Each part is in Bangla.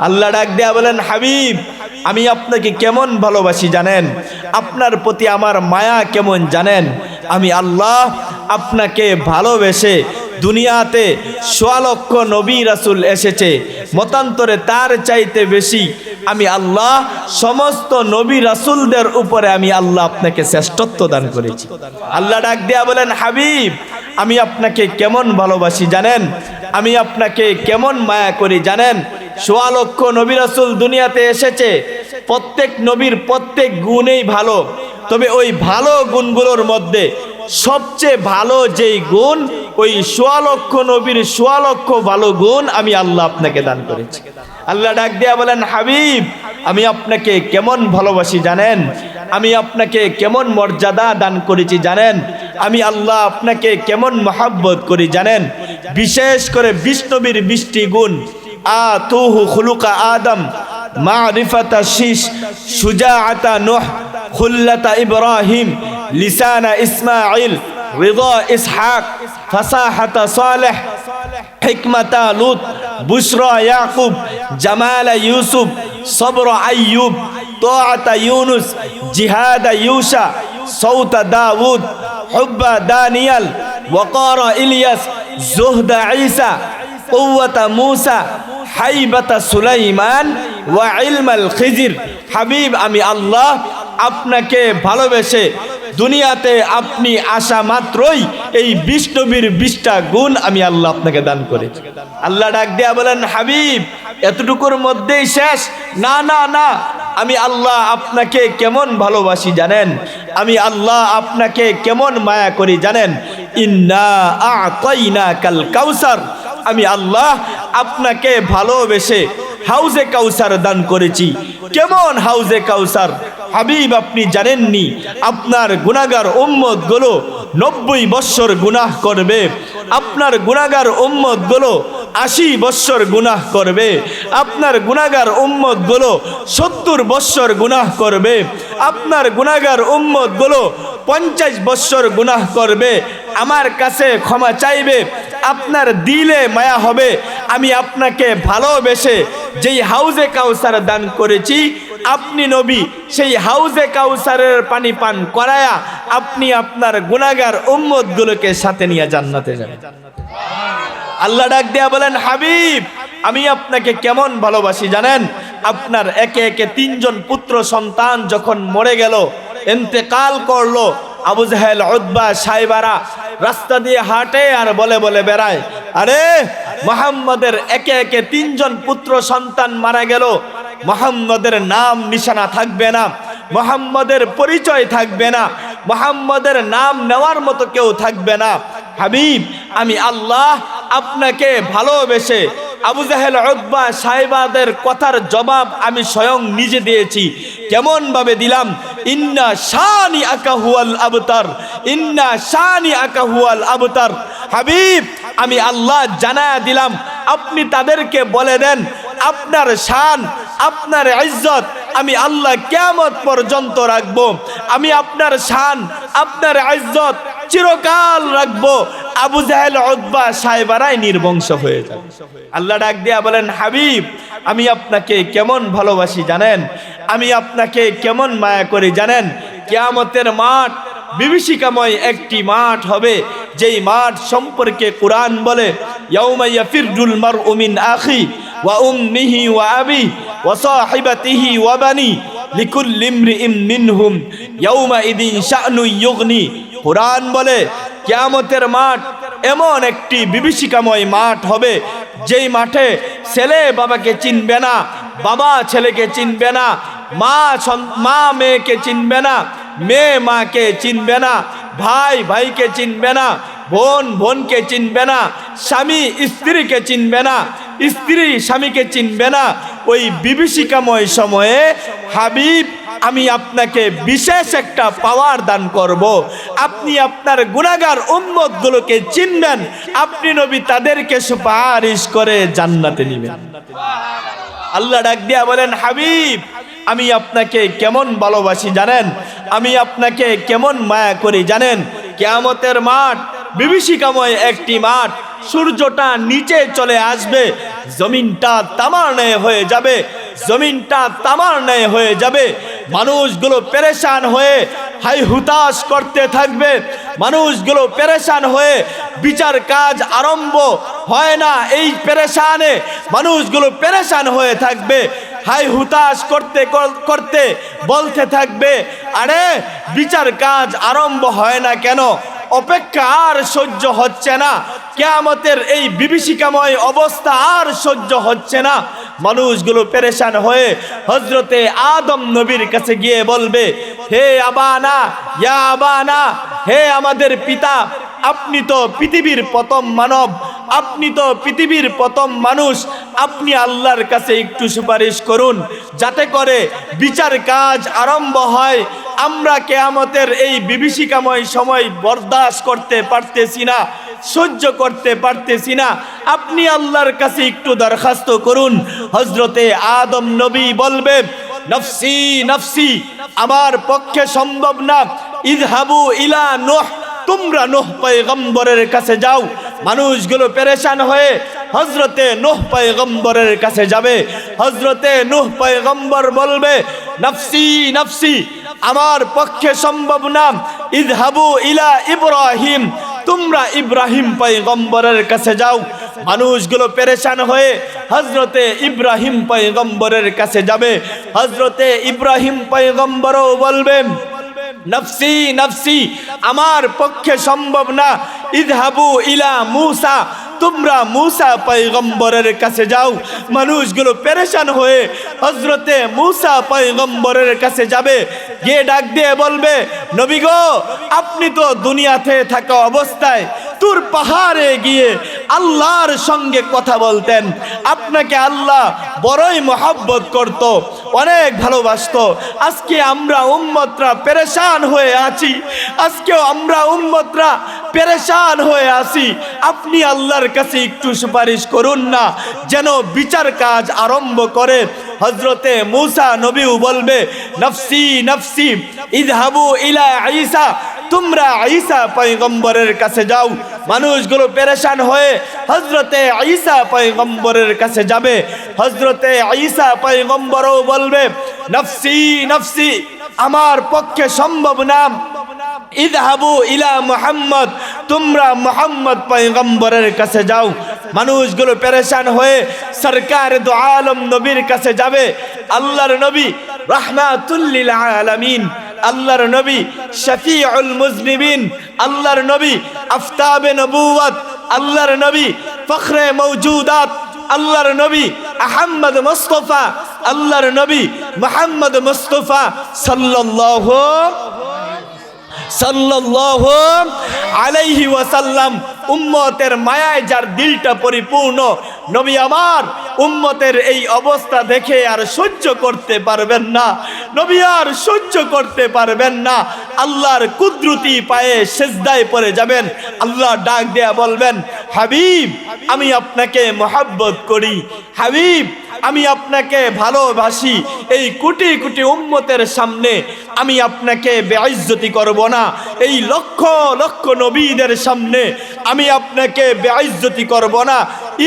আল্লাহ ডাক দেয়া বলেন, হাবিব আমি আপনাকে কেমন ভালোবাসি জানেন? আপনার প্রতি আমার মায়া কেমন জানেন? আমি আল্লাহ আপনাকে ভালোবেসে দুনিয়াতে ১০০ লক্ষ নবী রাসূল এসেছে, মতান্তরে তার চাইতে বেশি আমি আল্লাহ সমস্ত নবী রাসূলদের উপরে আমি আল্লাহ আপনাকে শ্রেষ্ঠত্ব দান করেছি। আল্লাহ ডাক দেয়া বলেন, হাবিব আমি আপনাকে কেমন ভালোবাসি জানেন? আমি আপনাকে কেমন মায়া করি জানেন? ১০০ লক্ষ নবী রাসূল দুনিয়াতে এসেছে, প্রত্যেক নবীর প্রত্যেক গুণেই ভালো, তবে ওই ভালো গুণগুলোর মধ্যে সবচেয়ে ভালো যেই গুণ, ওই ১০০ লক্ষ নবীর ১০০ লক্ষ ভালো গুণ আমি আল্লাহ আপনাকে দান করেছি। আল্লাহ ডাক দেয়া বলেন, হাবিব আমি আপনাকে কেমন ভালোবাসি জানেন? আমি আপনাকে কেমন মর্যাদা দান করেছি জানেন? আমি আল্লাহ আপনাকে কেমন মহব্বত করি জানেন? বিশেষ করে ২০ নবীর ২০টি গুণ, আতুহু খুলুকা আদম, মারিফাতা শীশ, সুজাআতা নূহ, খুল্লাতা ইব্রাহিম, লিসানা ইসমাঈল, রিদা ইসহাক, ফাসাহাতা সালেহ, হিকমাতা লূত, বুশরা ইয়াকুব, জামালা ইউসুফ, সবর আইয়ুব, তাআতা ইউনুস, জিহাদা ইউসা, সৌতা দাউদ, হুব্বা দানিয়াল, ওয়াকারা ইলিয়াস, জুহদা ঈসা, কুওয়াতা মূসা, হাইবাতা সুলাইমান, ওয়া ইলমাল খিজির। হাবিব আমি আল্লাহ আপনাকে ভালোবেসে দুনিয়াতে আপনি আসা মাত্রই এই ২০ নবীর ২০টা গুণ আমি আল্লাহ আপনাকে দান করেছি। আল্লাহ ডাক দেয়া বলেন, হাবিব এতটুকুর মধ্যেই শেষ? না না না, আমি আল্লাহ আপনাকে কেমন ভালোবাসি জানেন? আমি আল্লাহ আপনাকে কেমন মায়া করি জানেন? ইন্না আ'তাইনাকাল কাউসার, আমি আল্লাহ আপনাকে ভালোবেসে হাউজে কাউসার দান করেছি। কেমন হাউজে কাউসার? হাবিব আপনি জানেননি আপনার গুনাহগার উম্মত গুলো ৯০ বৎসর গুনাহ করবে, আপনার গুনাহগার উম্মত গুলো ৮০ বৎসর গুনাহ করবে, আপনার গুনাহগার উম্মত গুলো ৭০ বৎসর গুনাহ করবে, আপনার গুনাহগার উম্মত গুলো ৫০ বৎসর গুনাহ করবে, আমার কাছে ক্ষমা চাইবে, আপনার দিলে মায়া হবে। আমি আপনাকে ভালোবেসে যেই হাউজে কাউসার দান করেছি, আপনি নবী সেই হাউজে কাউসারের পানি পান করায়া আপনি আপনার গুনাহগার উম্মতগুলোকে সাথে নিয়ে জান্নাতে যাবেন। আল্লাহ ডাক দেয়া বলেন, হাবিব আমি আপনাকে কেমন ভালোবাসি জানেন? আপনার একে একে ৩ জন পুত্র সন্তান যখন মরে গেল, ইন্তেকাল করলো, আবু জাহেল, উতবা, সাইবারা রাস্তা দিয়ে হাঁটে আর বলে বলে বেড়ায়, আরে মুহাম্মদের একে একে ৩ জন পুত্র সন্তান মারা গেল, মুহাম্মদের নাম নিশানা থাকবে না, মুহাম্মদের পরিচয় থাকবে না, মুহাম্মদের নাম নেওয়ার মতো কেউ থাকবে না। হাবিব আমি আল্লাহ আপনাকে ভালোবেসে আবু জাহেল, উতবা, সাইবাদের কথার জবাব আমি স্বয়ং নিজে দিয়েছি। কেমন ভাবে দিলাম? ইন্না শানি আকা হুয়াল আবতার, ইন্না শানি আকা হুয়াল আবতার। হাবিব আমি আল্লাহ জানায়া দিলাম, আপনি তাদেরকে বলে দেন আপনার শান, আপনার ইজ্জত আমি আল্লাহ কিয়ামত পর্যন্ত রাখবো। আমি আপনার শান, আপনার ইজ্জত চিরকাল রাখবো। আবু জাহেল, উতবা, সাইবারাই নির্বংশ হয়ে যাবে। আল্লাহ ডাক দিয়া বলেন, হাবিব আমি আপনাকে কেমন ভালোবাসি জানেন? আমি আপনাকে কেমন মায়া করি জানেন? কিয়ামতের মাঠ বিভীষিকাময় একটি মাঠ হবে, যেই মাঠ সম্পর্কে কুরআন বলে, ইয়াউমা ইয়াফিরুল মারউ মিন আখি ওয়া উম্মিহি ওয়া আবি ওয়া সাহিবাতিহি ওয়া বানি লিকুল্লি ইমরিইন মিনহুম ইয়াউমা ইদিন শা'নু ইউগনি। কুরআন বলে কিয়ামতের মাঠ এমন একটি বিভীষিকাময় মাঠ হবে, যেই মাঠে ছেলে বাবাকে চিনবে না, বাবা ছেলেকে চিনবে না, মা মেয়েকে চিনবে না, মেয়ে মাকে চিনবে না, ভাই ভাইকে চিনবে না, বোন বোনকে চিনবে না, স্বামী স্ত্রীকে চিনবে না, স্ত্রী স্বামীকে চিনবে না। ওই বিভীষিকাময় সময়ে হাবিব আমি আপনাকে বিশেষ একটা পাওয়ার দান করব। আপনি আপনার গুনাহগার উম্মতগুলোকে চিনবেন, আপনি নবী তাদেরকে সুপারিশ করে জান্নাতে নেবেন। আল্লাহ ডাক দিয়া বলেন, হাবিব আমি আপনাকে কেমন ভালোবাসি জানেন? আমি আপনাকে কেমন মায়া করি জানেন? কিয়ামতের মাঠ বিভীষিকাময় একটি মাঠ, সূর্যটা নিচে চলে আসবে, জমিনটা তামার ন্যায় হয়ে যাবে, জমিনটা তামার ন্যায় হয়ে যাবে। মানুষগুলো পেরেশান হয়ে হাই হুতাশ করতে থাকবে, মানুষগুলো পেরেশান হয়ে বিচার কাজ আরম্ভ হয় না। এই পেরেশানে মানুষগুলো পেরেশান হয়ে থাকবে, হাই হুতাশ করতে করতে বলতে থাকবে, আরে বিচার কাজ আরম্ভ হয় না কেন? অপেক্ষা আর সহ্য হচ্ছে না, কিয়ামতের এই বিভীষিকাময় অবস্থা আর সহ্য হচ্ছে না। মানুষগুলো পেরেশান হয়ে হযরতে আদম নবীর কাছে গিয়ে বলবে, হে আবানা, ইয়া আবানা, হে আমাদের পিতা, আপনি তো পৃথিবীর প্রথম মানব, আপনি তো পৃথিবীর প্রথম মানুষ, আপনি আল্লাহর কাছে একটু সুপারিশ করুন যাতে করে বিচার কাজ আরম্ভ হয়। আমরা কিয়ামতের এই বিভীষিকাময় সময় বরদাস্ত করতে পারতেছি না, সহ্য করতে পারতেছি না, আপনি আল্লাহর কাছে একটু দরখাস্ত করুন। হযরতে আদম নবী বলবে, নফসি নফসি, আমার পক্ষে সম্ভব না, ইযহাবু ইলা নূহ, তোমরা নূহ পয়গম্বরের কাছে যাও। মানুষগুলো পেরেশান হয়ে হযরতে নূহ পয়গম্বরের কাছে যাবে। হযরতে নূহ পয়গম্বর বলবে, নফসি নফসি, আমার পক্ষে সম্ভব না, ইযহাবু ইলা ইব্রাহিম, তোমরা ইব্রাহিম পয়গম্বরের কাছে যাও। মানুষগুলো পেরেশান হয়ে হযরতে ইব্রাহিম পয়গম্বরের কাছে যাবে। হযরতে ইব্রাহিম পয়গম্বরও বলবেন, নফসি নফসি, আমার পক্ষে সম্ভব না, ইযহাবু ইলা মূসা, তোমরা মূসা পয়গম্বরের কাছে যাও। মানুষগুলো পেরেশান হয়ে হযরতে মূসা পয়গম্বরের কাছে যাবে, গিয়ে ডাক দিয়ে বলবে, নবী গো, আপনি তো দুনিয়াতে থাকা অবস্থায় তুর পাহাড়ে গিয়ে আল্লাহর সঙ্গে কথা বলতেন, আপনাকে আল্লাহ বড়ই মহব্বত করত, অনেক ভালোবাসতো। আজকে আমরা উম্মতরা পেরেশান হয়ে আছি, আজকেও আমরা উম্মতরা পেরেশান হয়ে আছি, আপনি আল্লাহর কাছে একটু সুপারিশ করুন না যেন বিচার কাজ আরম্ভ করে। হযরতে মূসা নবীও বলবে, নফসি নফসি, ইযহাবু ইলা ঈসা, তোমরা ঈসা পয়গম্বরের কাছে যাও। মানুষগুলো পেরেশান হয়ে হযরতে ঈসা পয়গম্বরের কাছে যাবে। হযরতে ঈসা পয়গম্বরও বলবে, নফসি নফসি, আমার পক্ষে সম্ভব না, ইযহাবু ইলা মুহাম্মদ, তোমরা মুহাম্মদ পয়গম্বরের কাছে যাও। মানুষগুলো পেরেশান হয়ে সরকার দু আলম নবীর কাছে যাবে। আল্লাহর নবী রাহমাতুল লিল আলামিন, আল্লাহর নবী শফিউল মুজনিবিন, আল্লাহর নবী আফতাবে নবুওয়াত, আল্লাহর নবী ফখরে মওজুদাত, আল্লাহর নবী আহমদ মুস্তাফা, আল্লাহর নবী মুহাম্মদ মুস্তাফা সাল্লাল্লাহু আলাইহি ওয়াসাল্লাম, উম্মতের মায়ায় যার দিলটা পরিপূর্ণ, নবী আমার উম্মতের এই অবস্থা দেখে আর সহ্য করতে পারবেন না, নবী আর সহ্য করতে পারবেন না, আল্লাহর কুদরতি পায়ে সিজদায় পড়ে যাবেন। আল্লাহ ডাক দেয়া বলবেন, হাবিব, আমি আপনাকে মহব্বত করি, হাবিব, আমি আপনাকে ভালোবাসি, এই কোটি কোটি উম্মতের সামনে আমি আপনাকে বেইজ্জতি করব না, এই লক্ষ লক্ষ নবীদের সামনে আমি আপনাকে বেইজ্জতি করব না।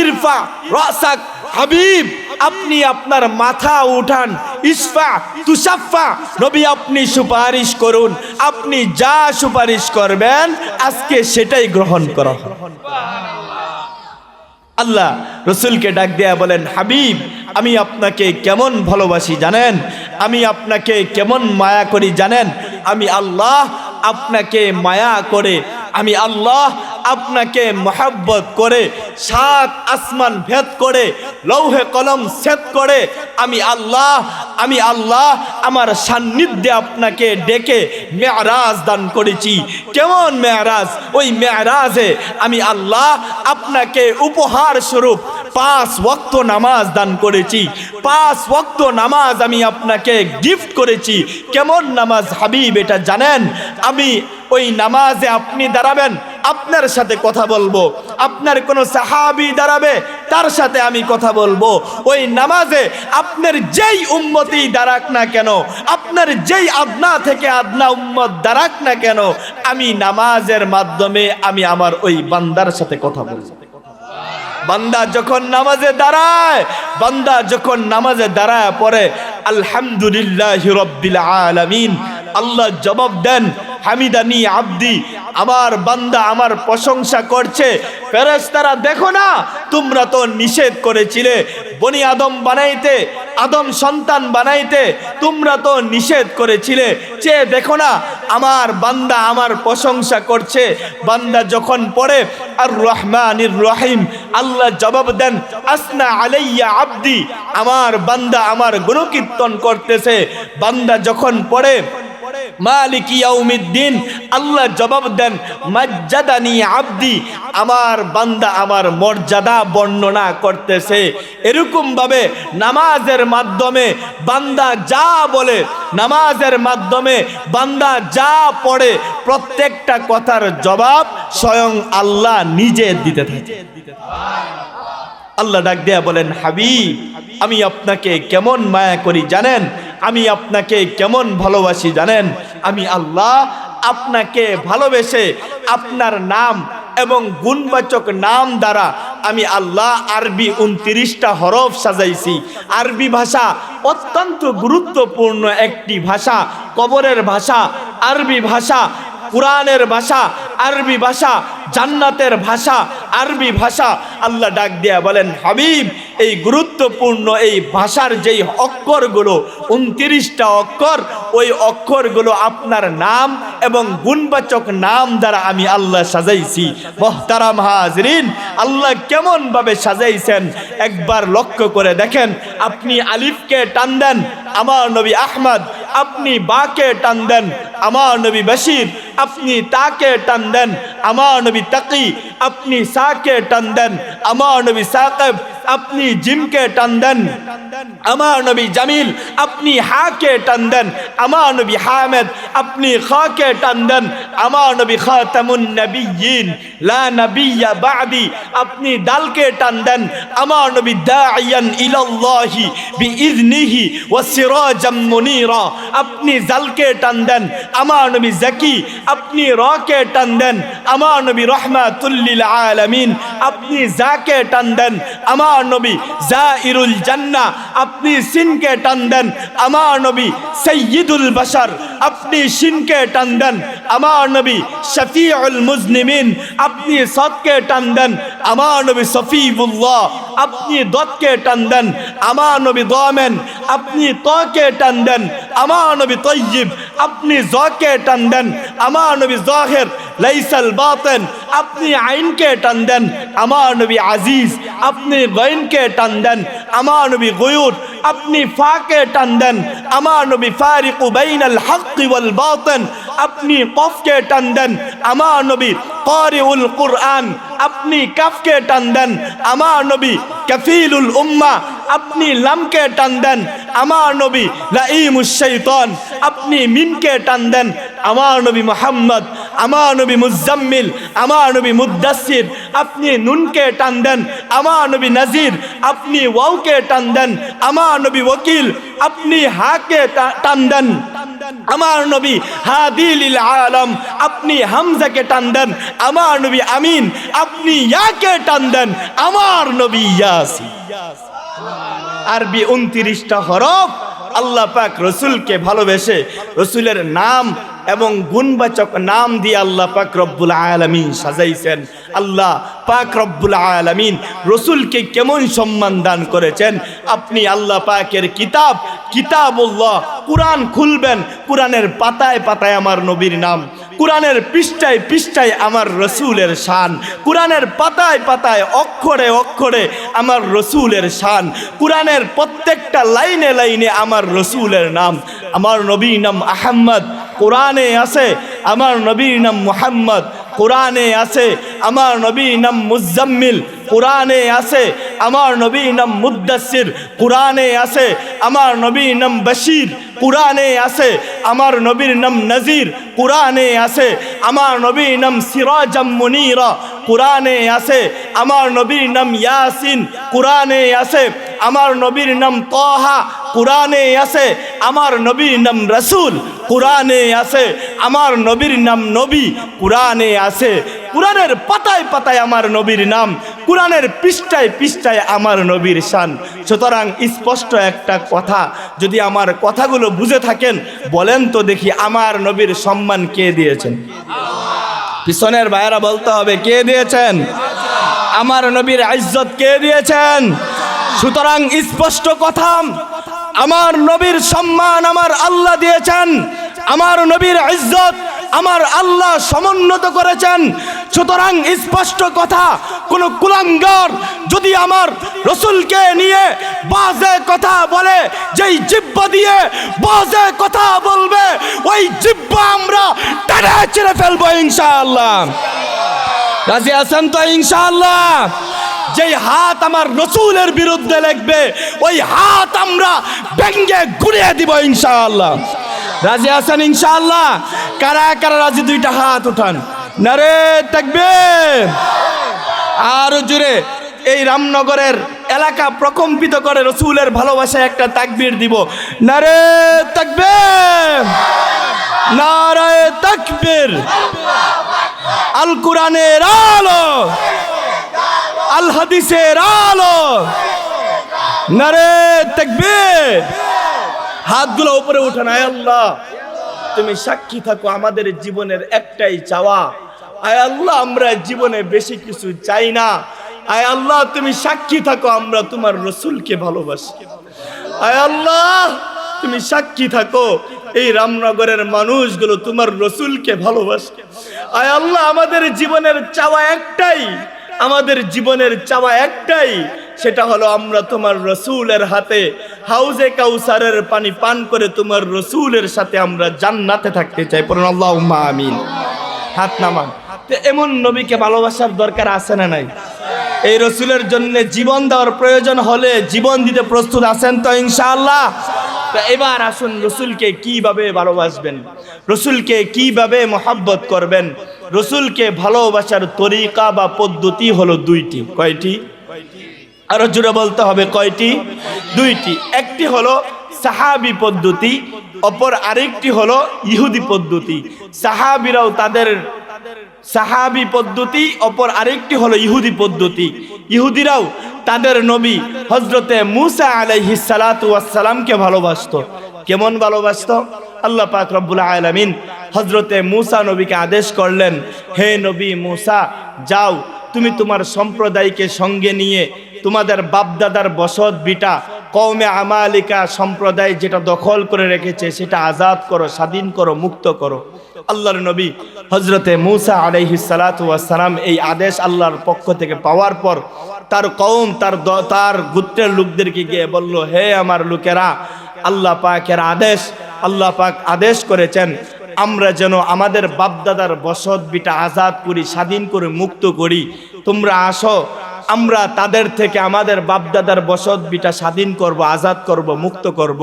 ইরফা রাসাক, হাবিব, আপনি আপনার মাথা উঠান, ইসফা তুসাফা, নবী আপনি সুপারিশ করুন, আপনি যা সুপারিশ করবেন আজকে সেটাই গ্রহণ করা হবে। আল্লাহ রসুলকে ডাক দেয়া বলেন, হাবিব, আমি আপনাকে কেমন ভালোবাসি জানেন, আমি আপনাকে কেমন মায়া করি জানেন, আমি আল্লাহ আপনাকে মায়া করে, আমি আল্লাহ আপনাকে মহব্বত করে, সাত আসমান ভেদ করে, লৌহে কলম ছেদ করে, আমি আল্লাহ আমার সান্নিধ্যে আপনাকে ডেকে মেরাজ দান করেছি। কেমন মেরাজ? ওই মেরাজে আমি আল্লাহ আপনাকে উপহার স্বরূপ 5 ওয়াক্ত নামাজ দান করেছি, 5 ওয়াক্ত নামাজ আমি আপনাকে গিফট করেছি। কেমন নামাজ হাবিব এটা জানেন? আমি ওই নামাজে আপনি দাঁড়াবেন, আপনার সাথে কথা বলবো, আপনার কোন সাহাবী দাঁড়াবে, তার সাথে আমি কথা বলবো। ওই নামাজে আপনার যেই উম্মতি দাঁড়াক না কেন, আপনার যেই আদনা থেকে আদনা উম্মত দাঁড়াক না কেন, আমি নামাজের মাধ্যমে আমি আমার ওই বান্দার সাথে কথা বলবো। বান্দা যখন নামাজে দাঁড়ায়, বান্দা যখন নামাজে দাঁড়ায় পড়ে আলহামদুলিল্লাহি রাব্বিল আলামিন, আল্লাহ জবাব দেন হামিদানি আব্দি, আমার বান্দা আমার প্রশংসা করছে। ফেরেশতারা দেখো না, তোমরা তো নিষেধ করেছিলে বনি আদম বানাইতে, আদম সন্তান বানাইতে, তোমরা তো নিষেধ করেছিলে, চেয়ে দেখো না আমার বান্দা আমার প্রশংসা করছে। বান্দা যখন পড়ে আর রহমানির রহিম, আল্লাহ জবাব দেন আসনা আলাইয়া আব্দি, আমার বান্দা আমার গুণকীর্তন করতেছে। বান্দা যখন পড়ে মালিক ইয়াউমিদ্দিন, আল্লাহ জবাব দেন মাজ্জাদানি আব্দি, আমার বান্দা আমার মর্যাদা বর্ণনা করতেছে। এরকম ভাবে নামাজের মাধ্যমে বান্দা যা বলে, নামাজের মাধ্যমে বান্দা যা পড়ে, প্রত্যেকটা কথার জবাব স্বয়ং আল্লাহ নিজে দিতে থাকে। আল্লাহ ডাক দেয়া বলেন হাবিব, আমি আপনাকে কেমন মায়া করি জানেন, আমি আপনাকে কেমন ভালোবাসি জানেন। আমি আল্লাহ আপনাকে ভালোবেসে আপনার নাম এবং গুণবাচক নাম দ্বারা আমি আল্লাহ আরবি 29টা হরফ সাজাইছি। আরবি ভাষা অত্যন্ত গুরুত্বপূর্ণ একটি ভাষা, কবরের ভাষা আরবি ভাষা, কুরআনের ভাষা আরবি ভাষা, জান্নাতের ভাষা আরবি ভাষা। আল্লাহ ডাক দিয়া বলেন হাবিব, এই গুরুত্বপূর্ণ এই ভাষার যেই অক্ষরগুলো 29টা অক্ষর, ওই অক্ষরগুলো আপনার নাম এবং গুণবাচক নাম দ্বারা আমি আল্লাহ সাজাইছি। মুহতারাম হাজরিন, আল্লাহ কেমন ভাবে সাজাইছেন একবার লক্ষ্য করে দেখেন। আপনি আলিফকে টান দেন আমার নবী আহমদ, আপনি বাকে টান দেন আমার নবী বশির, আপনি তাকে টান দেন আমার নবী তাকি, আপনি সাকে টান দেন আমার নবী সাকিব, আপনি জিমকে টান দেন আমার নবী জামিল, আপনি হাকে টান দেন আমার নবী হামিদ, আপনি খাকে টান দেন আমার নবী খাতামুন নবিয়্যিন লা নবিয়্যা বাদি, আপনি দালকে টান দেন আমার নবী দাইয়ান ইলাল্লাহি বিইذনিহি ওয়া সিরাজাম মুনীরা, আপনি জালকে টান দেন আমার নবী জাকি, আপনি রাকে টান দেন আমার নবী রাহমাতুল লিল আলামিন, আপনি জাকে টান দেন আমার নবী জাইরুল জান্নাহ, আপনি সিনকে টান দেন আমার নবী সাইয়্যিদুল বাশার, আপনি শিনকে টান দেন আমার নবী শফিউল মুজনিমিন, আপনি সাদকে টান দেন আমার নবী সফিউল্লাহ, আপনি দতকে টান দেন আমার নবী দামেন, আপনি তাকে টান দেন আমার নবী তাইয়্যিব, আপনি জাকে টান দেন আমার নবী জাহির লাইসাল বাতিন, আপনি আইনকে টান দেন আমার নবী আজিজ, আপনি গাইনকে টান দেন আমার নবী গুয়ুর, আপনি ফাকে টান দেন আমার নবী ফারিকু বাইনাল হক ওয়াল বাতিন, আপনি কফকে টান দেন আমার নবী কারিউল কুরআন, আপনি কাফকে টান দেন আমার নবী কাফিলুল উম্মাহ, আপনি লামকে টান দেন আমার নবী লাঈমুশ শাইতান, আপনি মিমকে টান দেন আমার নবী মুহাম্মদ, আমার নবী মুজাম্মিল, আমার নবী মুদ্দাসির, আপনি নুনকে টান দেন আমার নবী নাজির, আপনি ওয়াওকে টান দেন আমার নবী ওয়াকিল, আপনি হাকে টান দেন আমার নবী হাদিলিল আলম, আপনি হামজাকে টান দেন আমার নবী আমিন, আপনি ইয়াকে টান দেন আমার নবী ইয়াসিন। আরবি 29টা হরফ আল্লাহ পাক রসুলকে ভালোবেসে রসুলের নাম এবং গুণবাচক নাম দিয়ে আল্লাহ পাক রব্বুল আলামিন সাজাইছেন। আল্লাহ পাক রব্বুল আলামিন রসুলকে কেমন সম্মান দান করেছেন। আপনি আল্লাহ পাকের কিতাব কিতাবুল্লাহ কুরআন খুলবেন, কুরআনের পাতায় পাতায় আমার নবীর নাম, কুরআনের পৃষ্ঠায় পৃষ্ঠায় আমার রসুলের শান, কুরআনের পাতায় পাতায় অক্ষরে অক্ষরে আমার রসুলের শান, কুরআনের প্রত্যেকটা লাইনে লাইনে আমার রসুলের নাম। আমার নবীর নাম আহমদ কোরআনে আছে, আমার নবীর নাম মুহাম্মদ কোরআনে আছে, আমার নবীর নাম মুজাম্মিল কোরআনে আছে, আমার নবীর নাম মুদ্দাসির কোরআনে আছে, আমার নবীর নাম বশির কোরআনে আছে, আমার নবীর নাম নজির কোরআনে আছে, আমার নবীর নাম সিরাজাম মুনীরা কোরআনে আছে, আমার নবীর নাম ইয়াসিন কোরআনে আছে, আমার নবীর নাম তাহা কোরআনে আছে, আমার নবীর নাম রাসূল কোরআনে আছে, আমার নবীর নাম নবী কোরআনে আছে। কোরআনের পাতায় পাতায় আমার নবীর নাম, কোরআনের পৃষ্ঠায় পৃষ্ঠায় আমার নবীর শান। সুতরাং স্পষ্ট একটা কথা, যদি আমার কথাগুলো বুঝে থাকেন বলেন তো দেখি, আমার নবীর সম্মান কে দিয়েছেন? পিছনের ভাইয়েরা বলতে হবে, কে দিয়েছেন? আমার নবীর ইজ্জত কে দিয়েছেন? সুতরাং স্পষ্ট কথা, আমার নবীর সম্মান আমার আল্লাহ দিয়েছেন, আমার নবীর ইজ্জত আমার আল্লাহ সমুন্নত করেছেন। সুতরাং স্পষ্ট কথা, কোন কুলাঙ্গার যদি আমার রসুলকে নিয়ে বাজে কথা বলে, যেই জিহ্বা দিয়ে বাজে কথা বলবে, ওই জিহ্বা আমরা টেনে ছিঁড়ে ফেলবো ইনশাআল্লাহ। রাজি আছেন তো ইনশাআল্লাহ? যেই হাত আমার রসুলের বিরুদ্ধে লাগবে, ওই হাত আমরা ভেঙে গুড়িয়ে দিব ইনশাআল্লাহ। রাজি আছেন ইনশাআল্লাহ? কারা কারা রাজি? দুইটা হাত উঠান। নারে তাকবীর! আরো জোরে এই রামনগরের এলাকা প্রকম্পিত করে রসুলের ভালোবাসায় একটা তাকবীর দিব। নারে তাকবীর! নারায়ে তাকবীর! আল কোরআনের আলো, আল হাদিসের আলো, নারে তাকবীর! হাতগুলো উপরে উঠান। আয় আল্লাহ, তুমি সাক্ষী থাকো, আমাদের জীবনের একটাই চাওয়া, আয় আল্লাহ আমরা জীবনে বেশি কিছু চাই না। আয় আল্লাহ তুমি সাক্ষী থাকো, আমরা তোমার রসুলকে ভালোবাসি। আয় আল্লাহ তুমি সাক্ষী থাকো, এই রামনগরের মানুষগুলো তোমার রসুলকে ভালোবাসে। আয় আল্লাহ আমাদের জীবনের চাওয়া একটাই, আমাদের জীবনের চাওয়া একটাই, সেটা হলো আমরা তোমার রসুলের হাতে হাউজে কাউসারের পানি পান করে তোমার রসুলের সাথে আমরা জান্নাতে থাকতে চাই। পড়ুন আল্লাহুম্মা আমিন। হাত নামান। তো এমন নবীকে ভালোবাসার দরকার আছে না নাই? এই রসুলের জন্য জীবন দেওয়ার প্রয়োজন হলে জীবন দিতে প্রস্তুত আছেন তো ইনশাআল্লাহ? তো এবার আসুন, রসুলকে কিভাবে ভালোবাসবেন, রসুলকে কিভাবে মহব্বত করবেন। রসুলকে ভালোবাসার তরিকা বা পদ্ধতি হলো দুইটি। কয়টি? আরো জোরে বলতে হবে, কয়টি? দুইটি। একটি হলো সাহাবী পদ্ধতি, অপর আরেকটি হলো ইহুদি পদ্ধতি। সাহাবীরাও তাদের সাহাবী পদ্ধতি, অপর আরেকটি হলো ইহুদি পদ্ধতি। ইহুদিরাও তাদের নবী হযরতে মূসা আলাইহিস সালাতু ওয়াস সালামকে ভালোবাসতো। কেমন ভালোবাসতো? আল্লাহ পাক রব্বুল আলামিন হযরতে মূসা নবীকে আদেশ করলেন, হে নবী মূসা, যাও তুমি তোমার সম্প্রদায়কে সঙ্গে নিয়ে তোমাদের বাপদাদার বসত বিটা কওমে আমালিকা সম্প্রদায় যেটা দখল করে রেখেছে সেটা আজাদ করো, স্বাধীন করো, মুক্ত করো। আল্লাহর নবী হযরতে মূসা আলাইহিস সালাতু ওয়াস সালাম এই আদেশ আল্লাহর পক্ষ থেকে পাওয়ার পর তার কওম, তার গোত্রের লোকদেরকে গিয়ে বলল, হে আমার লোকেরা, আল্লাহ পাকের আদেশ, আল্লাহ পাক আদেশ করেছেন আমরা যেন আমাদের বাপদাদার বসত বিটা আজাদ করি, স্বাধীন করে মুক্ত করি। তোমরা আসো, আমরা তাদের থেকে আমাদের বাপদাদার বসত বিটা স্বাধীন করব, আজাদ করব, মুক্ত করব।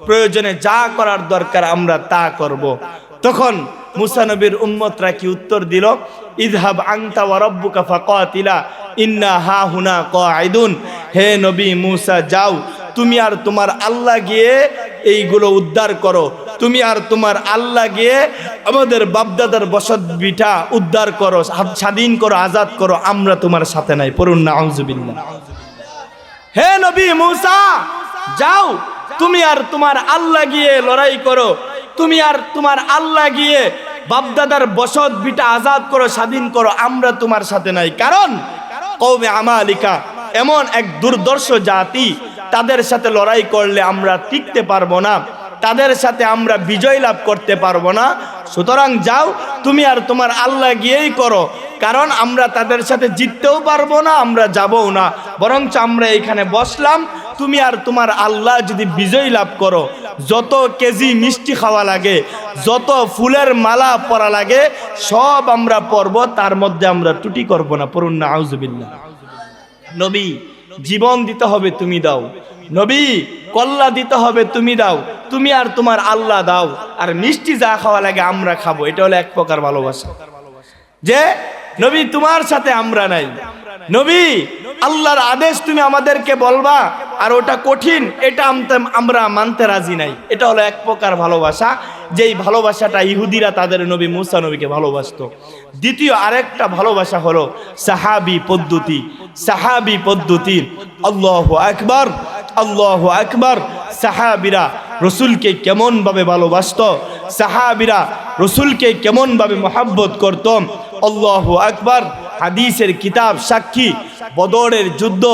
প্রয়োজনে যা করার দরকার আমরা তা করব। তখন মূসা নবীর উম্মতরা কি উত্তর দিল? ইযহাব আনতা ওয়া রাব্বুকা ফাকাতিলা ইন্না হা হুনা কাঈদুন। হে নবী মূসা, যাও তুমি আর তোমার আল্লাহ গিয়ে এইগুলো উদ্ধার করো, তুমি আর তোমার আল্লাহ গিয়ে আমাদের বাপদাদার বসত বিটা উদ্ধার করো, স্বাধীন করো, আজাদ করো, আমরা তোমার সাথে নাই। পড়ুন নাউযুবিল্লাহ। হে নবী মূসা, যাও তুমি আর তোমার আল্লাহ গিয়ে লড়াই করো, তুমি আর তোমার আল্লাহ গিয়ে বাপদাদার বসত বিটা আজাদ করো, স্বাধীন করো, আমরা তোমার সাথে নাই। কারণ কওমে আমালিকা এমন এক দুর্দর্শ জাতি, তাদের সাথে লড়াই করলে আমরা টিকতে পারবো না, তাদের সাথে আমরা বিজয় লাভ করতে পারবো না। সুতরাং যাও তুমি আর তোমার আল্লাহ গিয়েই করো, কারণ আমরা তাদের সাথে জিততেও পারবো না, আমরা যাবও না, বরঞ্চ আমরা এখানে বসলাম, তুমি আর তোমার আল্লাহ যদি বিজয় লাভ করো, যত কেজি মিষ্টি খাওয়া লাগে, যত ফুলের মালা পরা লাগে সব আমরা পরব, তার মধ্যে আমরা ত্রুটি করব না। পড়ুন নাউযুবিল্লাহ। নবী জীবন দিতে হবে, তুমি দাও। নবী কল্লা দিতে হবে, তুমি দাও। তুমি আর তোমার আল্লাহ দাও, আর মিষ্টি যা খাওয়া লাগে আমরা খাবো। এটা হলো এক প্রকার ভালোবাসা, যে নবী তোমার সাথে আমরা নাই, নবী আল্লাহর আদেশ তুমি আমাদেরকে বলবা আর ওটা কঠিন, এটা আমরা মানতে রাজি নাই। এটা হলো এক প্রকার ভালোবাসা, যেই ভালোবাসাটা ইহুদিরা তাদের নবী মুসা নবীকে ভালোবাসতো। দ্বিতীয় আরেকটা ভালোবাসা হলো সাহাবী পদ্ধতি। সাহাবী পদ্ধতি, আল্লাহু আকবার, আল্লাহু আকবার। সাহাবীরা রসুলকে কেমন ভাবে ভালোবাসতো, সাহাবীরা রসুলকে কেমন ভাবে মহব্বত করত, আল্লাহু আকবার। হাদিসের কিতাব সাক্ষী, বদরের যুদ্ধ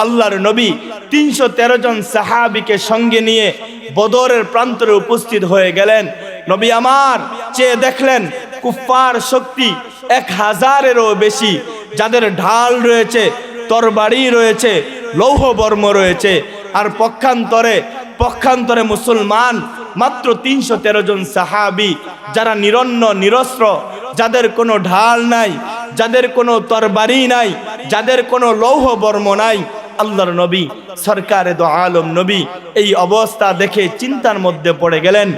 আল্লাহর নবী 313 জন সাহাবীকে সঙ্গে নিয়ে বদরের প্রান্তরে উপস্থিত হয়ে গেলেন। নবী আমার চেয়ে দেখলেন কুফফার শক্তি 1000-এরও বেশি, যাদের ঢাল রয়েছে, তরবারি রয়েছে, লৌহ বর্ম রয়েছে। আর পক্ষান্তরে মুসলমান মাত্র 313 জন সাহাবী, যারা নিরন্ন নিরস্ত্র, যাদের কোনো ঢাল নাই, যাদের কোনো তরবারি নাই, যাদের কোনো লৌহ বর্ম নাই। আল্লাহর নবী সরকারে দো আলম নবী এই অবস্থা দেখে চিন্তার মধ্যে পড়ে গেলেন।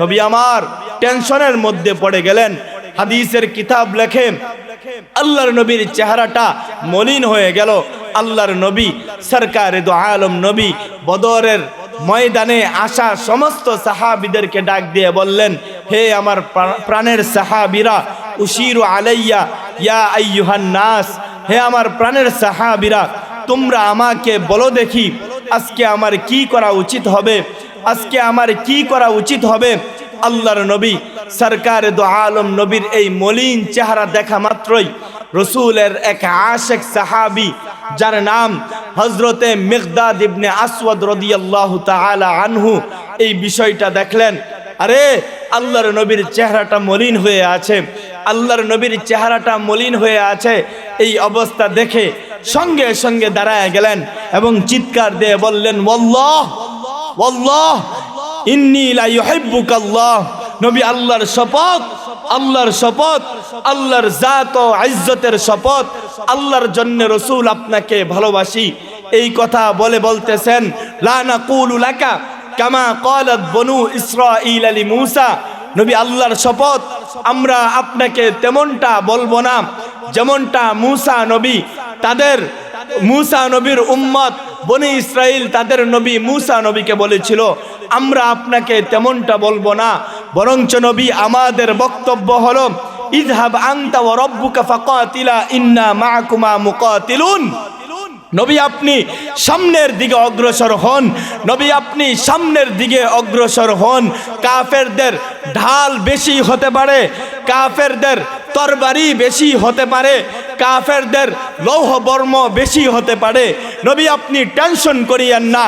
নবী আমার টেনশনের মধ্যে পড়ে গেলেন। হাদিসের কিতাব লেখে আল্লাহর নবীর চেহারাটা মলিন হয়ে গেল। আল্লাহর নবী সরকারে দো আলম নবী বদরের ময়দানে আসা সমস্ত সাহাবীদেরকে ডাক দিয়ে বললেন, হে আমার প্রাণের সাহাবীরা, উশিরু আলাইয়া ইয়া আইয়ুহান নাস, হে আমার প্রাণের সাহাবীরা, তোমরা আমাকে বলো দেখি আজকে আমার কি করা উচিত হবে, আজকে আমার কি করা উচিত হবে। আল্লাহর নবী সরকারে দো আলম নবীর এই মলিন চেহারা দেখা মাত্রই রসুলের এক আশেক সাহাবী, যার নাম হযরতে মিকদাদ ইবনে আসওয়াদ রাদিয়াল্লাহু তাআলা আনহু, এই বিষয়টা দেখলেন। আরে আল্লাহর নবীর চেহারাটা মলিন হয়ে আছে, আল্লাহর নবীর চেহারাটা মলিন হয়ে আছে। এই অবস্থা দেখে সঙ্গে সঙ্গে দাঁড়ায় গেলেন এবং চিৎকার দিয়ে বললেন, ওয়াল্লাহ ওয়াল্লাহ ইন্নী লা ইউহিব্বুকাল্লাহ। নবী আল্লাহর শপথ, আল্লাহর শপথ, আল্লাহর জাত ও ইজ্জতের শপথ, আল্লাহর জন্য রসুল আপনাকে ভালোবাসি। এই কথা বলতেছেন, লা নাকুলু লাকা কামা ক্বালাত বনু ইসরাঈল লি মূসা। নবী আল্লাহর শপথ, আমরা আপনাকে তেমনটা বলবো না যেমনটা মূসা নবীর উম্মত বনি ইসরাইল তাদের নবী মূসা নবীকে বলেছিল। আমরা আপনাকে তেমনটা বলবো না, বরঞ্চ নবী আমাদের বক্তব্য হলো, ইযহাব আনতা ওয়া রাব্বুকা ফাকাতিলা ইন্না মাআকুমা মুকাতিলুন। নবী আপনি সামনের দিকে অগ্রসর হন, নবী আপনি সামনের দিকে অগ্রসর হন। কাফেরদের ঢাল বেশি হতে পারে, কাফেরদের তরবারি বেশি হতে পারে, কাফেরদের লৌহ বর্ম বেশি হতে পারে। নবী আপনি টেনশন করিয়েন না,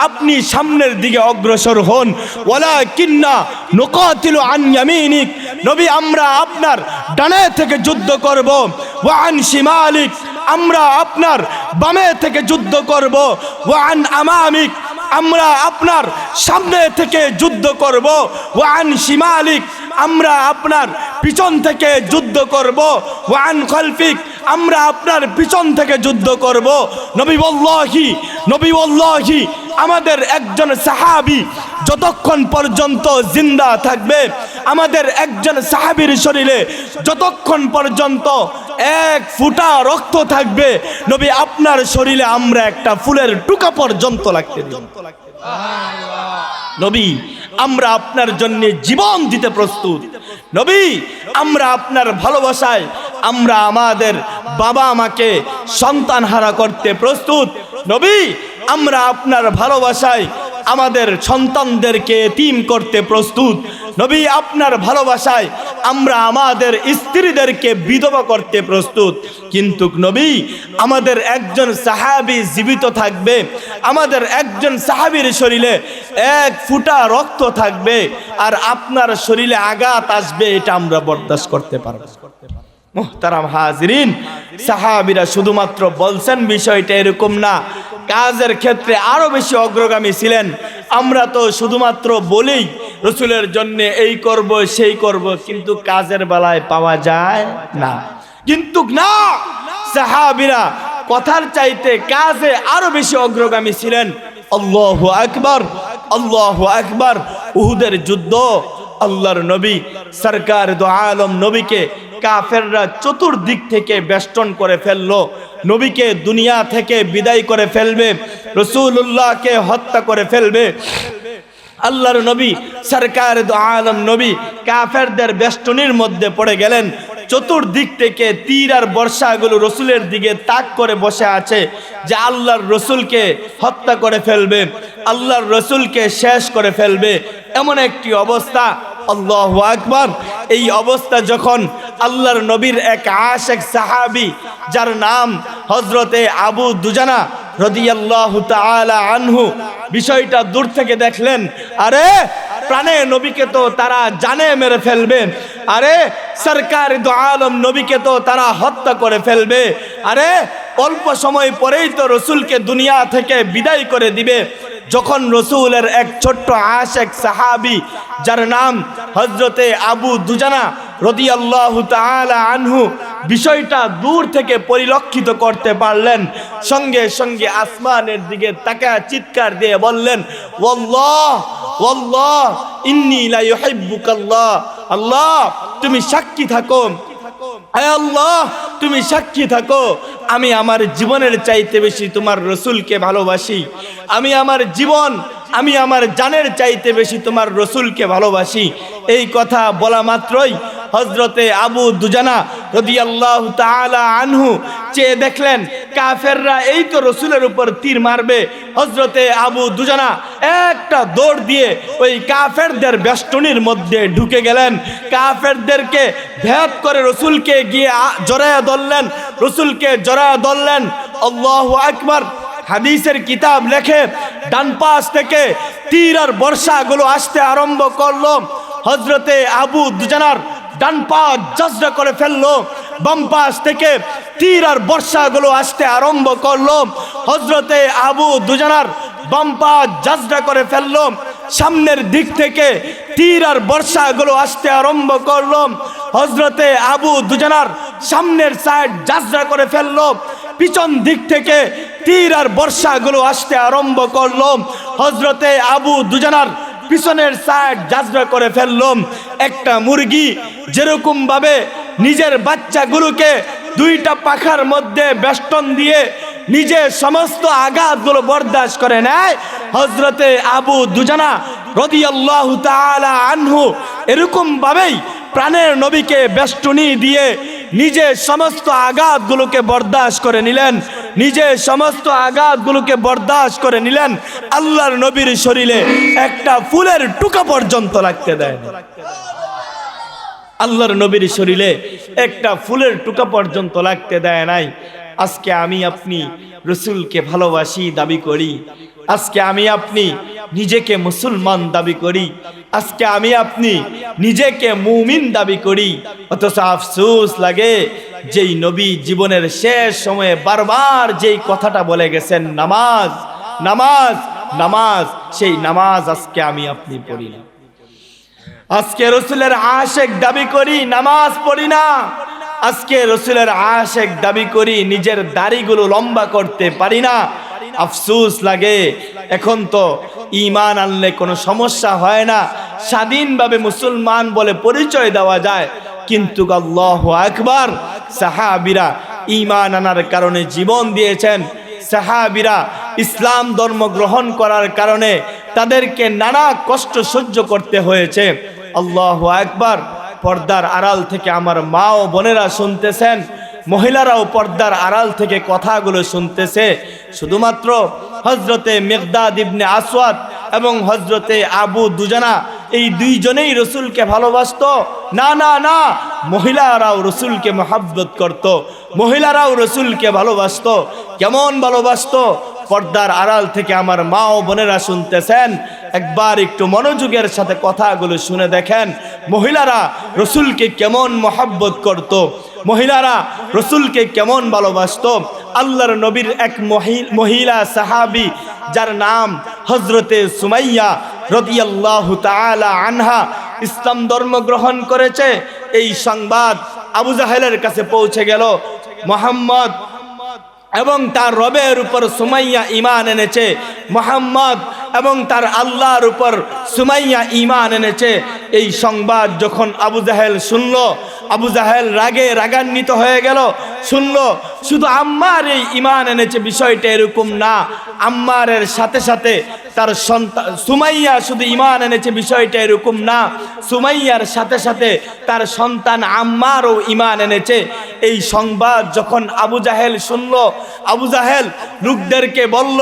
আপনি সামনের দিকে অগ্রসর হন। ওয়ালাকিন্না নুকাতিলু আন ইয়ামিনিক। নবী আমরা আপনার ডানে থেকে যুদ্ধ করব, ওয়া আন শিমালিক, আমরা আপনার বামে থেকে যুদ্ধ করব, ওয়া আন আমামিক, আমরা আপনার সামনে থেকে যুদ্ধ করব, ওয়া আন শিমালিক, আমরা আপনার পিছন থেকে যুদ্ধ করব, ওয়া আন খালফিক, আমরা আপনার পিছন থেকে যুদ্ধ করব। নবী ওয়াল্লাহি আমাদের একজন সাহাবী যতক্ষণ পর্যন্ত জিন্দা থাকবে, আমাদের একজন সাহাবীর শরীরে যতক্ষণ পর্যন্ত এক ফোঁটা রক্ত থাকবে, নবী আপনার শরীরে আমরা একটা ফুলের টুকা পর্যন্ত লাগতে দিব। নবী আমরা আপনার জন্য জীবন দিতে প্রস্তুত। নবী আমরা আপনার ভালোবাসায় আমরা আমাদের বাবা মাকে সন্তানহারা করতে প্রস্তুত। নবী আমরা আপনার ভালোবাসায় আমাদের সন্তানদেরকে এতিম করতে প্রস্তুত। নবী আপনার ভালোবাসায় আমরা আমাদের স্ত্রীদেরকে বিধবা করতে প্রস্তুত। কিন্তু নবী আমাদের একজন সাহাবী জীবিত থাকবে, আমাদের একজন সাহাবীর শরীরে এক ফোঁটা রক্ত থাকবে আর আপনার শরীরে আঘাত আসবে, এটা আমরা বরদাস্ত করতে পারব না। মুহতারাম হাজিরিন, সাহাবীরা শুধুমাত্র বলছেন বিষয়টা এরকম না, কাজের ক্ষেত্রে আরো বেশি অগ্রগামী ছিলেন। আমরা তো শুধুমাত্র বলেই রসুলের জন্য এই করব সেই করব, কিন্তু কাজের বেলায় পাওয়া যায় না। কিন্তু না, সাহাবীরা কথার চাইতে কাজে আরো বেশি অগ্রগামী ছিলেন। আল্লাহু আকবার, আল্লাহু আকবার। উহুদের যুদ্ধ আল্লাহর নবী সরকার দো আলম নবীকে কাফেররা চতুর্দিক থেকে বেষ্টন করে ফেললো, নবীকে দুনিয়া থেকে বিদায় করে ফেলবে, রাসূলুল্লাহকে হত্যা করে ফেলবে। আল্লাহর নবী সরকার দো আলম নবী কাফেরদের বেষ্টনীর মধ্যে পড়ে গেলেন। চতুর্দিক থেকে তীর আর বর্ষাগুলো রসুলের দিকে তাক করে বসে আছে যে আল্লাহর রসুলকে হত্যা করে ফেলবে, আল্লাহর রসুলকে শেষ করে ফেলবে, এমন একটি অবস্থা। আল্লাহু আকবার। এই অবস্থা যখন আল্লাহর নবীর এক আশিক সাহাবী যার নাম হযরতে আবু দুজানা রাদিয়াল্লাহু তাআলা আনহু বিষয়টা দূর থেকে দেখলেন, আরে প্রাণে নবীকে তো তারা জানে মেরে ফেলবে, আরে সরকার দো আলম নবীকে তো তারা হত্যা করে ফেলবে, আরে অল্প সময় পরেই তো রসুলকে দুনিয়া থেকে বিদায় করে দিবে। যখন রসুলের এক ছোট্ট আশিক সাহাবী যার নাম হযরতে আবু দুজানা রাদিয়াল্লাহু তাআলা আনহু বিষয়টা দূর থেকে পরিলক্ষিত করতে পারলেন, সঙ্গে সঙ্গে আসমানের দিকে তাকায় চিৎকার দিয়ে বললেন, ওয়াল্লাহ ওয়াল্লাহ ইন্নী লা ইউহিব্বুকাল্লাহ, আল্লাহ তুমি সাক্ষী থাকো, আয় আল্লাহ তুমি সাক্ষী থাকো, আমি আমার জীবনের চাইতে বেশি তোমার রসুলকে ভালোবাসি, আমি আমার জীবন, আমি আমার জানের চাইতে বেশি তোমার রসুলকে ভালোবাসি। এই কথা বলা মাত্রই হযরতে আবু দুজানা রাদিয়াল্লাহু তাআলা আনহু চেয়ে দেখলেন কাফেররা এই তো রসুলের উপর তীর মারবে। হযরতে আবু দুজানা একটা দৌড় দিয়ে ওই কাফেরদের বেষ্টনীর মধ্যে ঢুকে গেলেন, কাফেরদেরকে ভেদ করে রসুলকে গিয়ে জড়ায়া ধরলেন, রসুলকে জড়ায়া ধরলেন। আল্লাহু আকবার। হাদিসের কিতাব লেখে ডান পাশ থেকে তীর আর বর্ষাগুলো আসতে আরম্ভ করলো, হযরতে আবু দুজানার ডান পা জজরা করে ফেললো, বাম পাশ থেকে তীর আর বর্ষাগুলো আসতে আরম্ভ করলো, হযরতে আবু দুজানার বাম পা জজরা করে ফেললো, সামনের দিক থেকে তীর আর বর্ষাগুলো আসতে আরম্ভ করলো, হযরতে আবু দুজানার সামনের সাইড জজরা করে ফেললো, পিছন দিক থেকে তীর আর বর্ষাগুলো আসতে আরম্ভ করলো, হযরতে আবু দুজানার পিছনের সাইড জাজরা করে ফেললো। একটা মুরগি যেরকম ভাবে নিজের বাচ্চাগুলোকে দুইটা পাখার মধ্যে বেষ্টন দিয়ে নিজে সমস্ত আঘাতগুলো বরদাস্ত করে নেয়, হযরতে আবু দুজানা রাদিয়াল্লাহু তাআলা আনহু এরকম ভাবেই প্রাণের নবীকে বেষ্টনী দিয়ে নিজে সমস্ত আঘাতগুলোকে বরদাস্ত করে নিলেন, নিজে সমস্ত আঘাতগুলোকে বরদাস্ত করে নিলেন। আল্লাহর নবীর শরীরে একটা ফুলের টুকা পর্যন্ত লাগতে দেয় না, আল্লাহর নবীর শরীরে একটা ফুলের টুকা পর্যন্ত লাগতে দেয় নাই। আজকে আমি আপনি রসুলকে ভালোবাসি দাবি করি, আজকে আমি আপনি নিজেকে মুসলমান দাবি করি, আজকে আমি আপনি নিজেকে মুমিন দাবি করি, অথচ আফসোস লাগে যেই নবী জীবনের শেষ সময়ে বারবার যেই কথাটা বলে গেছেন নামাজ নামাজ নামাজ, সেই নামাজ আজকে আমি আপনি পড়ি না। আজকে রসুলের আশিক দাবি করি, নামাজ পড়ি না। আজকে রসুলের আশিক দাবি করি, নিজের দাড়িগুলো লম্বা করতে পারি না। আফসোস লাগে, এখন তো ঈমান আনলে কোনো সমস্যা হয় না, স্বাধীনভাবে মুসলমান বলে পরিচয় দেওয়া যায়। কিন্তু আল্লাহু আকবার, সাহাবীরা ঈমান আনার কারণে জীবন দিয়েছেন, সাহাবীরা ইসলাম ধর্ম গ্রহণ করার কারণে তাদেরকে নানা কষ্ট সহ্য করতে হয়েছে। আল্লাহু আকবার। পর্দার আড়াল থেকে আমার মা ও বোনেরা শুনতেছেন, মহিলারাও পর্দার আড়াল থেকে কথাগুলো শুনতেছে। শুধুমাত্র হযরতে মিকদাদ ইবনে আসওয়াদ এবং হযরতে আবু দুজানা এই দুইজনেই রসুলকে ভালোবাসতো? না না না, মহিলারাও রসুলকে মহব্বত করত, মহিলারাও রসুলকে ভালোবাসতো। কেমন ভালোবাসতো? পর্দার আড়াল থেকে আমার মা ও বোনেরা শুনতেছেন, একবার একটু মনোযোগের সাথে কথাগুলো শুনে দেখেন, মহিলারা রসুলকে কেমন মহব্বত করত, মহিলারা রসুলকে কেমন ভালোবাসতো। আল্লাহর নবীর এক মহিলা সাহাবী যার নাম হযরতে সুমাইয়া রাদিয়াল্লাহু তাআলা আনহা ইসলাম ধর্ম গ্রহণ করেছে। এই সংবাদ আবু জাহেলের কাছে পৌঁছে গেল, মুহাম্মদ এবং তার রবের উপর সুমাইয়া ঈমান এনেছে, মুহাম্মদ এবং তার আল্লাহর উপর সুমাইয়া ঈমান এনেছে। এই সংবাদ যখন আবু জাহেল শুনল, আবু জাহেল রাগে রাগান্বিত হয়ে গেল। শুনল শুধু আম্মার এই ঈমান এনেছে, বিষয়টা এরকম না। আম্মারের সাথে সাথে তার সন্তান সুমাইয়া শুধু ঈমান এনেছে, বিষয়টা এরকম না। সুমাইয়ার সাথে সাথে তার সন্তান আম্মারও ঈমান এনেছে। এই সংবাদ যখন আবু জাহেল শুনল, আবু জাহেল লোকদেরকে বলল,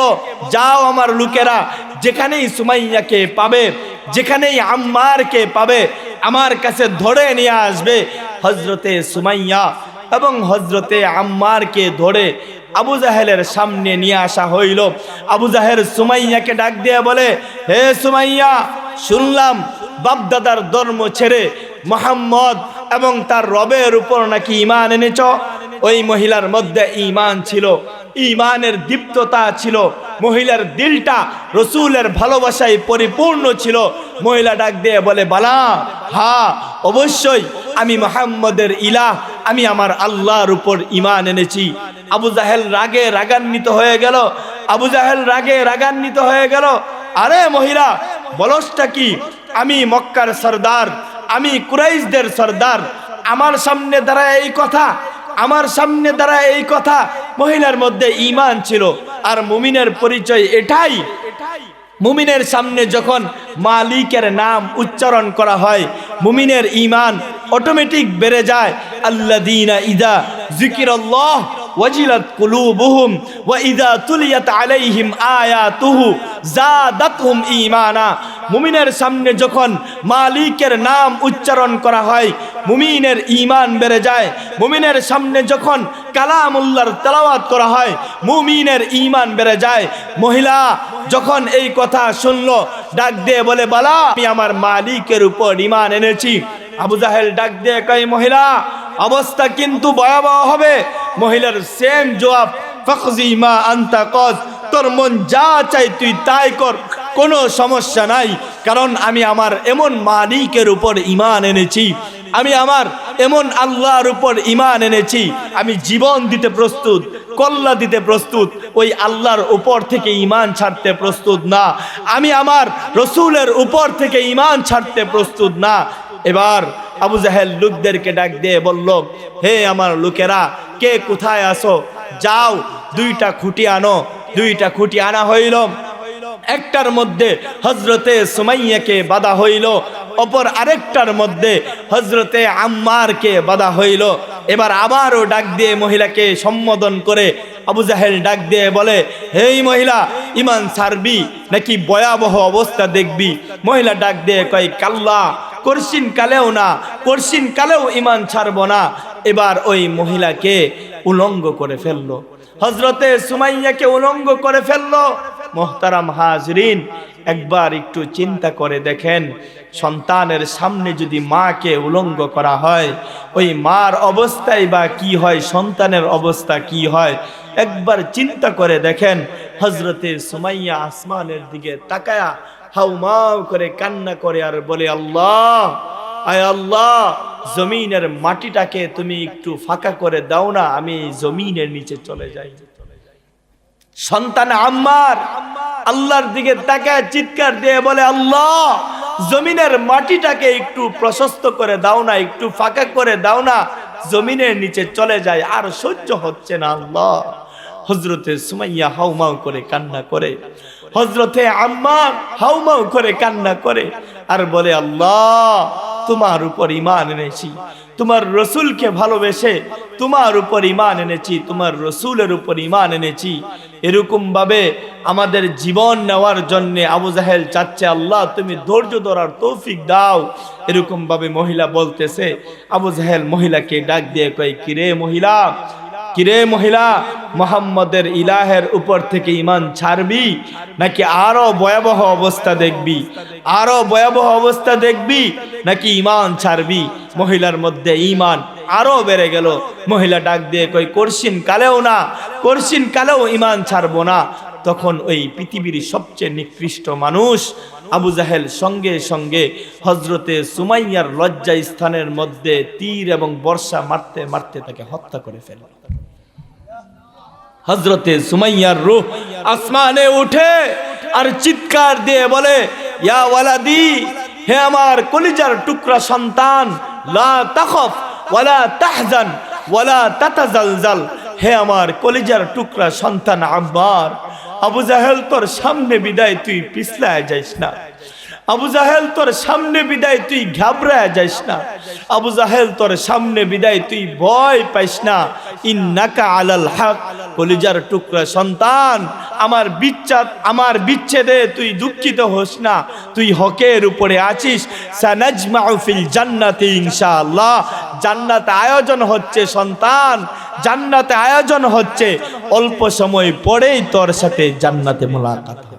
যাও আমার লোকেরা, যেখানেই সুমাইয়াকে পাবে, যেখানেই আম্মারকে পাবে, আমার কাছে ধরে নিয়ে আসবে। হযরতে সুমাইয়া এবং হযরতে আম্মারকে ধরে আবু জাহেলের সামনে নিয়ে আসা হইল। আবু জাহেল সুমাইয়াকে ডাক দিয়ে বলে, হে সুমাইয়া, শুনলাম বাপদাদার ধর্ম ছেড়ে মুহাম্মদ এবং তার রবের উপর নাকি ঈমান এনেছ। ওই মহিলার মধ্যে ঈমান ছিল, ঈমানের দীপ্ততা ছিল, মহিলার দিলটা রসুলের ভালোবাসায় পরিপূর্ণ ছিল। মহিলা ডাক দিয়ে বলে, বালা, হ্যাঁ অবশ্যই আমি মুহাম্মদের ইলাহ, আমি আমার আল্লাহর উপর ঈমান এনেছি। আবু জাহেল রাগে রাগান্বিত হয়ে গেল। আবু জাহেল রাগে রাগান্বিত হয়ে গেল। আরে মহিলা, বলসটা কি? আমি মক্কার সরদার, আমি কুরাইশদের সরদার, আমার সামনে দাঁড়ায় এই কথা, আমার সামনে দাঁড়ায় এই কথা। মহিলার মধ্যে ঈমান ছিল। আর মুমিনের পরিচয় এটাই, মুমিনের সামনে যখন মালিকের নাম উচ্চারণ করা হয়, মুমিনের ঈমান অটোমেটিক বেড়ে যায়। আল্লাযীনা ইযা যিকিরাল্লাহ ওয়াজিলাত কুলুবুহুম ওয়া ইযা তুলিয়াত আলাইহিম আয়াতুহু যাদাতহুম ঈমানা। মুমিনের সামনে যখন মালিকের নাম উচ্চারণ করা হয়, মুমিনের ঈমান বেড়ে যায়। মুমিনের সামনে যখন কালামুল্লাহর তেলাওয়াত করা হয়, মুমিনের ঈমান বেড়ে যায়। মহিলা যখন এই কথা শুনলো, ডাক দিয়ে বলে, বালা, আমি আমার মালিকের উপর ঈমান এনেছি। আবু জাহেল ডাক দিয়ে কয়, মহিলা, অবস্থা কিন্তু ভয়াবহ হবে। মহিলার সেম জবাব, ফাকজি মা আনতা কজ, তোর মন যা চাই তুই তাই কর, কোনো সমস্যা নাই, কারণ আমি আমার এমন মালিকের উপর ঈমান এনেছি, আমি আমার এমন আল্লাহর উপর ঈমান এনেছি, আমি জীবন দিতে প্রস্তুত, কল্লা দিতে প্রস্তুত, ওই আল্লাহর উপর থেকে ঈমান ছাড়তে প্রস্তুত না, আমি আমার রসুলের উপর থেকে ঈমান ছাড়তে প্রস্তুত না। এবার আবু জাহেল লোকদেরকে ডাক দিয়ে বলল, হে আমার লোকেরা, কে কোথায় আসো, যাও দুইটা খুঁটি আনো। দুইটা খুঁটি আনা হইল। একটার মধ্যে হযরতে সুমাইয়াকে বাঁধা হইল, অপর আরেকটার মধ্যে হযরতে আম্মারকে বাঁধা হইল। এবার আবারও ডাক দিয়ে মহিলাকে সম্বোধন করে আবু জাহেল ডাক দিয়ে বলে, হেই মহিলা, ঈমান ছাড়বি নাকি ভয়াবহ অবস্থা দেখবি? মহিলা ডাক দিয়ে কয়, কাল্লা, করসিন কালেও না, করসিন কালেও ঈমান ছাড়বো না। এবার ওই মহিলাকে উলঙ্গ করে ফেললো, হযরতে সুমাইয়াকে উলঙ্গ করে ফেললো। মোহতারাম হাজরিন, একবার একটু চিন্তা করে দেখেন, সন্তানের সামনে যদি মাকে উলঙ্গ করা হয়, ওই মার অবস্থায় বা কি হয়, সন্তানের অবস্থা কি হয়, একবার চিন্তা করে দেখেন। হযরতে সুমাইয়া আসমানের দিকে তাকায়া হাউমাউ করে কান্না করে আর বলে, আল্লাহ, আয় আল্লাহ, জমিনের মাটিটাকে তুমি একটু ফাঁকা করে দাও না, আমি জমিনের নিচে চলে যাই। সন্তান আম্মার আল্লাহর দিকে তাকায় চিৎকার দিয়ে বলে, আল্লাহ, জমিনের মাটিটাকে একটু প্রশস্ত করে দাও না, একটু ফাঁকা করে দাও না, জমিনের নিচে চলে যায়, আর সহ্য হচ্ছে না আল্লাহ। হযরতে সুমাইয়া হাউমাউ করে কান্না করে, হযরতে আম্মার হাউমাউ করে কান্না করে আর বলে, আল্লাহ, তোমার উপর ঈমান এনেছি, তোমার রসুলকে ভালোবেসে তোমার উপর ঈমান এনেছি, তোমার রসুলের উপর ঈমান এনেছি। এরকম ভাবে আমাদের জীবন নেওয়ার জন্য আবু জাহেল চাচ্ছে, আল্লাহ তুমি ধৈর্য ধরার তৌফিক দাও। এরকম ভাবে মহিলা বলতেছে। আবু জাহেল মহিলাকে ডাক দিয়ে কয়, কিরে মহিলা, কিরে মহিলা, মুহাম্মদের ইলাহের উপর থেকে ঈমান ছাড়বি নাকি আরো ভয়াবহ অবস্থা দেখবি, আরো ভয়াবহ অবস্থা দেখবি নাকি ঈমান ছাড়বি? মহিলার মধ্যে ঈমান আরো বেড়ে গেল। মহিলা ডাক দিয়ে কই, করসিন কালেও না, করসিন কালেও ঈমান ছাড়বো না। তখন ওই পৃথিবীর সবচেয়ে নিকৃষ্ট মানুষ আবু জাহেল সঙ্গে সঙ্গে হযরতে সুমাইয়ার লজ্জা স্থানের মধ্যে তীর এবং বর্ষা মারতে মারতে তাকে হত্যা করে ফেলল। হযরতে সুমাইয়ার রূহ আসমানে উঠে আর চিৎকার দিয়ে বলে, ইয়া ওয়ালাদি, হে আমার কলিজার টুকরা সন্তান, লা তাখফ ওয়ালা তাহজান ওয়ালা তাতাজালজাল। হে আমার কলিজার টুকরা সন্তান আম্মার, আবু জাহেল তোর সামনে বিদায় তুই পিছলায় যাইস না। আবু জাহেল তোর সামনে বিদায় তুই ঘাবড়ায় যাইস না। আবু জাহেল তোর সামনে বিদায় তুই ভয় পাইস না। ইন্নাকা আলাল হক, কলিজার টুকরা সন্তান, আমার বিচ্ছেদে তুই দুঃখিত হোস না, তুই হকের উপরে আছিস। সানাজমাউ ফিল জান্নাতি ইনশাআল্লাহ। জান্নাতে আয়োজন হচ্ছে সন্তান, জান্নাতে আয়োজন হচ্ছে। অল্প সময় পরেই তোর সাথে জান্নাতে মোলাকাত হবে।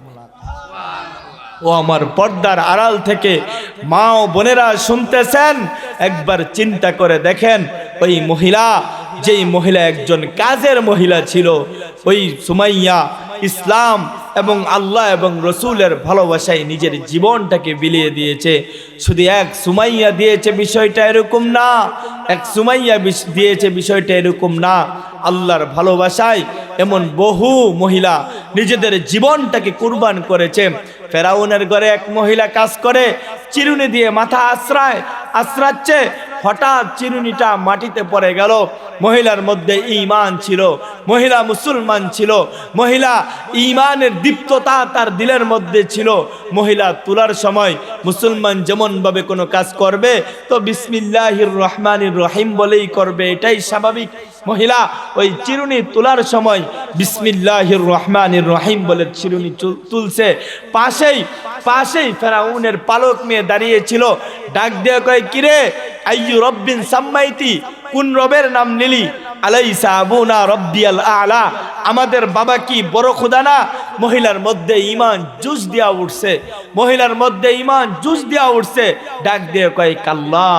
ও আমার পর্দার আড়াল থেকে মা ও বোনেরা শুনতেছেন, একবার চিন্তা করে দেখেন, ওই মহিলা, যেই মহিলা একজন কাজের মহিলা ছিল, ওই সুমাইয়া ইসলাম এবং আল্লাহ এবং রসুলের ভালোবাসায় নিজের জীবনটাকে বিলিয়ে দিয়েছে। শুধু এক সুমাইয়া দিয়েছে বিষয়টা এরকম না, এক সুমাইয়া দিয়েছে বিষয়টা এরকম না। আল্লাহর ভালোবাসায় এমন বহু মহিলা নিজেদের জীবনটাকে কুরবান করেছে। ফেরাউনের ঘরে এক মহিলা কাজ করে, চিরুনি দিয়ে মাথা আশ্রাচ্ছে। হঠাৎ চিরুনিটা মাটিতে পড়ে গেল। মহিলার মধ্যে ঈমান ছিল, মহিলা মুসলমান ছিল, মহিলা ঈমানের দীপ্ততা তার দিলের মধ্যে ছিল। মহিলা তোলার সময় মুসলমান যেমনভাবে কোনো কাজ করবে তো বিসমিল্লাহির রহমানির রহিম বলেই করবে, এটাই স্বাভাবিক। মহিলা ওই চিরুনি তোলার সময় বিসমিল্লাহির রহমানির রহিম বলে চিরুনি তুলছে। পাশেই ফেরাউনের পালক মেয়ে দাঁড়িয়েছিল। ডাক দিয়ে কয়, কিরে আইয়ু রব্বিন সাম্মাইতি, কোন রবের নাম নিলি? আলাইসা আবুনা রব্বিয়াল আলা, আমাদের বাবা কি বড় খোদা না? মহিলার মধ্যে ঈমান জুস দিয়া উঠছে, মহিলার মধ্যে ঈমান জুস দিয়া উঠছে। ডাক দিয়ে কয়, কাল্লা,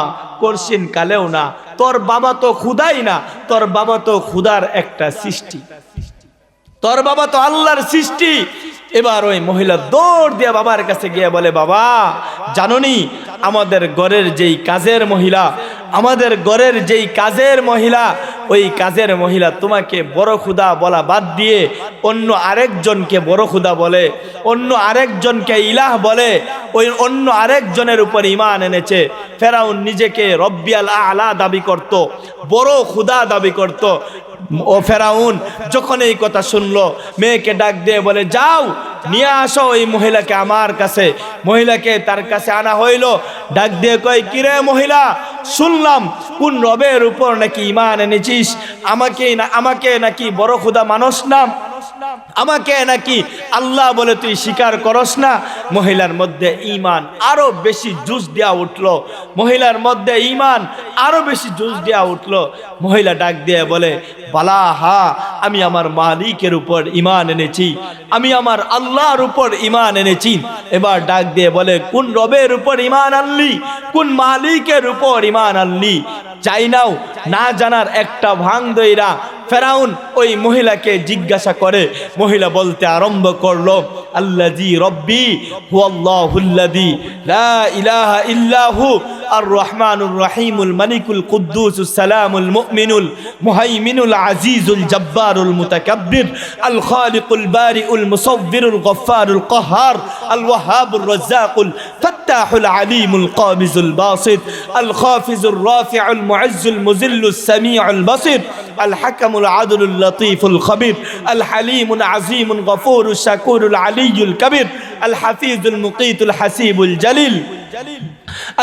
করছিন কালেও না, তোর বাবা তো খুদাই না, তোর বাবা তো খুদার একটা সৃষ্টি, তোর বাবা তো আল্লাহর সৃষ্টি। এবার ওই মহিলা দৌড় দিয়ে বাবার কাছে গিয়ে বলে, বাবা জানোনি আমাদের ঘরের যেই কাজের মহিলা, আমাদের ঘরের যেই কাজের মহিলা, ওই কাজের মহিলা তোমাকে বড় খুদা বলা বাদ দিয়ে অন্য আরেকজনকে বড় খুদা বলে, অন্য আরেকজনকে ইলাহ বলে, ওই অন্য আরেকজনের উপর ঈমান এনেছে। ফেরাউন নিজেকে রব্বিয়াল আলা দাবি করত, বড় খুদা দাবি করত। ও ফেরাউন যখন এই কথা শুনলো, মেয়েকে ডাক দিয়ে বলে, যাও নিয়ে আসো ওই মহিলাকে আমার কাছে। মহিলাকে তার কাছে আনা হইল। ডাক দিয়ে কয়, কিরে মহিলা, শুনলাম কোন রবের উপর নাকি ঈমান এনেছিস, আমাকে নাকি বড় খুদা মানস না, আমাকে নাকি আল্লাহ বলে তুই স্বীকার করস না? মহিলার মধ্যে ঈমান আরো বেশি জুস দেওয়া উঠলো, মহিলার মধ্যে ঈমান আরো বেশি জুস দেওয়া উঠলো। মহিলা ডাক দিয়ে বলে, বালা হা, আমি আমার মালিকের উপর ঈমান এনেছি, আমি আমার আল্লাহর উপর ঈমান এনেছি। এবার ডাক দিয়ে বলে, কোন রবের উপর ঈমান আনলি, কোন মালিকের উপর ঈমান আনলি? চাই নাও না জানার একটা ভাঙ দইরা ফেরাউন ওই মহিলাকে জিজ্ঞাসা করে। মহিলা বলতে আরম্ভ করলো, আল্লাযী রব্বি হুয়াল্লাহুল্লাযী লা ইলাহা ইল্লাহু আর রহমানুর রহিমুল মালিকুল কুদ্দুসুস সালামুল মুমিনুল মুহাইমিনুল আজিজুল জব্বারুল মুতাকাব্বির আল খালিকুল বারিউল মুসাব্বিরুল গফফারুল কাহ্হার আল ওয়াহাবুর রাজ্জাকুল ফাত্তাহুল আলিমুল কাবিজুল বাসিত আল খাফিজুর রাফিউল মুআজ্জুল মুযিল্লুস সামিউল বাসির আল হাকামুল আদলুল লতীফুল খবীর আল হালিমুল আজিমুল গফুরুশ শাকুরুল আলিয়ুল কবীর আল হাফিজুল মুকীতুল হাসিবুল জলিল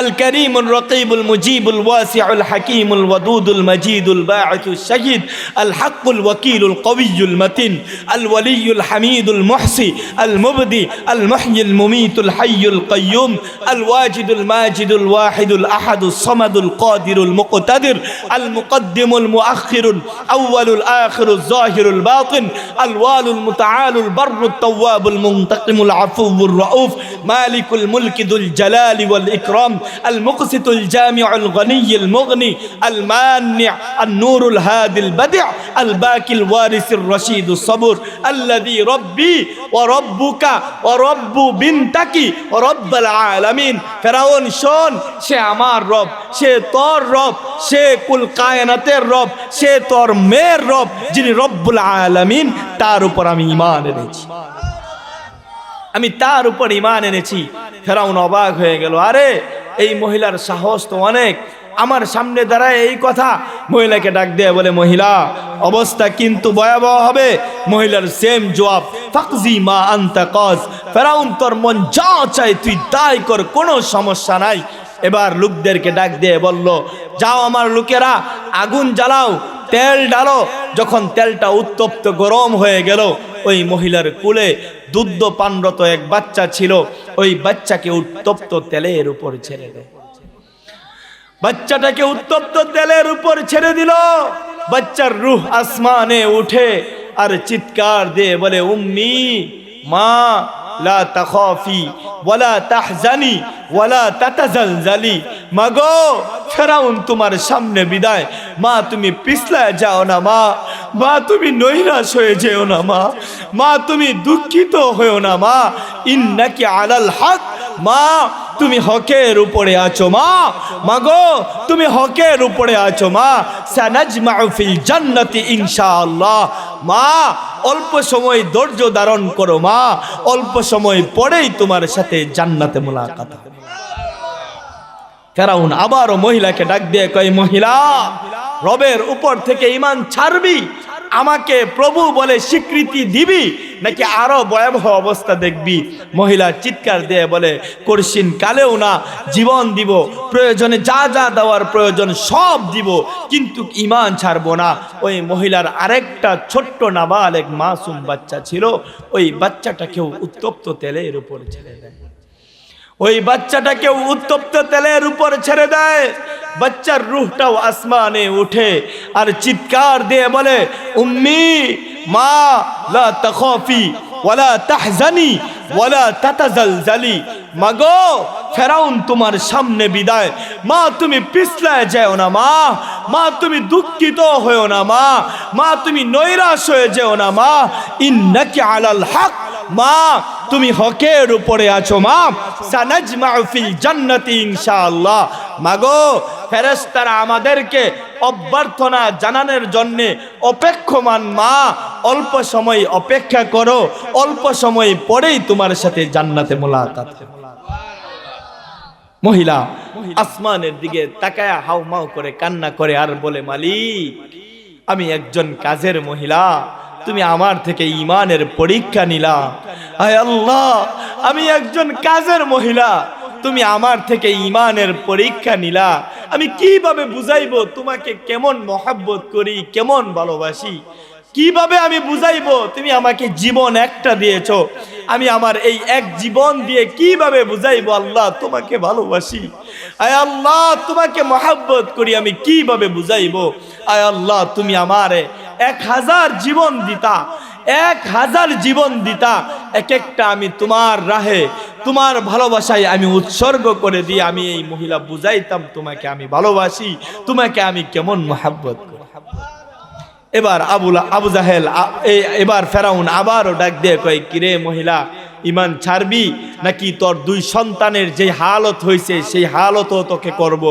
الكريم الرقيب المجيب الواسع الحكيم الودود المجيد الباعث الشهيد الحق الوكيل القوي المتين الولي الحميد المحصي المبدي المحيي المميت الحي القيوم الواجد الماجد الواحد الأحد الصمد القادر المقتدر المقدم المؤخر الأول الآخر الظاهر الباطن الوال المتعال البر التواب المنتقم العفو الرؤوف مالك الملك ذو الجلال والإكرام المقسط الجامع الغني المغني المانع النور الهادي البديع الباقي الوارث الرشيد الصبور الذي ربي وربك ورب بنتك ورب العالمين ফেরাউন শোন, সে আমার রব, সে তোর রব, সে কুল কায়নাতের রব, সে তোর মেয়ের রব, যিনি রব্বুল আলামিন, তার উপর আমি ঈমান এনেছি, আমি তার উপর ঈমান এনেছি। ফেরাউন অবাক হয়ে গেল, আরে এই মহিলার সাহস তো অনেক, আমার সামনে দাঁড়ায় এই কথা। মহিলাকে ডাক দিয়ে বলে, মহিলা অবস্থা কিন্তু ভয়াবহ হবে। মহিলার সেম জবাব, ফাকজি মা আনতা কাজ, ফেরাউন তোর মন যা চাই তুই তাই কর, কোনো সমস্যা নাই। এবার লোকদেরকে ডাক দিয়ে বলল, যাও আমার লোকেরা আগুন জ্বালাও, তেল ডালো। যখন তেলটা উত্তপ্ত গরম হয়ে গেল, ওই মহিলার কোলে দুধ পানরত এক বাচ্চা ছিল, ওই বাচ্চাকে উত্তপ্ত তেলের উপর ছেড়ে দেয়। বাচ্চাটাকে উত্তপ্ত তেলের উপর ছেড়ে দিল। বাচ্চার রূহ আসমানে উঠে আর চিৎকার দিয়ে বলে, উম্মি মা লা তাখাফি ওয়ালা তাহজানি ওয়ালা তাতাজালজালি। মাগো ফেরাউন তোমার সামনে বিদায়, মা তুমি পিছলায় যাও না, মা তুমি নৈরাশ হয়ে যেও না, মা তুমি দুঃখিত হয়েও না, মা ইন্নাকি আলাল হক, মা তুমি হকের উপরে আছো, মাগো তুমি হকের উপরে আছো, মা সানাজমাউ ফিল জান্নাতি ইনশাআল্লাহ। মা অল্প সময় ধৈর্য ধারণ করো, মা অল্প সময় পরেই তোমার সাথে জান্নাতে মুলাকাত হবে। ফেরাউন আবারও মহিলাকে ডাক দিয়ে কয়, মহিলা রবের উপর থেকে ঈমান ছাড়বি, আমাকে প্রভু বলে স্বীকৃতি দিবি, নাকি আরো ভয়াবহ অবস্থা দেখবি? মহিলা চিৎকার দিয়ে বলে, কঠিন কালেও না, জীবন দিব, প্রয়োজনে যা যা দেওয়ার প্রয়োজন সব দিব, কিন্তু ঈমান ছাড়বো না। ওই মহিলার আরেকটা ছোট্ট নাবালেগ মাসুম বাচ্চা ছিল, ওই বাচ্চাটাকেও উত্তপ্ত তেলের উপর ছেড়ে দেয়। ওই বাচ্চাটাকেও উত্তপ্ত তেলের উপর ছেড়ে দেয়। বাচ্চার রূহটাও আসমানে উঠে আর চিৎকার দিয়ে বলে, উম্মি মা লা তাখাফি ওয়ালা তাহজানি ওয়ালা তাতাজালজালি। মাগো ফেরাউন তোমার সামনে বিদায়, মা তুমি পিছলায় যাও না, মা তুমি দুঃখিত হয়েও না, মা তুমি নৈরাশ হয়ে যেও না, মা ইন্নাকি আলাল হক, মা তুমি হকের উপরে আছো, মা সানাজমাউ ফিল জান্নাতি ইনশাআল্লাহ। মাগো ফেরেশতারা আমাদেরকে অভ্যর্থনা জানানোর জন্য অপেক্ষমান, মা অল্প সময় অপেক্ষা করো, অল্প সময় পরেই তোমার সাথে জান্নাতে মুলাকাত হবে। মহিলা আসমানের দিকে তাকায়া হাউমাউ করে কান্না করে আর বলে, মালিক আমি একজন কাজের মহিলা, তুমি আমার থেকে ঈমানের পরীক্ষা নিলা। আয় আল্লাহ আমি একজন কাজের মহিলা, তুমি আমার থেকে ঈমানের পরীক্ষা নিলা। আমি কিভাবে বুঝাইবো তোমাকে কেমন মহব্বত করি, কেমন ভালোবাসি? কিভাবে আমি বুঝাইবো? তুমি আমাকে জীবন একটা দিয়েছো, আমি আমার এই এক জীবন দিয়ে কিভাবে বুঝাইবো আল্লাহ তোমাকে ভালোবাসি? আয় আল্লাহ তোমাকে মহব্বত করি, আমি কিভাবে বুঝাইবো? আয় আল্লাহ তুমি আমারে 1000 জীবন দিতা, 1000 জীবন দিতা, এক একটা আমি তোমার রাহে, তোমার ভালোবাসায় আমি উৎসর্গ করে দিয়ে আমি এই মহিলা বুঝাইতাম তোমাকে আমি ভালোবাসি, তোমাকে আমি কেমন মহব্বত করি। এবার আবু জাহেল এবার ফেরাউন আবারও ডাক দিয়ে কয়, কিরে মহিলা ঈমান ছাড়বি নাকি তোর 2 সন্তানের যে হালত হয়েছে সেই হালতও তোকে করব?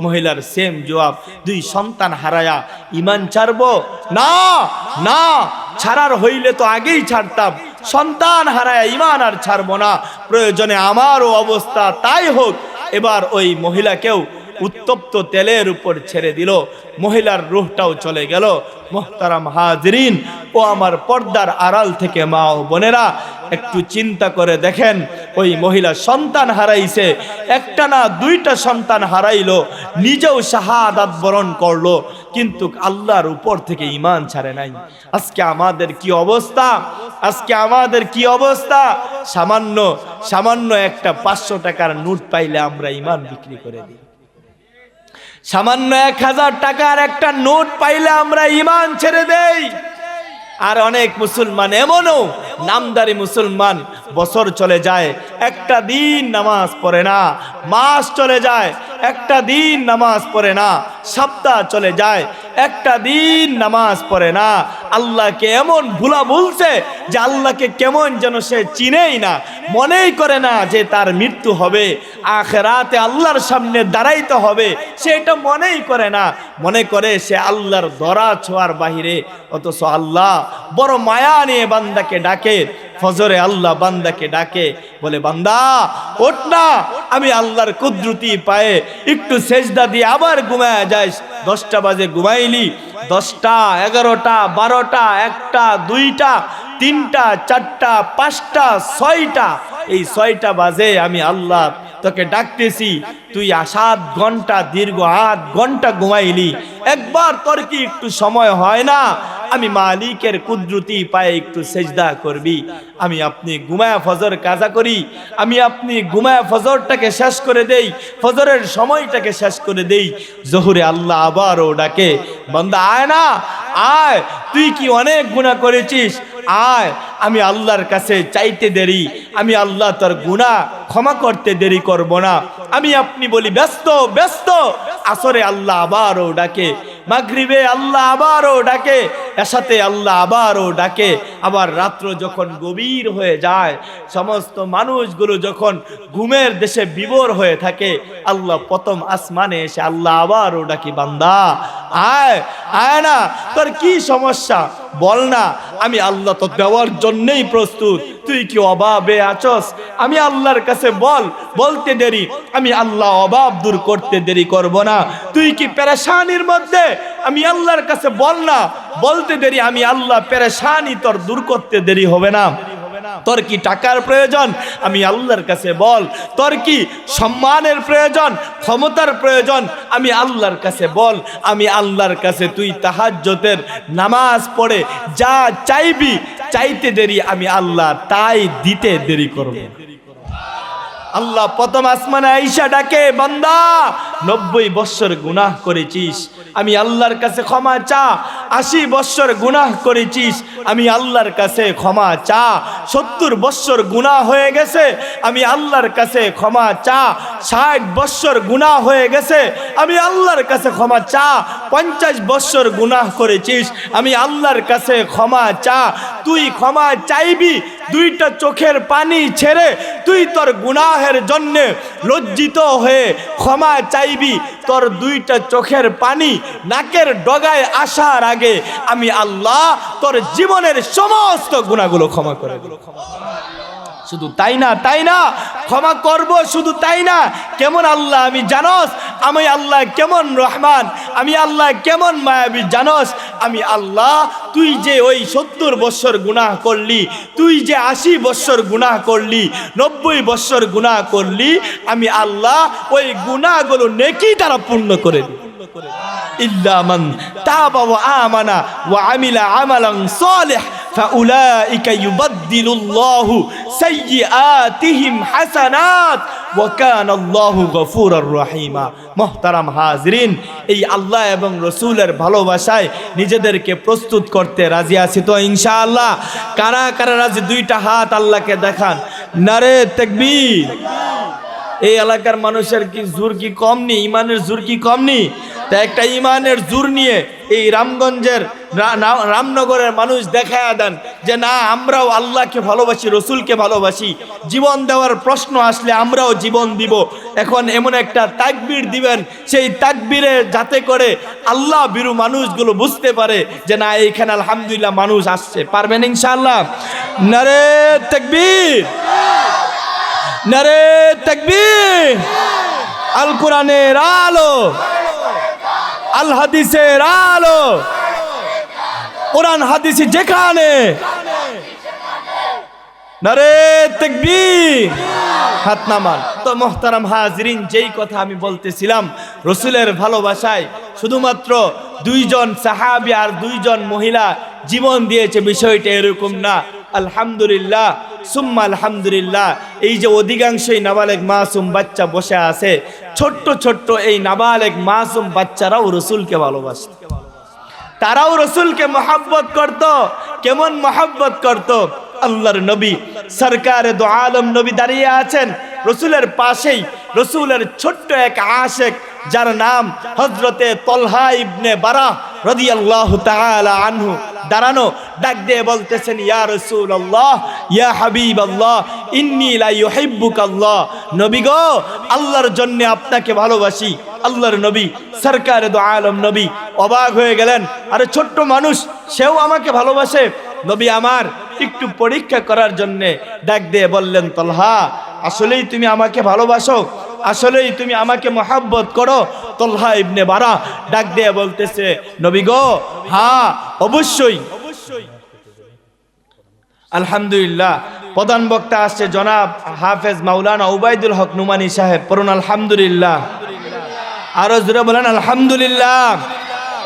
মহিলার সেম জবাব, 2 সন্তান হারায়া ঈমান ছাড়বো? না না, ছাড়ার হইলে তো আগেই ছাড়তাম, সন্তান হারায়া ঈমান আর ছাড়বো না, প্রয়োজনে আমারও অবস্থা তাই হোক। এবার ওই মহিলাকেও উত্তপ্ত তেলের উপর ছেড়ে দিল, মহিলার রূহটাও চলে গেল। মুহতারাম হাজিরিন ও আমার পর্দার আড়াল থেকে মা ও বোনেরা, একটু চিন্তা করে দেখেন, ওই মহিলা সন্তান হারাইছে, একটা না 2টা সন্তান হারাইলো, নিজেও শাহাদাত বরণ করলো, কিন্তু আল্লাহর উপর থেকে ঈমান ছাড়ে নাই। আজকে আমাদের কি অবস্থা? আজকে আমাদের কি অবস্থা? সামান্য একটা 500 টাকার নোট পাইলে আমরা ঈমান বিক্রি করে দিই। সামান্য 1000 টাকার একটা নোট পাইলে আমরা ঈমান ছেড়ে দেই। আর অনেক মুসলমান এমনও নামদারি মুসলমান, বছর চলে যায় একটা দিন নামাজ পড়ে না, মাস চলে যায় একটা দিন নামাজ পড়ে না, সপ্তাহ চলে যায় একটা দিন নামাজ পড়ে না, আল্লাহকে এমন ভুলা বলছে যে আল্লাহকে কেমন যেন সে চিনেই না, মনেই করে না যে তার মৃত্যু হবে, আখিরাতে আল্লাহর সামনে দাঁড়াইতে হবে, সে এটা মনেই করে না, মনে করে সে আল্লাহর ধরা ছোঁয়ার বাহিরে। অথচ আল্লাহ বড় মায়া নিয়ে বান্দাকে ডাকে, ফজরে আল্লাহ বান্দাকে ডাকে, বলে বান্দা ওঠ না, আমি আল্লাহর কুদরতি পায়ে একটু সেজদা দিয়ে আবার ঘুমায় যাইস। 10টা বাজে ঘুমাইলি, 10টা 11টা 12টা 1টা 2টা 3টা 4টা 5টা 6টা, এই 6টা বাজে আমি আল্লাহ তোকে ডাকতেছি, তুই 7 ঘন্টা দীর্ঘ 8 ঘন্টা ঘুমাইলি, একবার তোর কি একটু সময় হয় না আমি মালিকের কুদরতি পায়ে একটু সেজদা করবি? আমি আপনি ঘুমায়া ফজর কাজা করি, আমি আপনি ঘুমায়া ফজরটাকে শেষ করে দেই, ফজরের সময়টাকে শেষ করে দেই। জোহরে আল্লাহ আবারও ডাকে, বান্দা আয় না, আয়, তুই কি অনেক গুনাহ করেছিস, আয়, আমি আল্লাহর কাছে চাইতে দেরি, আমি আল্লাহ তোর গুনাহ ক্ষমা করতে দেরি করব না। আমি আপনি বলি ব্যস্ত ব্যস্ত। আসরে আল্লাহ আবারও ডাকে, মাগরিবে আল্লাহ আবারও ডাকে, এশাতে আল্লাহ আবারও ডাকে। আবার রাত্র যখন গভীর হয়ে যায়, সমস্ত মানুষগুলো যখন ঘুমের দেশে বিভোর হয়ে থাকে, আল্লাহ প্রথম আসমানে এসে আল্লাহ আবারও ডাকি, বান্দা আয়, আয় না, তোর কি সমস্যা বল না, আমি আল্লাহ তো দেওয়ার জন্যই প্রস্তুত। তুই কি অভাবে আছস, আমি আল্লাহর কাছে বল, বলতে দেরি, আমি আল্লাহ অভাব দূর করতে দেরি করব না। তুই কি পেরেশানির মধ্যে, আমি আল্লাহর কাছে বল না, বলতে দেরি, আমি আল্লাহ পেরেশানি তোর দূর করতে দেরি হবে না। তোর কি টাকার প্রয়োজন, আমি আল্লাহর কাছে বল। তোর কি সম্মানের প্রয়োজন, ক্ষমতার প্রয়োজন, আমি আল্লাহর কাছে বল। আমি আল্লাহর কাছে তুই তাহাজ্জুদের নামাজ পড়ে যা চাইবি, চাইতে দেরি, আমি আল্লাহ তাই দিতে দেরি করব। আল্লাহ প্রথম আসমানে আইসা ডাকে, বান্দা 90 বছর গুনাহ করেছিস, আমি আল্লাহর কাছে ক্ষমা চা। 80 বছর গুনাহ করেছিস, আমি আল্লাহর কাছে ক্ষমা চা। 70 বছর গুনাহ হয়ে গেছে, আমি আল্লাহর কাছে ক্ষমা চা। 60 বছর গুনাহ হয়ে গেছে, আমি আল্লাহর কাছে ক্ষমা চা। 50 বছর গুনাহ করেছিস, আমি আল্লাহর কাছে ক্ষমা চা। তুই ক্ষমা চাইবি, 2টা চোখের পানি ছেড়ে তুই তোর গুনাহের জন্য লজ্জিত হয়ে ক্ষমা চাইবি। তোর 2টা চোখের পানি নাকের ডগায় আসার আগে আমি আল্লাহ তোর জীবনের সমস্ত গুনাহগুলো ক্ষমা করে দেব। শুধু তাই না, তাই না, ক্ষমা করব, শুধু তাই না, কেমন আল্লাহ আমি জানোস, আমি আল্লাহ কেমন রহমান, আমি আল্লাহ কেমন মায়াবী জানোস। আমি আল্লাহ, তুই যে ওই 70 বছর গুনাহ করলি, তুই যে 80 বছর গুনাহ করলি, 90 বছর গুনাহ করলি, আমি আল্লাহ ওই গুনাহগুলো নেকি দ্বারা পূর্ণ করে দিই। ইল্লা মান তাবা ওয়া আমানা ওয়া আমিলা আমালান সালিহ ফাউলাইকা ইউবাদদিলুল্লাহু সাইয়্যাতিহিম হাসানাত ওয়া কানা আল্লাহু গফুরুর রহিমা। মুহতারাম হাজিরিন, এই আল্লাহ এবং রাসূলের ভালোবাসায় নিজেদেরকে প্রস্তুত করতে রাজি আছি তো ইনশাআল্লাহ? কারা কারা রাজি? 2টা হাত আল্লাহকে দেখান। নারে তাকবীর। এই এলাকার মানুষের কি জোর কি কম নি? ইমানের জোর কি কম নি? তা একটা ইমানের জোর নিয়ে এই রামগঞ্জের রামনগরের মানুষ দেখায়া দেন যে না, আমরাও আল্লাহকে ভালোবাসি, রসুলকে ভালোবাসি, জীবন দেওয়ার প্রশ্ন আসলে আমরাও জীবন দিব। এখন এমন একটা তাকবীর দিবেন, সেই তাকবীরে যাতে করে আল্লাহ বিরু মানুষগুলো বুঝতে পারে যে না, এইখানে আলহামদুলিল্লাহ মানুষ আসছে। পারবেন ইনশাআল্লাহ? নারে তাকবীর, নারে তাকবীর। আল কোরআনের আলো, আল হাদিসের আলো, কোরআন হাদিস যেখানে, নারে তাকবীর। হাত নামান। তো মুহতারাম হাজিরিন, যেই কথা আমি বলতেছিলাম, রসুলের ভালোবাসায় শুধুমাত্র 2 জন সাহাবী আর 2 জন মহিলা জীবন দিয়েছে, বিষয়টা এরকম না। আলহামদুলিল্লাহ সুম্মা আলহামদুলিল্লাহ, এই যে অধিকাংশই নাবালেগ মাসুম বাচ্চা বসে আছে, ছোট্ট ছোট্ট এই নাবালেগ মাসুম বাচ্চারাও রসুলকে ভালোবাসে, তারাও রসুলকে মহব্বত করত। কেমন মহব্বত করত? আল্লাহর নবী সরকারে দো আলম নবী দাঁড়িয়ে আছেন, রসুলের পাশেই রসুলের ছোট্ট এক আশেক, যার নাম হযরতে তলহা ইবনে বারাহ রাদিয়াল্লাহু তাআলা আনহু, দাঁড়ানো, ডাক দিয়ে বলতেছেন, ইয়া রাসূলুল্লাহ, ইয়া হাবিবাল্লাহ, ইন্নী লা ইউহিব্বুকাল্লাহ। নবী গো, আল্লাহর জন্য আপনাকে ভালোবাসি। আল্লাহর নবী সরকারে দো আলম নবী অবাক হয়ে গেলেন, আরে ছোট্ট মানুষ, সেও আমাকে ভালোবাসে? নবী আমার একটু পরীক্ষা করার জন্যে ডাক দিয়ে বললেন, তলহা আসলেই তুমি আমাকে ভালোবাসো, আসলেই তুমি আমাকে মহব্বত করো? তলহা ইবনে বারা ডাক দিয়ে বলতেছে, নবী গো, হ্যাঁ অবশ্যই। আলহামদুলিল্লাহ, প্রধান বক্তা আসছে জনাব হাফেজ মাওলানা উবাইদুল হক নুমানি সাহেব, পড়ুন আলহামদুলিল্লাহ। আরো জোরে বলেন আলহামদুলিল্লাহ।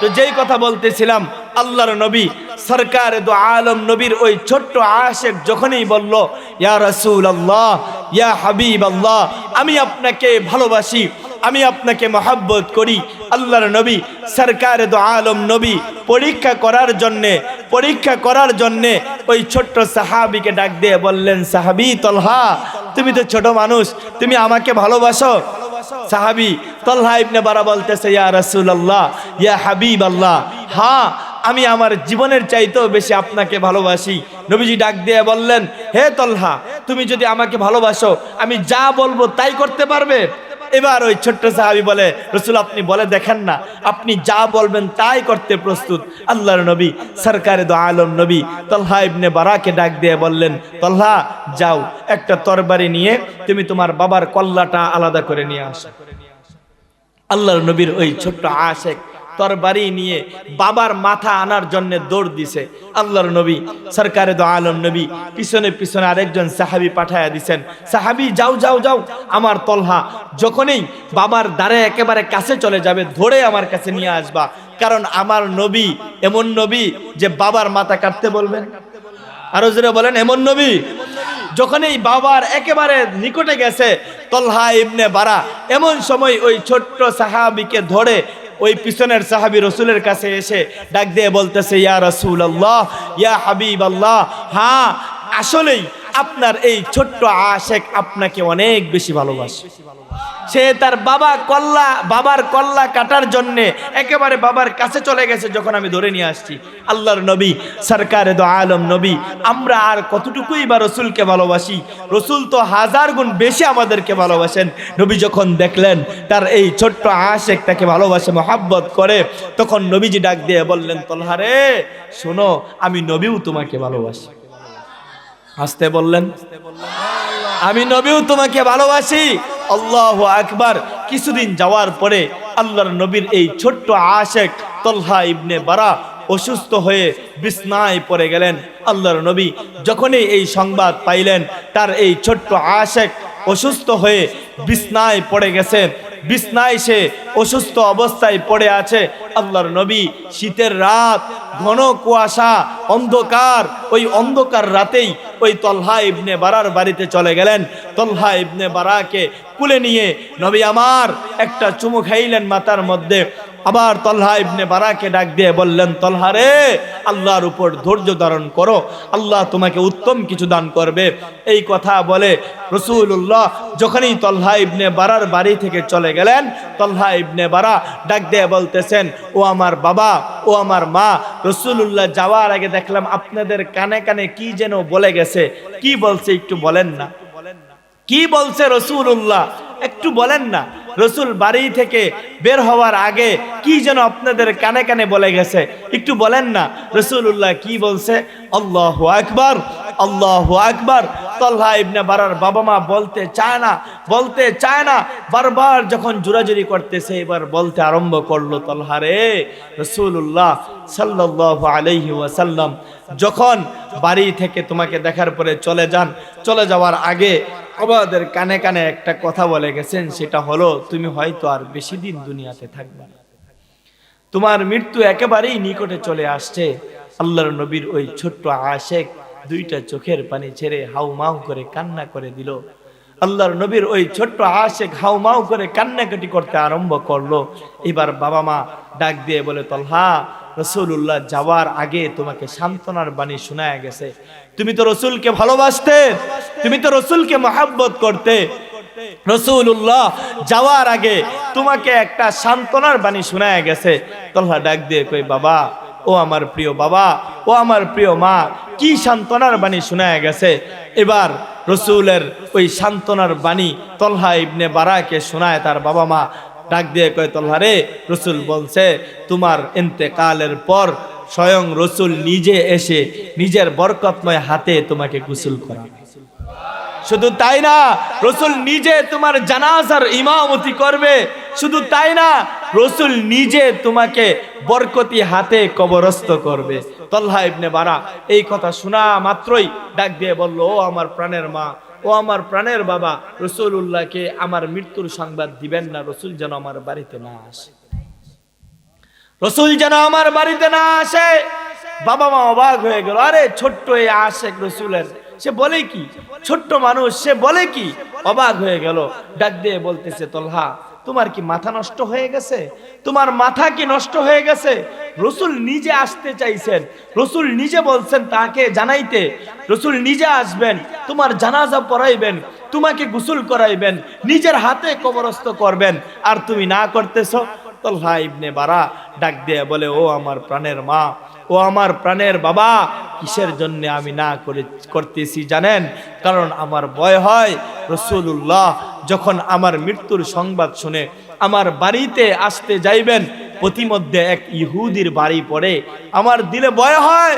তো যেই কথা বলতেছিলাম, আল্লাহর নবী সরকার দু আলম নবীর ওই ছোট্ট আশেক যখনই বলল, ইয়া রাসূলুল্লাহ, ইয়া হাবিবাল্লাহ, আমি আপনাকে ভালোবাসি, আমি আপনাকে মহব্বত করি, আল্লাহর নবী সরকার দু আলম নবী পরীক্ষা করার জন্যে ওই ছোট্ট সাহাবীকে ডাক দিয়ে বললেন, সাহাবী তলহা, তুমি তো ছোট মানুষ, তুমি আমাকে ভালোবাসো? সাহাবী তলহা ইবনে বারা বলতেছে, ইয়া রাসূলুল্লাহ, ইয়া হাবিবাল্লাহ, হ্যাঁ আমি আমার জীবনের চাইতেও বেশি আপনাকে ভালোবাসি। নবীজি ডাক দিয়ে বললেন, হে তলহা, তুমি যদি আমাকে ভালোবাসো, আমি যা বলবো তাই করতে পারবে? এবার ওই ছোট্ট সাহাবী বলে, রাসূল আপনি বলে দেখেন না, আপনি যা বলবেন তাই করতে প্রস্তুত। আল্লাহর নবী সরকারে দু আলম নবী তলহা ইবনে বারাকে ডাক দিয়ে বললেন, তলহা যাও, একটা তরবারি নিয়ে তুমি তোমার বাবার কল্লাটা আলাদা করে নিয়ে আসো। আল্লাহর নবীর ওই ছোট্ট আশেক তরবারি নিয়ে বাবার মাথা আনার জন্য দৌড় দিছে। আল্লাহর নবী সরকারে দু আলম নবী পিছনে পিছনে আরেকজন সাহাবী পাঠায়া দিছেন, সাহাবী যাও যাও যাও, আমার তলহা যখনই বাবার দ্বারে একেবারে কাছে চলে যাবে, ধরে আমার কাছে নিয়ে আসবা, কারণ আমার নবী এমন নবী যে বাবার মাথা কাটতে বলবেন। আরো জোরে বলেন, এমন নবী। যখনই বাবার একেবারে নিকটে গেছে তলহা ইবনে বারা, এমন সময় ওই ছোট্ট সাহাবীকে ধরে ওই পিছনের সাহাবী রসুলের কাছে এসে ডাক দিয়ে বলতেছে, ইয়া রাসূলুল্লাহ, ইয়া হাবিবাল্লাহ, হ্যাঁ আসলেই আপনার এই ছোট্ট আশেক আপনাকে অনেক বেশি ভালোবাসে। সে তার বাবার কল্লা কাটার জন্য একেবারে বাবার কাছে চলে গেছে, যখন আমি ধরে নিয়ে আসছি। আল্লাহর নবী সরকারে দু আলম নবী, আমরা আর কতটুকুই বা রসুলকে ভালোবাসি? রসুল তো 1000 গুণ বেশি আমাদেরকে ভালোবাসেন। নবী যখন দেখলেন তার এই ছোট্ট আশেক তাকে ভালোবাসে, মহব্বত করে, তখন নবীজি ডাক দিয়ে বললেন, তলহা রে শোনো, আমি নবীও তোমাকে ভালোবাসি। আসতে বললেন, আমি নবীও তোমাকে ভালোবাসি। আল্লাহু আকবার। কিছুদিন যাওয়ার পরে আল্লাহর নবীর এই ছোট্ট আশেক তলহা ইবনে বারা অসুস্থ হয়ে বিছনায় পড়ে গেলেন। আল্লাহর নবী যখনই এই সংবাদ পাইলেন তার এই ছোট্ট আশেক অসুস্থ হয়ে বিছনায় পড়ে গেছে, বিছনায় সে অসুস্থ অবস্থায় পড়ে আছে, আল্লাহর নবী শীতের রাত, ঘন কুয়াশা, অন্ধকার, ওই অন্ধকার রাতেই ওই তলহা ইবনে বারার বাড়িতে চলে গেলেন। তলহা ইবনে বারাকে কুলে নিয়ে নবী আমার একটা চুমু খাইলেন মাথার মধ্যে। আবার তলহা ইবনে বারাকে ডাক দিয়ে বললেন, তলহা রে, আল্লাহর উপর ধৈর্য ধারণ করো, আল্লাহ তোমাকে উত্তম কিছু দান করবে। এই কথা বলে রাসূলুল্লাহ যখনই তলহা ইবনে বারার বাড়ি থেকে চলে গেলেন, তলহা ইবনে বারা ডাক দিয়ে বলতেছেন, ও আমার বাবা, ও আমার মা, রাসূলুল্লাহ যাওয়ার আগে দেখলাম আপনাদের কানে কানে কি যেন বলে গেছে, কি বলছে একটু বলেন না? কি বলছে রাসূলুল্লাহ একটু বলেন না? রসুল বাড়ি থেকে বের হওয়ার আগে কি যেন আপনাদের কানে কানে বলে গেছে, একটু বলেন না রাসূলুল্লাহ কি বলছে? আল্লাহু আকবার, আল্লাহু আকবার। তলহা ইবনে বারার বাবা মা বলতে চায় না, বারবার যখন জোরাজুরি করতেছে, এবার বলতে আরম্ভ করলো, তলহা রে, রাসূলুল্লাহ সাল্লাল্লাহু আলাইহি ওয়াসাল্লাম যখন বাড়ি থেকে তোমাকে দেখার পরে চলে যাওয়ার আগে আমাদের কানে কানে একটা কথা বলে গেছেন, সেটা হলো তুমি হয়তো আর বেশি দিন দুনিয়াতে থাকবে না, তোমার মৃত্যু একেবারেই নিকটে চলে আসছে। আল্লাহর নবীর ওই ছোট্ট আশেক দুইটা চোখের পানি ছেড়ে হাউমাউ করে কান্না করে দিল। আল্লাহর নবীর ওই ছোট্ট আশেক হাউমাউ করে কান্নাকাটি করতে আরম্ভ করলো। এবার বাবা মা ডাক দিয়ে বলে, তলহা, রাসূলুল্লাহ যাওয়ার আগে তোমাকে সান্ত্বনার বাণী শোনায়া গেছে, তুমি তো রসুলকে ভালোবাসতে, তুমি তো রসুলকে মহব্বত করতে, রাসূলুল্লাহ যাওয়ার আগে তোমাকে একটা সান্ত্বনার বাণী শোনায়া গেছে। তলহা ডাক দিয়ে কই, বাবা, ও আমার প্রিয় বাবা, ও আমার প্রিয় মা, কি সান্ত্বনার বাণী শোনায়া গেছে? এবার রসুলের ওই সান্ত্বনার বাণী তলহা ইবনে বারাকে শোনায় তার বাবা মা। ডাক দিয়ে কয়, তলহা রে, রসুল বলছে তোমার ইন্তেকালের পর স্বয়ং রসুল নিজে এসে নিজের বরকতময় হাতে তোমাকে গোসল করাবে। শুধু তাই না, রসুল নিজে তোমার জানাজার ইমামতি করবে। শুধু তাই না, রসুল নিজে তোমাকে বরকতি হাতে কবরস্থ করবে। তলহা ইবনে বারা এই কথা শোনা মাত্রই ডাক দিয়ে বলল, ও আমার প্রাণের মা, ও আমার প্রাণের বাবা, রাসূলুল্লাহকে আমার মৃত্যুর সংবাদ দিবেন না, রসুল যেন আমার বাড়িতে না আসে, রসুল যেন আমার বাড়িতে না আসে। বাবা মা অবাক হয়ে গেল, আরে ছোট্ট এই আশেক রসুলের, সে বলে কি, ছোট্ট মানুষ, সে বলে কি, অবাক হয়ে গেল। ডাক দিয়ে বলতেছে, তলহা তোমার কি মাথা নষ্ট হয়ে গেছে? তোমার মাথা কি নষ্ট হয়ে গেছে? রসুল নিজে আসতে চাইছেন, রসুল নিজে বলছেন তাকে জানাইতে, রসুল নিজে আসবেন, তোমার জানাজা পড়াইবেন, তোমাকে গোসল করাইবেন, নিজের হাতে কবরস্থ করবেন, আর তুমি না করতেছো। তলহা ইবনে বারা ডাক দিয়ে বলে, ও আমার প্রাণের মা, ও আমার প্রাণের বাবা, কিসের জন্য আমি না করতেছি জানেন? কারণ আমার ভয় হয় রাসূলুল্লাহ যখন আমার মৃত্যুর সংবাদ শুনে আমার বাড়িতে আসতে যাইবেন, প্রতিমধ্যে এক ইহুদির বাড়ি পড়ে, আমার দিলে ভয় হয়,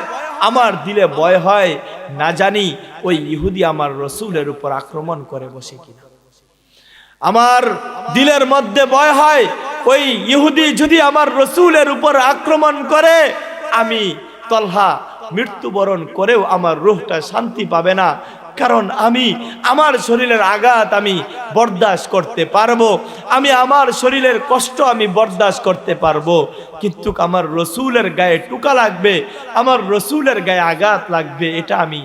আমার দিলে ভয় হয়, না জানি ওই ইহুদি আমার রসুলের উপর আক্রমণ করে বসে কিনা। আমার দিলের মধ্যে ভয় হয়, ওই ইহুদি যদি আমার রসুলের উপর আক্রমণ করে, আমি তলহা মৃত্যুবরণ করেও আমার রূহটা শান্তি পাবে না। কারণ আমি আমার শরীরের আঘাত আমি বরদাস্ত করতে পারবো, আমি আমার শরীরের কষ্ট আমি বরদাস্ত করতে পারবো, কিন্তু আমার রসুলের গায়ে টুকা লাগবে, আমার রসুলের গায়ে আঘাত লাগবে, এটা আমি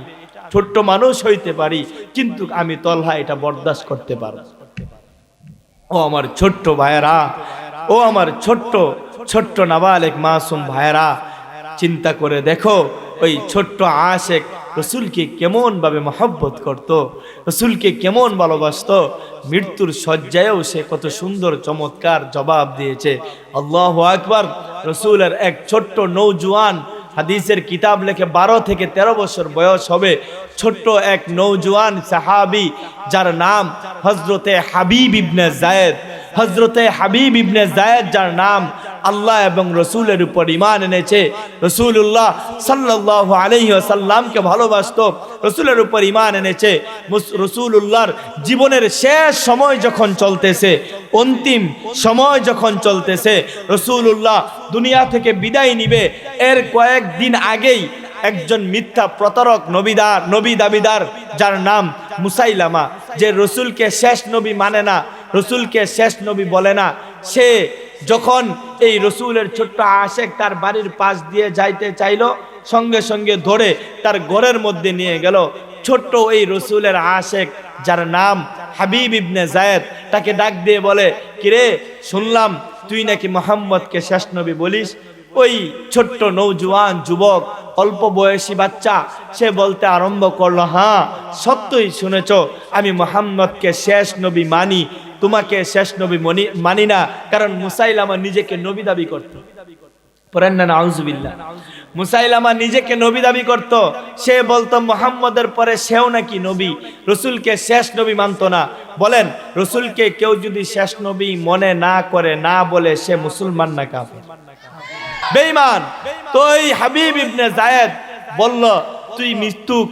ছোট্ট মানুষ হইতে পারি, কিন্তু আমি তলহা এটা বরদাস্ত করতে পারবো। ও আমার ছোট্ট ভাইয়েরা, ও আমার ছোট্ট ছোট্ট নাবালেক মাসুম ভাইয়েরা, চিন্তা করে দেখো ওই ছোট্ট আশেক রসুলকে কেমন ভাবে মহব্বত করত, রসুলকে কেমন ভালোবাসতো। মৃত্যুর শয্যায়ও সে কত সুন্দর চমৎকার জবাব দিয়েছে। আল্লাহু আকবার। রসুলের এক ছোট্ট নৌজওয়ান, হাদিসের কিতাব লেখে 12 থেকে 13 বছর বয়স হবে, ছোট্ট এক নৌজওয়ান সাহাবী যার নাম হযরতে হাবিব ইবনে যায়েদ, হযরতে হাবিব ইবনে যায়েদ যার নাম আল্লাহ এবং রসুলের উপর ঈমান এনেছে, রাসূলুল্লাহ সাল্লাল্লাহু আলাইহি ওয়াসাল্লামকে ভালোবাসতো, রসুলের উপর ঈমান এনেছে। রাসূলুল্লাহর জীবনের শেষ সময় যখন চলতেছে, অন্তিম সময় যখন চলতেছে, রাসূলুল্লাহ দুনিয়া থেকে বিদায় নিবে, এর কয়েকদিন আগেই একজন মিথ্যা প্রতারক নবী দাবিদার যার নাম মুসাইলামা, যে রসুলকে শেষ নবী মানে না, রসুলকে শেষ নবী বলে না, সে যখন এই রসুলের ছোট্ট আশেক তার বাড়ির পাশ দিয়ে যাইতে চাইল, সঙ্গে সঙ্গে ধরে তার ঘরের মধ্যে নিয়ে গেল। ছোট্ট এই রসুলের আশেক যার নাম হাবিব ইবনে যায়েদ, তাকে ডাক দিয়ে বলে, কিরে শুনলাম তুই নাকি মুহাম্মদকে শেষ নবী বলিস। ওই ছোট্ট নৌজওয়ান যুবক, অল্প বয়সী বাচ্চা, সে বলতে আরম্ভ করলো, হ্যাঁ সত্যই শুনেছ, আমি মুহাম্মদকে শেষ নবী মানি, তোমাকে শেষ নবী মানি না। কারণ মুসাইলামা নিজেকে নবী দাবি করত, পড়েন না নাউজুবিল্লাহ। মুসাইলামা নিজেকে নবী দাবি করত, সে বলতো মুহাম্মদের পরে সেও নাকি নবী, রসুলকে শেষ নবী মানত না। বলেন, রসুলকে কেউ যদি শেষ নবী মনে না করে, না বলে, সে মুসলমান না কাফের? বেঈমান। তো এই হাবিব ইবনে যায়েদ বলল, তুই মৃত্যুক,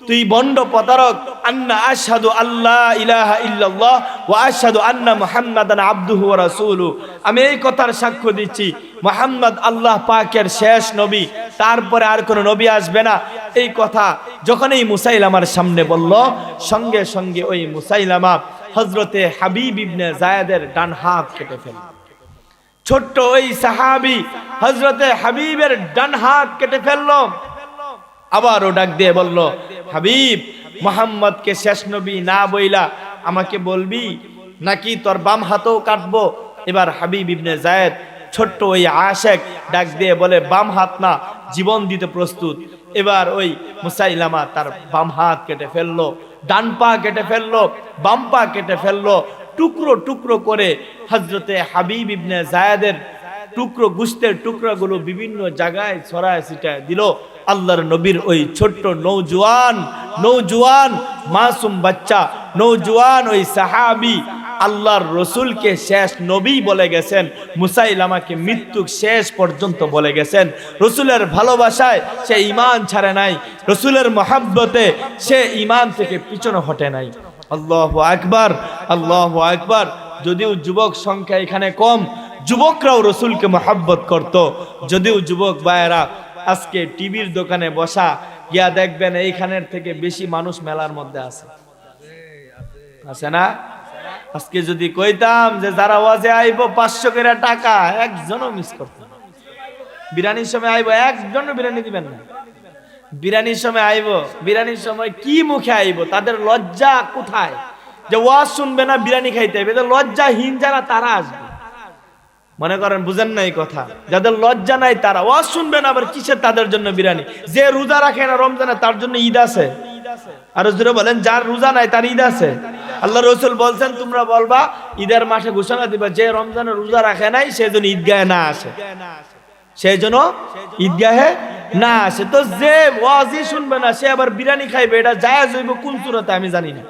তুই বন্ড প্রতারক, আন্না আশহাদু আল্লাহ ইলাহা ইল্লাল্লাহ ওয়া আশহাদু আন্না মুহাম্মাদান আবদুহু ওয়া রাসূলুহু, আমি এই কথার সাক্ষ্য দিচ্ছি মুহাম্মদ আল্লাহ পাকের শেষ নবী, তারপরে আর কোনো নবী আসবে না। এই কথা যখন এই মুসাইলামার সামনে বলল, সঙ্গে সঙ্গে ওই মুসাইলামা হযরতে হাবিব ইবনে যায়েদের ডান হাত কেটে ফেলল। ছোট্ট ওই সাহাবী হযরতে হাবিবের ডান হাত কেটে ফেলল। আবারও ডাক দিয়ে বলল, হাবিব, মুহাম্মদকে শেষ নবী না বইলা আমাকে বলবি নাকি তোর বাম হাতও কাটবো? এবার হাবিব ইবনে যায়েদ ছোট্ট ওই আশেক ডাক দিয়ে বলে, বাম হাত না, জীবন দিতে প্রস্তুত। এবার ওই মুসাইলামা তার বাম হাত কেটে ফেললো, ডান পা কেটে ফেললো, বাম পা কেটে ফেললো, টুকরো টুকরো করে হযরতে হাবিব ইবনে যায়েদের টুকরো গোশতের টুকরাগুলো বিভিন্ন জায়গায় ছড়ায় ছিটায় দিল। আল্লাহর নবীর ওই ছোট্ট নৌজওয়ান মাসুম বাচ্চা, নৌজওয়ান ওই সাহাবী আল্লাহর রসুলকে শেষ নবী বলে গেছেন, মুসাইলামাকে মৃত্যু শেষ পর্যন্ত বলে গেছেন। রসুলের ভালোবাসায় সে ঈমান ছাড়ে নাই, রসুলের মহাব্বতে সে ঈমান থেকে পিছনে হটে নাই। আল্লাহু আকবার, আল্লাহু আকবার। যদিও যুবক সংখ্যা এখানে কম, যুবকরাও রসুলকে মহাব্বত করত। যদিও যুবক ভাইয়েরা আজকে টিভির দোকানে বসা গিয়া দেখবেন এইখানের থেকে বেশি মানুষ মেলার মধ্যে আছে না? আজকে যদি কইতাম যে যারা ওয়াজে আইব 500 করে টাকা, একজনও মিস করত না। বিরানির সময় আইব, একজনও বিরানি দিবেন না। বিরানির সময় আইব, বিরানির সময় কি মুখে আইব? তাদের লজ্জা কোথায় যে ওয়াজ শুনবে না, বিরানি খাইতে আইবে? লজ্জাহীন যারা তারা আসবে। মনে করেন বুঝেন না এই কথা? যাদের লজ্জা নাই তারা ওয়াজ শুনবে না, আবার কিসের তাদের জন্য বিরানি? যে রোজা রাখে না রমজানে তার জন্য ঈদ আছে। আর জোরে বলেন, যার রোজা নাই তার ঈদ আছে। আল্লাহ রসুল বলছেন তোমরা বলবা ঈদের মাসে ঘোষণা দিবা যে রমজানে রোজা রাখে নাই সে যেন ঈদগাহে না আসে, সেই জন্য ঈদগাহে না আসে। তো যে ওয়াজই শুনবে না সে আবার বিরিয়ানি খাইবে, এটা জায়েজ হইব কোন সূরাতে আমি জানি না।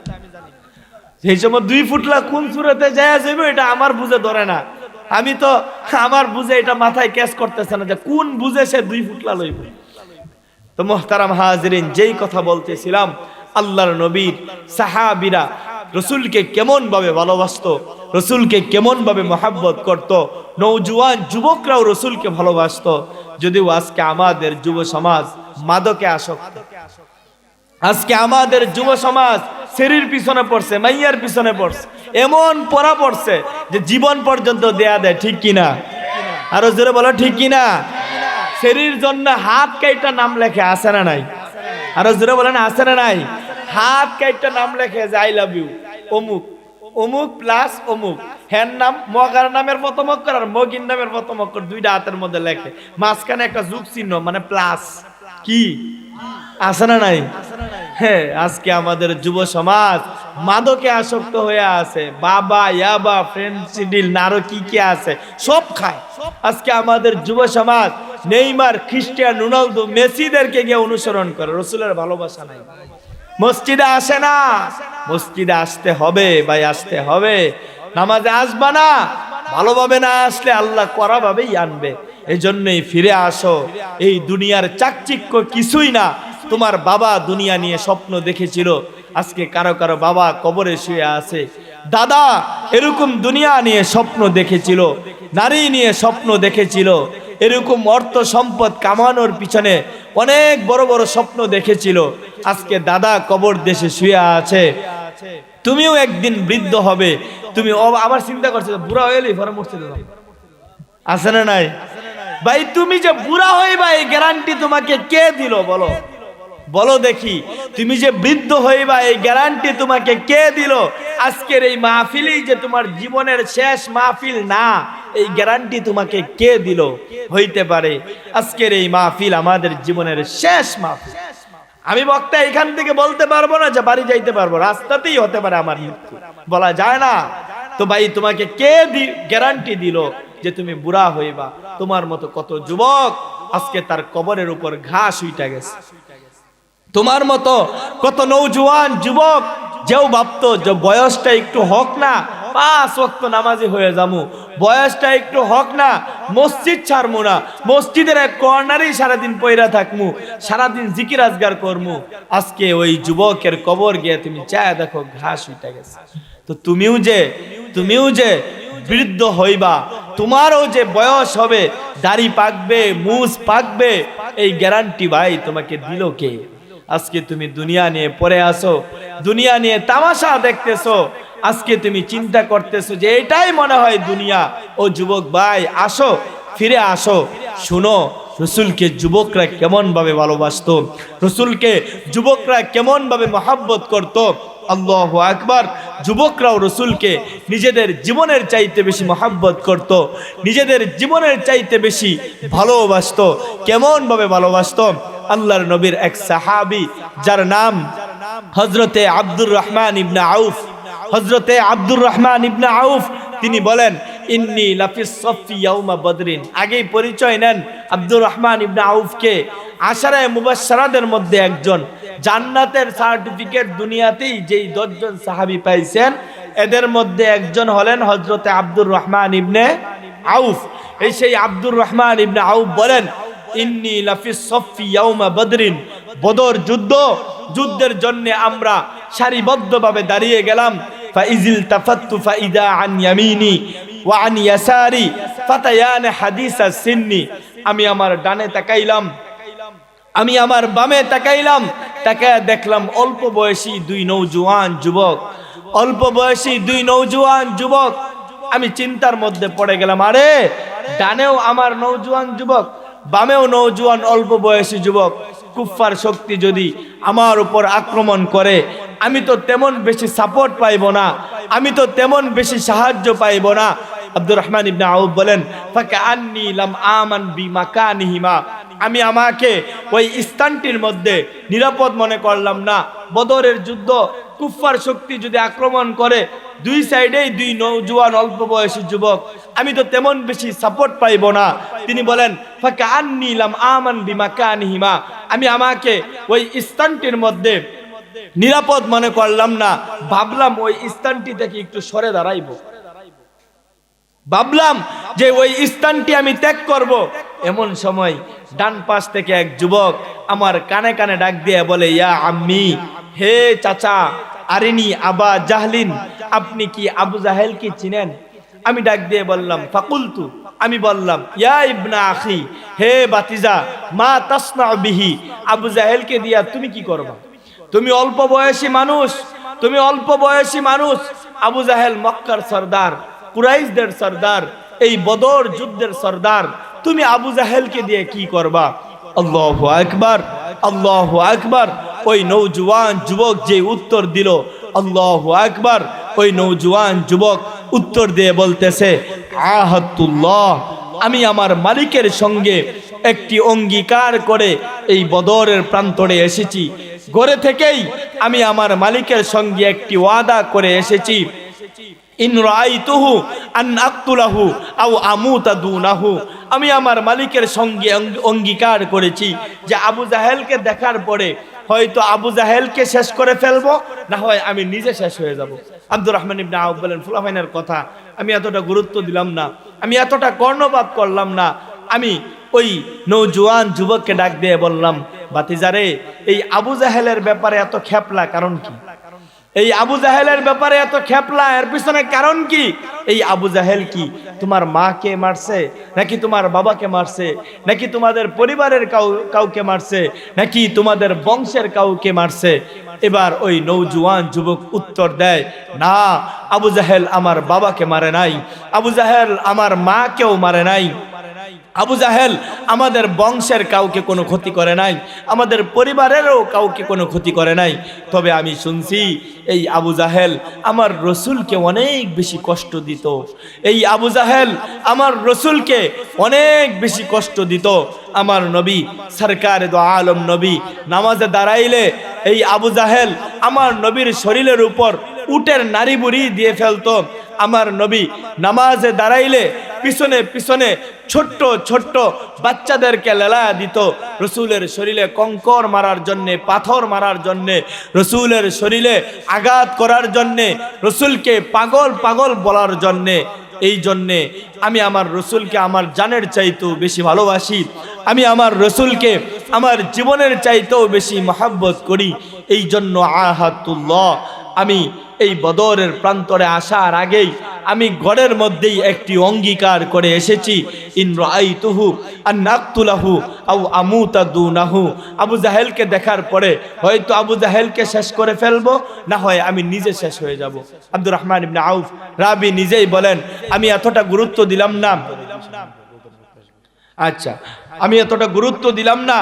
সেই সময় 2 ফুটলা কোন সূরাতে জায়েজ হইব এটা আমার বুঝে ধরে না। আমি তো আমার বুঝে এটা মাথায় ক্যাচ করতেছে না যে কোন বুঝে সে 2 ফুটলা লইব। তো মুহতারাম হাজিরিন, যেই কথা বলতেছিলাম, আল্লাহর নবীর সাহাবীরা রসুলকে কেমন ভাবে ভালোবাসতো, রসুলকে কেমন ভাবে মহাব্বত করত, নওজোয়ান যুবকরাও রসুলকে ভালোবাসতো। যদিও আজকে আমাদের যুব সমাজ মাদকে আসক্ত, আজকে আমাদের যুব সমাজ শরীর পিছনে পড়ছে, মাইয়ার পিছনে পড়ছে, এমন পড়া পড়ছে যে জীবন পর্যন্ত দেয়া দেয়। ঠিক কিনা? আরো জোরে বলো ঠিক কিনা? শরীর জন্য হাত কাইটা নাম লেখে, আছে না নাই? আরো জোরে বলেন, আছে না নাই? হাত কাইটা নাম লেখে যে আই লাভ ইউ অমুক, অমুক প্লাস অমুক। হ্যার নাম মগার নামের মতো মক্কর আর মগির নামের মতো মক্কর, দুইটা হাতের মধ্যে লেখে, মাঝখানে একটা যোগ চিহ্ন মানে প্লাস। কি আছে না নাই? হ্যাঁ, আজকে আমাদের যুব সমাজ মাদকে আসক্ত হয়ে আছে। বাবা, ইয়াবা, ফেন্সিডিল, নারো কি কি আছে সব খায়। আজকে আমাদের যুব সমাজ নেইমার, খ্রিস্টিয়ান রোনালদো, মেসিদেরকে গিয়ে অনুসরণ করে, রসুলের ভালোবাসা নাই। মসজিদে আসে না, মসজিদে আসতে হবে ভাই, আসতে হবে। নামাজে আসবা না, ভালোভাবে না আসলে আল্লাহ কড়া ভাবেই আনবে। এই জন্যই ফিরে আসো। এই দুনিয়ার চাকচিক্য কিছুই না। তোমার বাবা দুনিয়া নিয়ে স্বপ্ন দেখেছিল, আজকে কারো কারো বাবা কবরে শুয়ে আছে। দাদা এরকম দুনিয়া নিয়ে স্বপ্ন দেখেছিল, নারী নিয়ে স্বপ্ন দেখেছিল, এরকম অর্থ সম্পদ কামানোর পিছনে অনেক বড় বড় স্বপ্ন দেখেছিল। আজকে দাদা কবর দেশে শুয়ে আছে। তুমিও একদিন বৃদ্ধ হবে, তুমি আবার চিন্তা করছো বুড়া হয়ে এলি পরে মসজিদে যাও, আছে না নাই? ভাই তুমি যে বুড়া হইবা এই গ্যারান্টি তোমাকে কে দিল? বলো বলো দেখি, তুমি যে বৃদ্ধ হইবা এই গ্যারান্টি তোমাকে কে দিল? আজকের এই মাহফিলই যে তোমার জীবনের শেষ মাহফিল না, এই গ্যারান্টি তোমাকে কে দিল? হইতে পারে আজকের এই মাহফিল আমাদের জীবনের শেষ মাহফিল। আমি বক্তা এখান থেকে বলতে পারবো না যে বাড়ি যাইতে পারবো, রাস্তাতেই হতে পারে আমার মৃত্যু, বলা যায় না। তো ভাই তোমাকে কে গ্যারান্টি দিল যে তুমি বুড়া হইবা? তোমার মতো কত যুবক আজকে তার কবরের উপর ঘাস উইটা গেছে। তোমার মতো কত নওজোয়ান যুবক যেও ভাবতো যে বয়সটা একটু হোক না, 5 ওয়াক্ত নামাজি হয়ে যামু, বয়সটা একটু হোক না, মসজিদ ছাড়মু না, মসজিদের এক কর্নারেই সারাদিন পয়রা থাকমু, সারাদিন জিকির আজগার করমু। আজকে ওই যুবকের কবর গিয়ে তুমি চায় দেখো ঘাস উঠে গেছে। তো তুমিও যে বৃদ্ধ হইবা, তোমারও যে বয়স হবে, দাড়ি পাকবে, মুছ পাকবে, এই গ্যারান্টি ভাই তোমাকে দিল কে? আজকে তুমি দুনিয়া নিয়ে পড়ে আসো, দুনিয়া নিয়ে তামাশা দেখতেছো, আজকে তুমি চিন্তা করতেছো যে এটাই মনে হয় দুনিয়া। ও যুবক ভাই আসো, ফিরে আসো, শুনো রসুলকে যুবকরা কেমন ভাবে ভালোবাসতো, রসুলকে যুবকরা কেমন ভাবে মহাব্বত করত। আল্লাহু আকবার। যুবকরাও রসুলকে নিজেদের জীবনের চাইতে বেশি মহাব্বত করত, নিজেদের জীবনের চাইতে বেশি ভালোবাসতো। কেমন ভাবে ভালোবাসতো? আল্লাহর নবীর এক সাহাবী যার নাম হযরতে আব্দুর রহমান ইবনে আউফ, হযরতে আব্দুর রহমান ইবনে আউফ তিনি বলেন ইন্নী লাফিস সফি ইয়াউমা বদরিন। আগেই পরিচয় নেন আব্দুর রহমান ইবনে আউফকে, আশারায়ে মুবাশশারাদের মধ্যে একজন। জান্নাতের সার্টিফিকেট দুনিয়াতেই যেই 10 জন সাহাবী পাইছেন এদের মধ্যে একজন হলেন হযরতে আব্দুর রহমান ইবনে আউফ। এই সেই আব্দুর রহমান ইবনে আউফ বলেন, ইন্নী লাফিস সফি ইয়াউমা বদরিন, বদর যুদ্ধের জন্য আমরা সারিবদ্ধভাবে দাঁড়িয়ে গেলাম। ফাইজিল তাফাত্তু ফাইদা আন ইয়ামিনি ওয়া আন ইয়াসারি ফাতায়ান হাদিসা সিন্নি, আমি আমার ডানে তাকাইলাম, আমি আমার বামে তাকাইলাম, তাকায় দেখলাম অল্প বয়সী দুই নওজোয়ান যুবক, অল্প বয়সী দুই নওজোয়ান যুবক। আমি চিন্তার মধ্যে পড়ে গেলাম, আরে ডানেও আমার নওজোয়ান যুবক, বামেও নওজোয়ান অল্প বয়সী যুবক, কুফফার শক্তি যদি আমার উপর আক্রমণ করে আমি তো তেমন বেশি সাপোর্ট পাইব না, আমি তো তেমন বেশি সাহায্য পাইব না। আব্দুর রহমান ইবনে আউফ বলেন, ফাকাআন্নী লাম আমান বিমাকানিহিমা, আমি আমাকে ওই স্থানটির মধ্যে নিরাপদ মনে করলাম না। বদরের যুদ্ধ, কুফফার শক্তি যদি আক্রমণ করে, দুই সাইডেই দুই নওজোয়ান অল্প বয়সী যুবক, আমি তো তেমন বেশি সাপোর্ট পাইব না। তিনি বলেন, ফাকাআন্নী লাম আমান বিমাকানিহিমা, আমি আমাকে ওই স্থানটির মধ্যে নিরাপদ মনে করলাম না। ভাবলাম ওই স্থানটি থেকে একটু সরে দাঁড়াইব, ভাবলাম যে ওই স্থানটি আমি ত্যাগ করব। এমন সময় ডান পাশ থেকে এক যুবক আমার কানে কানে ডাক দিয়ে বলে, ইয়া আম্মি, হে চাচা, আরিনি আবা জাহলিন, আপনি কি আবু জাহেল কি চিনেন? আমি ডাক দিয়ে বললাম, ফাকুলতু, আমি বললাম, ইয়া ইবনা আখি, হে বাতিজা, মা তাসনা বিহি, আবু জাহেলকে দিয়া তুমি কি করবা? তুমি অল্প বয়সী মানুষ, তুমি অল্প বয়সী মানুষ। আবু জাহেল মক্কার সর্দার, কুরাইশদের সর্দার, এই বদর যুদ্ধের সর্দার, তুমি আবু জাহেলকে দিয়ে কি করবা? আল্লাহু আকবার, আল্লাহু আকবার। ওই নওজোয়ান যুবক যে উত্তর দিল, আল্লাহু আকবার, ওই নওজোয়ান যুবক উত্তর দিয়ে বলতেছে, আহাতুল্লাহ, আমি আমার মালিকের সঙ্গে একটি অঙ্গীকার করে এই বদরের প্রান্তরে এসেছি। ঘরে থেকেই আমি আমার মালিকের সঙ্গে একটি ওয়াদা করে এসেছি, ইন রাআইতুহু আন আকতুলাহু আও আমুতা দুনাহু, আমি আমার মালিকের সঙ্গে অঙ্গীকার করেছি যে আবু জাহেলকে দেখার পরে হয়তো আবু জাহেলকে শেষ করে ফেলবো, না হয় আমি নিজে শেষ হয়ে যাব। আব্দুর রহমান ইবনে আউফ বলেন, ফুলাফাইনের কথা আমি এতটা গুরুত্ব দিলাম না, আমি এতটা কর্ণপাত করলাম না। আমি ওই নওজোয়ান যুবককে ডাক দিয়ে বললাম, বাতিজারে, এই আবু জাহেলের ব্যাপারে এত খেপলা কারণ কি? এই আবু জাহেলের ব্যাপারে এত খেপলা, এর পিছনে কারণ কি? এই আবু জাহেল কি তোমার মাকে মারছে, নাকি তোমার বাবাকে মারছে, নাকি তোমাদের পরিবারের কাউকে মারছে, নাকি তোমাদের বংশের কাউকে মারছে? এবার ওই নওজোয়ান যুবক উত্তর দেয়, না, আবু জাহেল আমার বাবাকে মারে নাই, আবু জাহেল আমার মাকেও মারে নাই, আবু জাহেল আমাদের বংশের কাউকে কোনো ক্ষতি করে নাই, আমাদের পরিবারেরও কাউকে কোনো ক্ষতি করে নাই। তবে আমি শুনছি এই আবু জাহেল আমার রসুলকে অনেক বেশি কষ্ট দিত, এই আবু জাহেল আমার রসুলকে অনেক বেশি কষ্ট দিত। আমার নবী সরকারে দো আলম নবী নামাজে দাঁড়াইলে এই আবু জাহেল আমার নবীর শরীরের উপর উটের নাড়ি বুড়ি দিয়ে ফেলতো। আমার নবী নামাজে দাঁড়াইলে পিছনে পিছনে ছোট্ট ছোট্ট বাচ্চাদেরকে লেলায়া দিত, রসুলের শরীরে কঙ্কর মারার জন্যে, পাথর মারার জন্যে, রসুলের শরীরে আঘাত করার জন্যে, রসুলকে পাগল পাগল বলার জন্যে। এই জন্যে আমি আমার রসুলকে আমার জানের চাইতেও বেশি ভালোবাসি, আমি আমার রসুলকে আমার জীবনের চাইতেও বেশি মহব্বত করি। এই জন্য আহাতুল্লাহ, আমি এই বদরের প্রান্তরে আসার আগেই আমি ঘরের মধ্যেই একটি অঙ্গীকার করে এসেছি, ইন রাআইতুহু আন আকতুলাহু আও আমুতা দুনাহু, আবু জাহেলকে দেখার পরে হয়তো আবু জাহেলকে শেষ করে ফেলবো, না হয় আমি নিজে শেষ হয়ে যাব। আব্দুর রহমান ইবনে আউফ রাবি নিজেই বলেন, আমি এতটা গুরুত্ব দিলাম না, আচ্ছা আমি এতটা গুরুত্ব দিলাম না,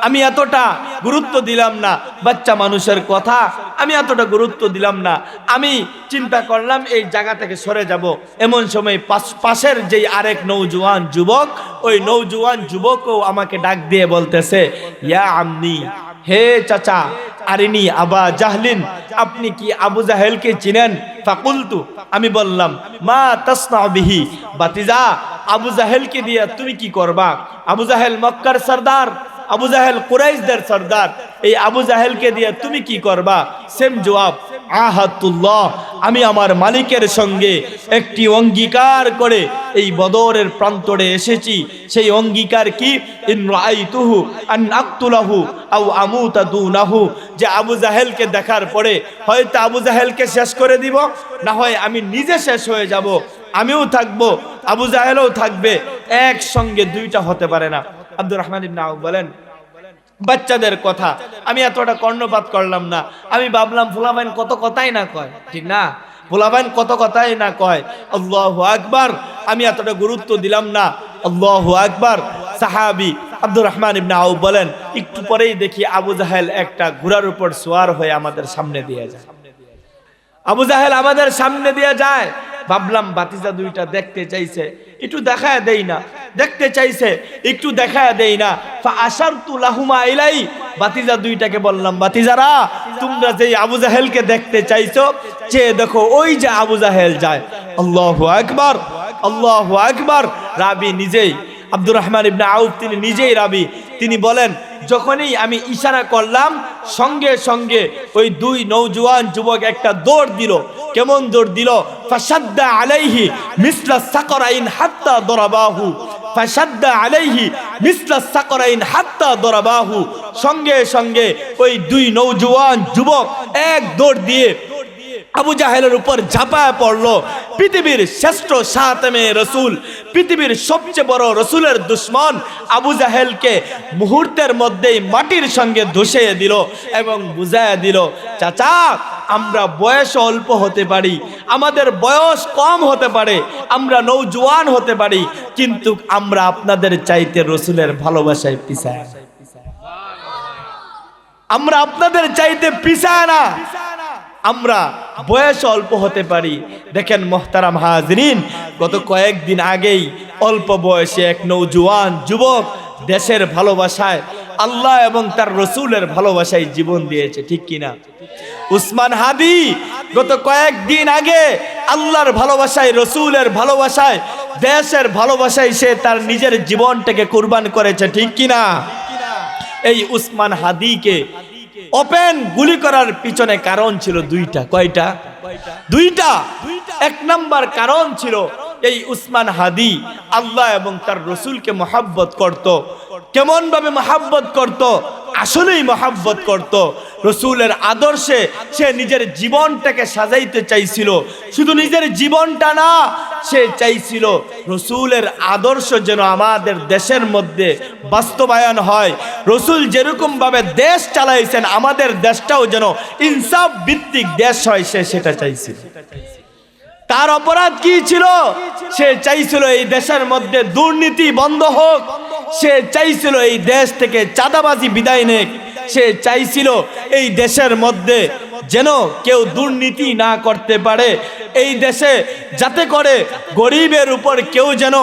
আমি এতটা গুরুত্ব দিলাম না বাচ্চা মানুষের কথা, আমি এতটা গুরুত্ব দিলাম না। আমি চিন্তা করলাম এই জায়গা থেকে সরে যাব। এমন সময় পাশের যেই আরেক নওজোয়ান যুবক, ওই নওজোয়ান যুবকও আমাকে ডাক দিয়ে বলতেছে, ইয়া আম্মি, হে চাচা, আরিনি আবা জাহলিন, আপনি কি আবু জাহেলকে চিনেন? ফাকুলতু, আমি বললাম, মা তাসনা বিহি, বাতিজা, আবু জাহেলকে দিয়ে তুমি কি করবা? আবু জাহেল মক্কার সর্দার, আবু জাহেল কুরাইশদের সর্দার, এই আবু জাহেলকে দিয়ে তুমি কি করবা? সেম জবাব আহাতুল্লাহ, আমি আমার মালিকের সঙ্গে একটি অঙ্গীকার করে এই বদরের প্রান্তরে এসেছি। সেই অঙ্গীকার কি? ইন রাআইতুহু আন আকতুলাহু আও আমুতা দুনাহু, যে আবু জাহেলকে দেখার পরে হয়তো আবু জাহেলকে শেষ করে দিব, না হয় আমি নিজে শেষ হয়ে যাব, আমিও থাকবো, আবু জাহেলও থাকবে, একসঙ্গে দুইটা হতে পারে না। আব্দুর রহমান ইবনে আউফ বলেন, বাচ্চাদের কথা আমি এতটা কর্ণপাত করলাম না, আমি ভাবলাম ফুলাবাইন কত কথাই না কয়, ঠিক না? ফুলাবাইন কত কথাই না কয়, আল্লাহু আকবার, আমি এতটা গুরুত্ব দিলাম না। আল্লাহু আকবার। সাহাবী আব্দুর রহমান ইবনে আউফ বলেন, একটু পরেই দেখি আবু জাহেল একটা ঘোড়ার উপর সওয়ার হয়ে আমাদের সামনে দিয়ে যায়। আবু জাহেল আমাদের সামনে দিয়ে যায়। ভাবলাম বাতিজা দুইটা দেখতে চাইছে, একটু দেখায় দেই না, দেখতে চাইছে, একটু দেখায় দেই না। ফাআশারতু লাহুমা ইলাই, বাতিজা দুইটাকে বললাম, বাতিজারা তোমরা যেই আবু জাহেলকে দেখতে চাইছো, চেয়ে দেখো ওই যে আবু জাহেল যায়। আল্লাহু আকবার, আল্লাহু আকবার। রাবি নিজেই, আব্দুর রহমান ইবনে আউফ তিনি নিজেই রাবি, তিনি বলেন, যখনই আমি ইশারা করলাম সঙ্গে সঙ্গে ওই দুই নওজোয়ান যুবক একটা দৌড় দিল। কেমন দৌড় দিল? ফাশাদ্দা আলাইহি মিসলা সাকরাইন হাত্তা দরাবাহু, ফাশাদ্দা আলাইহি মিসলা সাকরাইন হাত্তা দরাবাহু। সঙ্গে সঙ্গে ওই দুই নওজোয়ান যুবক এক দৌড় দিয়ে আবু জাহেলের উপর ঝাঁপায় পড়লো। পৃথিবীর শ্রেষ্ঠ সাতেমে রসুল, পৃথিবীর সবচেয়ে বড় রসুলের দুশ্মন আবু জাহেলকে মুহূর্তের মধ্যেই মাটির সঙ্গে ধসিয়ে দিল এবং বুঝাইয়া দিল, চাচা আমরা বয়স অল্প হতে পারি, আমাদের বয়স কম হতে পারে, আমরা নওজোয়ান হতে পারি, কিন্তু আমরা আপনাদের চাইতে রসুলের ভালোবাসায় পিছায় না। আমরা আপনাদের চাইতে পিছায় না, আমরা বয়স অল্প হতে পারি। দেখেন মোহতারাম হাজরিন, গত কয়েকদিন আগেই অল্প বয়সে এক নওজোয়ান যুবক দেশের ভালোবাসায়, আল্লাহ এবং তার রসুলের ভালোবাসায় জীবন দিয়েছে, ঠিক কিনা? উসমান হাদি গত কয়েকদিন আগে আল্লাহর ভালোবাসায়, রসুলের ভালোবাসায়, দেশের ভালোবাসায় সে তার নিজের জীবনটাকে কুরবান করেছে, ঠিক কিনা? এই উসমান হাদিকে ওপেন গুলি করার পিছনে কারণ ছিল দুইটা। কয়টা? দুইটা। এক নাম্বার কারণ ছিল এই উসমান হাদি আল্লাহ এবং তার রসুলকে মহাব্বত করত। কেমন ভাবে মহাব্বত করত? আসলেই মহাব্বত করত। রসুলের আদর্শে সে নিজের জীবনটাকে সাজাইতে চাইছিল। শুধু নিজের জীবনটা না, সে চাইছিল রসুলের আদর্শ যেন আমাদের দেশের মধ্যে বাস্তবায়ন হয়। রসুল যেরকম ভাবে দেশ চালাইছেন, আমাদের দেশটাও যেন ইনসাফ ভিত্তিক দেশ হয়, সে সেটা চাইছিল। তার অপরাধ কি ছিল? সে চাইছিল এই দেশের মধ্যে দুর্নীতি বন্ধ হোক, সে চাইছিল এই দেশ থেকে চাঁদাবাজি বিদায় নেক, সে চাইছিল এই দেশের মধ্যে যেন কেউ দুর্নীতি না করতে পারে, এই দেশে যাতে করে গরিবের উপর কেউ যেন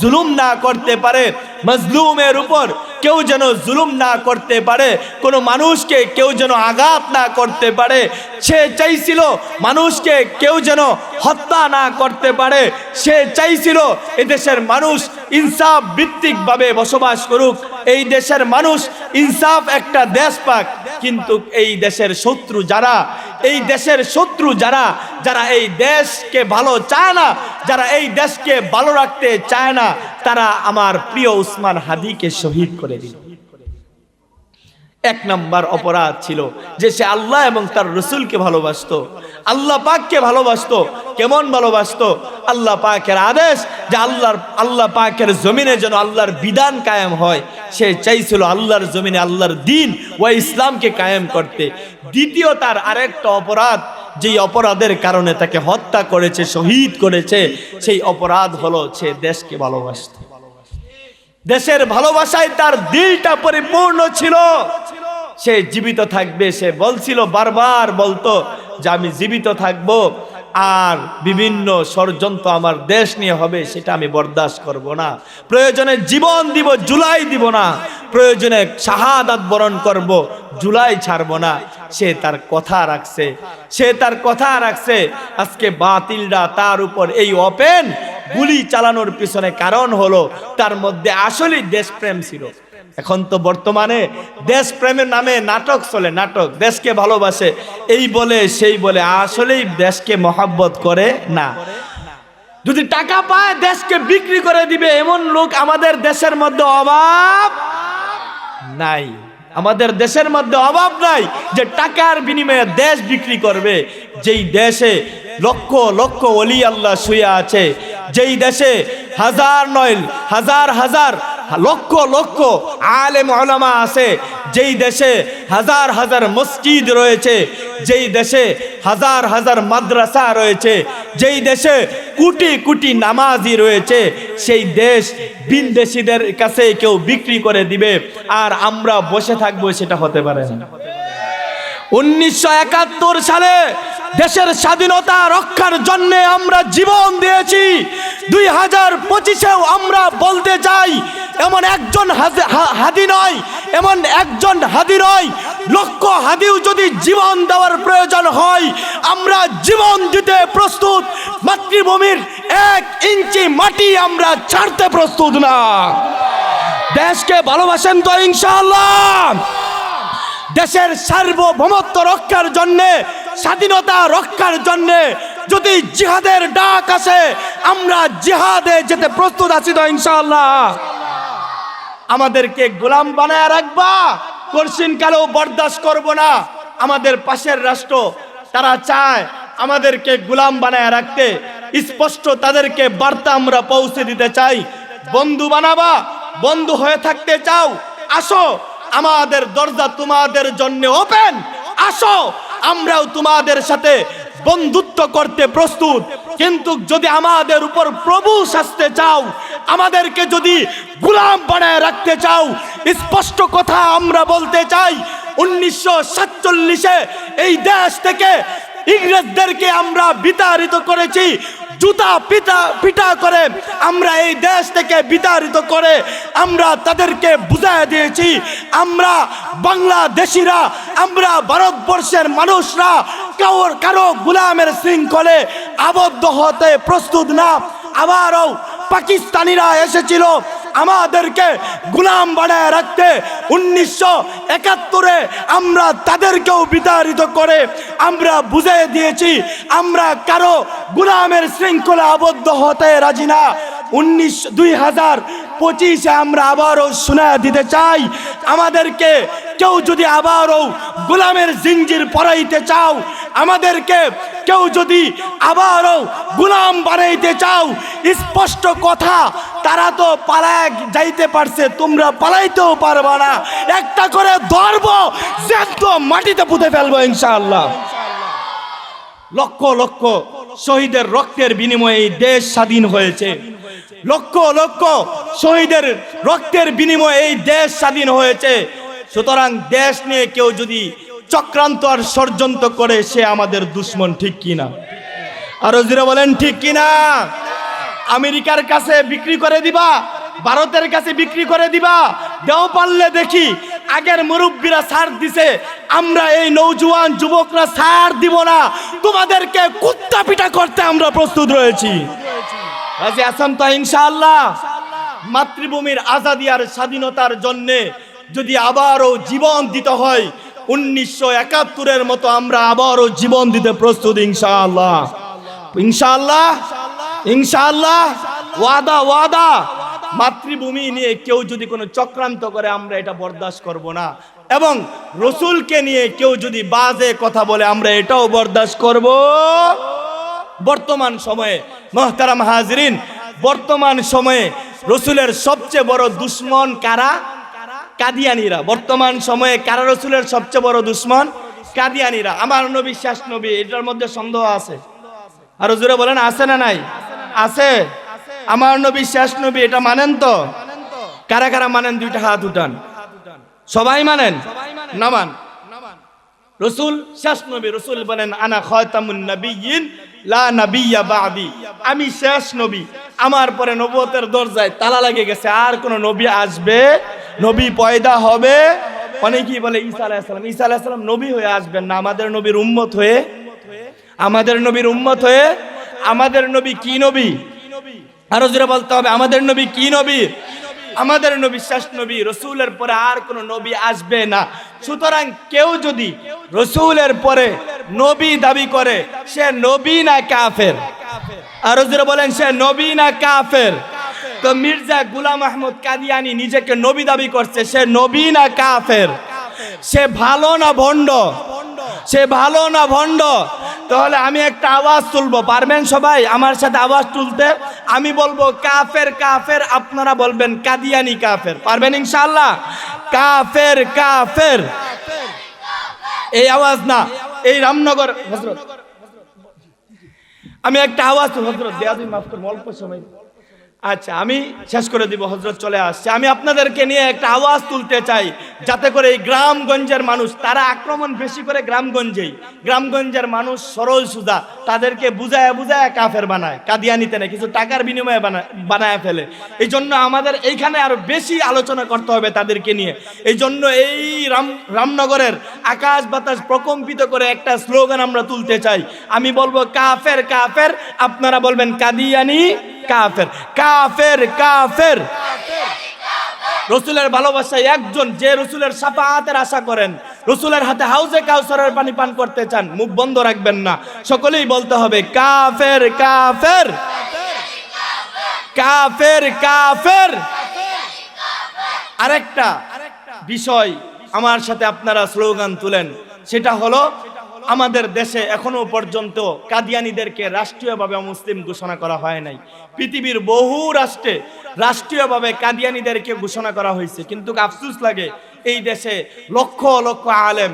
জুলুম না করতে পারে, মজলুমের উপর কেউ যেন জুলুম না করতে পারে, কোনো মানুষকে কেউ যেন আঘাত না করতে পারে। সে চাইছিল মানুষকে কেউ যেন হত্যা না করতে পারে। সে চাইছিল এদেশের মানুষ ইনসাফ ভিত্তিকভাবে বসবাস করুক, এই দেশের মানুষ ইনসাফ একটা দেশ পাক। কিন্তু এই দেশের শত্রু যারা, এই দেশের শত্রু যারা, যারা এই দেশকে ভালো চায় না, যারা এই দেশকে ভালো রাখতে চায় না, তারা আমার প্রিয় উসমান হাদিকে শহীদ করে দিল। এক নাম্বার অপরাধ ছিল যে সে আল্লাহ এবং তার রসুলকে ভালোবাসতো, আল্লাহ পাককে ভালোবাসতো। কেমন ভালোবাসতো? আল্লাহ পাকের আদেশ যে আল্লাহ পাকের জমিনে যেন আল্লাহর বিধান কায়েম হয়, সে চাইছিল আল্লাহর জমিনে আল্লাহর দ্বীন ও ইসলামকে কায়েম করতে। দ্বিতীয় তার আরেকটা অপরাধ, যেই অপরাধের কারণে তাকে হত্যা করেছে, শহীদ করেছে, সেই অপরাধ হলো সে দেশকে ভালোবাসত। দেশের ভালোবাসায় তার দিলটা পরিপূর্ণ ছিল। সে জীবিত থাকবে, সে বলছিল, বারবার বলতো যে আমি জীবিত থাকবো, আর বিভিন্ন ষড়যন্ত্র আমার দেশ নিয়ে হবে সেটা আমি বরদাস্ত করব না। প্রয়োজনে জীবন দিব, জুলাই দিব না। প্রয়োজনে শাহাদাত বরণ করব, জুলাই ছাড়ব না। সে তার কথা রাখছে, সে তার কথা রাখছে। আজকে বাতিলরা তার উপর এই ওপেন গুলি চালানোর পিছনে কারণ হলো তার মধ্যে আসলেই দেশপ্রেম ছিল। এখন তো বর্তমানে দেশপ্রেমের নামে নাটক চলে, নাটক, দেশকে ভালোবাসে এই বলে সেই বলে, আসলেই দেশকে মহাব্বত করে না। যদি টাকা পায় দেশকে বিক্রি করে দিবে, এমন লোক আমাদের দেশের মধ্যে অভাব নাই। আমাদের দেশের মধ্যে অভাব নাই যে টাকার বিনিময়ে দেশ বিক্রি করবে। যেই দেশে লক্ষ লক্ষ ওলি আল্লাহ শুয়ে আছে, যেই দেশে হাজার নয় হাজার হাজার লক্ষ লক্ষ আলেম উলামা আছে, যেই দেশে হাজার হাজার মসজিদ রয়েছে, যেই দেশে হাজার হাজার মাদ্রাসা রয়েছে, যেই দেশে কোটি কোটি নামাজি রয়েছে, সেই দেশ বিদেশিদের কাছে কেউ বিক্রি করে দিবে আর আমরা বসে থাকবো, সেটা হতে পারে না। 1971 সালে দেশের স্বাধীনতা রক্ষার জন্য আমরা জীবন দিয়েছি। 2025-এও আমরা বলতে চাই, এমন একজন হাদি নয়, এমন একজন হাদি নয়, লক্ষ হাদিও যদি জীবন দেওয়ার প্রয়োজন হয় আমরা জীবন দিতে প্রস্তুত। মাতৃভূমির 1 ইঞ্চি মাটি আমরা ছাড়তে প্রস্তুত না। দেশকে ভালোবাসেন তো ইনশাআল্লাহ? দেশের সার্বভৌমত্ব রক্ষার জন্যে, স্বাধীনতা রক্ষার জন্যে যদি জিহাদের ডাক আসে আমরা জিহাদে যেতে প্রস্তুত আছি তো ইনশাআল্লাহ? আমাদেরকে গোলাম বানায় রাখবা, কোনদিন কালেও বরদাস্ত করব না। আমাদের পাশের রাষ্ট্র তারা চায় আমাদেরকে গোলাম বানায় রাখতে, স্পষ্ট তাদেরকে বার্তা আমরা পৌঁছে দিতে চাই। বন্ধু বানাবা, বন্ধু হয়ে থাকতে চাও, আসো, আমাদের দরজা তোমাদের জন্য ওপেন। আসো, আমরাও তোমাদের সাথে বন্ধুত্ব করতে প্রস্তুত। কিন্তু যদি আমাদের উপর প্রভু সাজতে চাও, আমাদেরকে যদি গোলাম বানায় রাখতে চাও, স্পষ্ট কথা আমরা বলতে চাই, 1947-এ এই দেশ থেকে ইংরেজদেরকে আমরা বিতাড়িত করেছি। জুতা পিটা করে আমরা এই দেশ থেকে বিতাড়িত করে আমরা তাদেরকে বুঝাই দিয়েছি, আমরা বাংলাদেশিরা, আমরা ভারতবর্ষের মানুষরা কারো গোলামের শৃঙ্খলে আবদ্ধ হতে প্রস্তুত না। আবারও পাকিস্তানিরা এসেছিল আমাদেরকে গোলাম বানায় রাখতে। 1971-এ আমরা তাদেরকেও বিতাড়িত করে আমরা বুঝিয়ে দিয়েছি আমরা কারো গোলামের শৃঙ্খলা আবদ্ধ হতে রাজি না। 2025-এ আমরা আবারও শোনা দিতে চাই, আমাদেরকে কেউ যদি আবারও গোলামের জিঞ্জির পরাইতে চাও, আমাদেরকে কেউ যদি আবারও গোলাম বানাইতে চাও, স্পষ্ট কথা, তারা তো পালায় যাইতে পারছে, তোমরা পালাইতেও পারবা না। একটা করে ধরবো, জ্যান্ত মাটিতে পুঁতে ফেলবো ইনশাআল্লাহ। লক্ষ লক্ষ শহীদের রক্তের বিনিময়ে এই দেশ স্বাধীন হয়েছে। লক্ষ লক্ষ শহীদের রক্তের বিনিময়ে এই দেশ স্বাধীন হয়েছে। সুতরাং দেশ নিয়ে কেউ যদি চক্রান্ত আর ষড়যন্ত্র করে, সে আমাদের দুশ্মন, ঠিক কিনা? আরো জোরে বলেন ঠিক কিনা? আমেরিকার কাছে বিক্রি করে দিবা, ভারতের কাছে বিক্রি করে দিবা, দেও পারলে দেখি। আগের মুরব্বীরা ছাড় দিছে, আমরা এই নওজোয়ান যুবকরা ছাড় দিব না, তোমাদেরকে কুত্তা পিটা করতে আমরা প্রস্তুত রয়েছি। রাজি আছেন তো ইনশাআল্লাহ? মাতৃভূমির আজাদী আর স্বাধীনতার জন্যে যদি আবারও জীবন দিতে হয়, 1971-এর মতো আমরা আবারও জীবন দিতে প্রস্তুত ইনশাআল্লাহ। ইনশাআল্লাহ, ইনশাআল্লাহ, ওয়াদা ওয়াদা। মাতৃভূমি নিয়ে কেউ যদি কোনো চক্রান্ত করে আমরা এটা বরদাস্ত করব না, এবং রসুলকে নিয়ে কেউ যদি বাজে কথা বলে আমরা এটাও বরদাস্ত করব। বর্তমান সময়ে মুহতারাম হাজরিন, বর্তমান সময়ে রসুলের সবচেয়ে বড় দুশ্মন কারা? কাদিয়ানীরা। বর্তমান সময়ে কারা রসুলের সবচেয়ে বড় দুশ্মন? কাদিয়ানীরা। আমার নবী শেষ নবী, এটার মধ্যে সন্দেহ আছে? আর জোরে বলেন, আছে না নাই? আছে। আমার নবী শেষ নবী, এটা মানেন তো? কারা কারা মানেন? দুইটা হাত উঠান। সবাই মানেন? নামান। রসুল শেষ নবী। রসুল বলেন, আনা খাতামুন নবিয়্যিন লা নাবিয়্যা বা'দি, আমি শেষ নবী, আমার পরে নবুয়তের দরজায় তালা লেগে গেছে, আর কোন নবী আসবে, নবী পয়দা হবে। অনেকেই বলে ঈসা আলাইহিস সালাম, ঈসা আলাইহিস সালাম নবী হয়ে আসবেন না, আমাদের নবীর উম্মত হয়ে। আমাদের নবীর উম্মত হয়ে। আমাদের নবী কি নবী? আরো জোরে বলতে হবে, আমাদের নবী কি নবী? আমাদের নবী শেষ নবী, রসুলের পরে আর কোনো নবী আসবে না। সুতরাং কেউ যদি রসুলের পরে নবী দাবি করে সে নবী না কাফের? আর হুজুর বলেন সে নবী না কাফের? তো মির্জা গোলাম আহমদ কাদিয়ানী নিজেকে নবী দাবি করছে, সে নবী না কাফের? সে ভালো না ভণ্ড? সে ভালো না ভণ্ড? তাহলে আমি একটা আওয়াজ তুলবো, পারবেন সবাই আমার সাথে আওয়াজ তুলতে? আমি বলবো কাফের কাফের, আপনারা বলবেন কাদিয়ানী কাফের। পারবেন ইনশাআল্লাহ? কাফের কাফের, এই আওয়াজ না, এই রামনগর হযরত আমি একটা আওয়াজ, হযরত বেয়াদবি মাফ করুন, অল্প সময়। আচ্ছা আমি শেষ করে দিব, হযরত চলে আসছে। আমি আপনাদেরকে নিয়ে একটা আওয়াজ তুলতে চাই, যাতে করে এই গ্রামগঞ্জের মানুষ, তারা আক্রমণ বেশি করে গ্রামগঞ্জেই, গ্রামগঞ্জের মানুষ সরল সুজা, তাদেরকে বুঝায় বুঝায় কাফের বানায়, কাদিয়ানিতে না, কিছু টাকার বিনিময়ে বানায় ফেলে। এই জন্য আমাদের এইখানে আরো বেশি আলোচনা করতে হবে তাদেরকে নিয়ে। এই জন্য এই রামনগরের আকাশ বাতাস প্রকম্পিত করে একটা স্লোগান আমরা তুলতে চাই। আমি বলবো কাফের কাফের, আপনারা বলবেন কাদিয়ানি কাফের। কাফের কাফের। রসুলের ভালোবাসায় একজন যে রসুলের শাফাআতের আশা করেন, রসুলের হাতে হাউজে কাউসারের পানি পান করতে চান, মুখ বন্ধ রাখবেন না, সকলেই বলতে হবে কাফের কাফের কাফের কাফের। আরেকটা বিষয় আমার সাথে আপনারা স্লোগান তুলেন, সেটা হলো আমাদের দেশে এখনো পর্যন্ত কাদিয়ানীদেরকে রাষ্ট্রীয়ভাবে অমুসলিম ঘোষণা করা হয় নাই। পৃথিবীর বহু রাষ্ট্রে রাষ্ট্রীয়ভাবে কাদিয়ানীদেরকে ঘোষণা করা হয়েছে, কিন্তু আফসোস লাগে এই দেশে লক্ষ লক্ষ আলেম,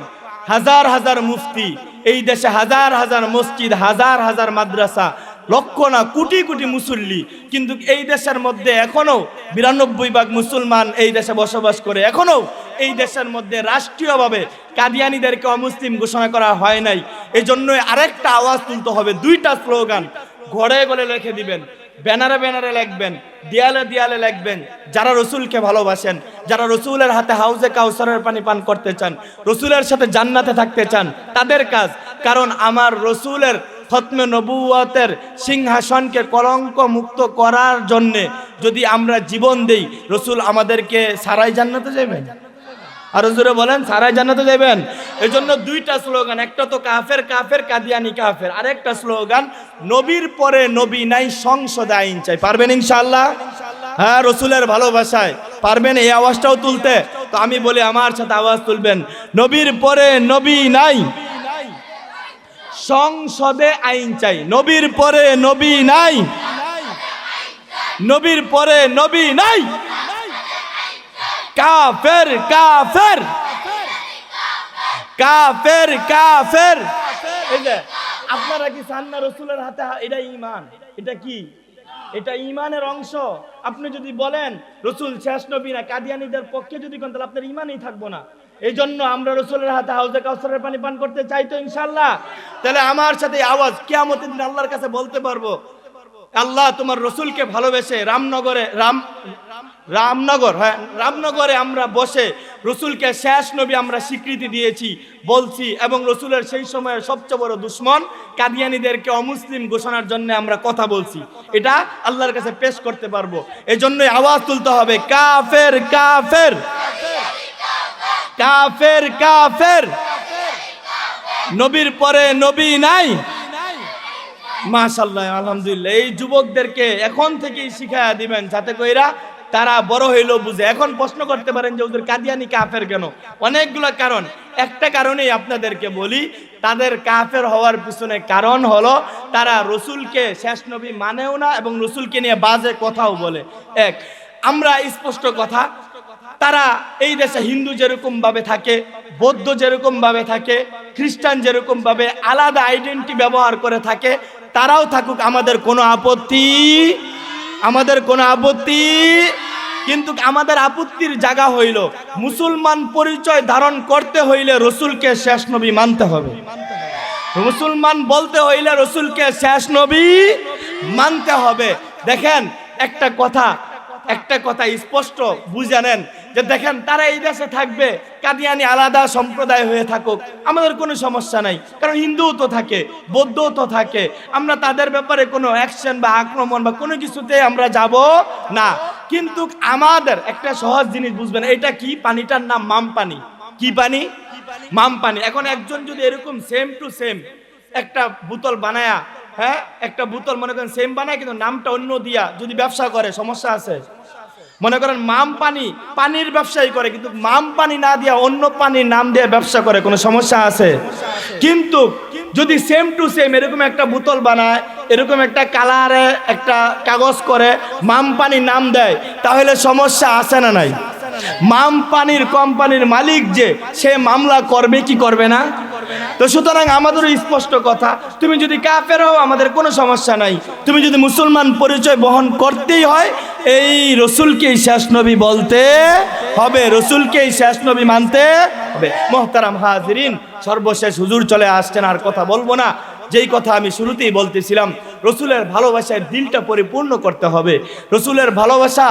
হাজার হাজার মুফতি, এই দেশে হাজার হাজার মসজিদ, হাজার হাজার মাদ্রাসা, লক্ষ না কোটি কোটি মুসল্লি, কিন্তু এই দেশের মধ্যে এখনো 92% মুসলমান এই দেশে বসবাস করে। এখনো এই দেশের মধ্যে রাষ্ট্রীয়ভাবে কাদিয়ানীদেরকে অমুসলিম ঘোষণা করা হয় নাই। এই জন্য আরেকটা আওয়াজ তুলতে হবে, দুইটা স্লোগান ঘরে ঘরে লিখে দিবেন, ব্যানারে ব্যানারে লিখবেন, দেয়ালে দেয়ালে লিখবেন। যারা রসুলকে ভালোবাসেন, যারা রসুলের হাতে হাউজে কাউসারের পানি পান করতে চান, রসুলের সাথে জান্নাতে থাকতে চান, তাদের কাজ। কারণ আমার রসুলের খতমে নবুয়তের সিংহাসনকে কলঙ্ক মুক্ত করার জন্যে যদি আমরা জীবন দেই, রসুল আমাদেরকে সারাই জান্নাতে যাবেন। আর জোরে বলেন সারাই জান্নাতে যাবেন। এই জন্য দুইটা স্লোগান, একটা তো কাফের কাফের কাদিয়ানি কাফের, আর একটা স্লোগান নবীর পরে নবী নাই, সংসদে আইন চাই। পারবেন ইনশাআল্লাহ? হ্যাঁ, রসুলের ভালোবাসায় পারবেন এই আওয়াজটাও তুলতে? তো আমি বলি আমার সাথে আওয়াজ তুলবেন, নবীর পরে নবী নাই, সংসদে আইন চাই। নবীর পরে নবী নাই, নবীর পরে নবী নাই, কাফের কাফের কাফের কাফের। এই যে আপনারা কি চান না রসুলের হাতে? এটা ঈমান, এটা কি? এটা ঈমানের অংশ। আপনি যদি বলেন রসুল শেষ নবী না, কাদিয়ানীদের পক্ষে যদি কোন, তাহলে আপনার ঈমানই থাকবো না। এই জন্য আমরা রসুলের হাতে হাউজে কাউসারের পানি পান করতে চাই তো ইনশাআল্লাহ। তাহলে আমার সাথে আওয়াজ কিয়ামতের দিন আল্লাহর কাছে বলতে পারবো, আল্লাহ তোমার রসুলকে ভালোবেসে রামনগরে আমরা বসে রসুলকে শেষ নবী আমরা স্বীকৃতি দিয়েছি বলছি, এবং রসুলের সেই সময়ের সবচেয়ে বড় দুশ্মন কাদিয়ানীদেরকে অমুসলিম ঘোষণার জন্য আমরা কথা বলছি, এটা আল্লাহর কাছে পেশ করতে পারবো। এই জন্যই আওয়াজ তুলতে হবে কাফের কাফের কাফের কাফের, নবীর পরে নবী নাই। মাশাআল্লাহ, আলহামদুলিল্লাহ। এই যুবকদেরকে এখন থেকেই শিখায়া দিবেন, যাতে কইরা তারা বড় হইলেও বুঝে। এখন প্রশ্ন করতে পারেন যে ওদের কাদিয়ানি কাফের কেন? অনেকগুলো কারণ। একটা কারণেই আপনাদেরকে বলি, তাদের কাফের হওয়ার পিছনে কারণ হলো তারা রসুলকে শেষ নবী মানেও না এবং রসুলকে নিয়ে বাজে কথাও বলে। এক, আমরা স্পষ্ট কথা, তারা এই দেশে হিন্দু যেরকম ভাবে থাকে, বৌদ্ধ যেরকম ভাবে থাকে, খ্রিস্টান যেরকম ভাবে আলাদা আইডেন্টি ব্যবহার করে থাকে, তারাও থাকুক, আমাদের কোনো আপত্তি। কিন্তু আমাদের আপত্তির জায়গা হইল মুসলমান পরিচয় ধারণ করতে হইলে রসুলকে শেষ নবী মানতে হবে। মুসলমান বলতে হইলে রসুলকে শেষ নবী মানতে হবে। দেখেন একটা কথা স্পষ্ট বুঝে নেন, যে দেখেন তারা এই দেশে থাকবে, কাদিয়ানি আলাদা সম্প্রদায় হয়ে থাকুক, আমাদের কোনো সমস্যা নাই। কারণ হিন্দুও তো থাকে, বৌদ্ধও তো থাকে, আমরা তাদের ব্যাপারে কোনো অ্যাকশন বা আক্রমণ বা কোনো কিছুতে আমরা যাব না। কিন্তু আমাদের একটা সহজ জিনিস বুঝবেন, এটা কি? পানিটার নাম মাম পানি। কি পানি? মাম পানি। এখন একজন যদি এরকম সেম টু সেম একটা বোতল বানায়া, হ্যাঁ, একটা বোতল মনে করেন সেম বানায় কিন্তু নামটা অন্য দিয়া যদি ব্যবসা করে, সমস্যা আছে? মনে করেন মাম পানি, পানির ব্যবসায়ী করে, কিন্তু মাম পানি না দিয়া অন্য পানির নাম দিয়ে ব্যবসা করে, কোনো সমস্যা আছে? কিন্তু যদি সেম টু সেম এরকম একটা বোতল বানায়, এরকম একটা কালারে একটা কাগজ করে, মাম পানি নাম দেয়, তাহলে সমস্যা আছে না নাই? মাম পানির কোম্পানির মালিক যে, সে মামলা করবে কি করবে না? তো সুতরাং আমাদেরও স্পষ্ট কথা, তুমি যদি কাফের হও আমাদের কোনো সমস্যা নাই, তুমি যদি মুসলমান পরিচয় বহন করতেই হয়, এই রসুলকেই শেষ নবী বলতে হবে, রসুলকেই শেষ নবী মানতে হবে। মোহতারাম হাজিরিন, সর্বশেষ হুজুর চলে আসছেন, আর কথা বলবো না। যেই কথা আমি শুরুতেই বলতেছিলাম, রসুলের ভালোবাসায় দিলটা পরিপূর্ণ করতে হবে। রসুলের ভালোবাসা,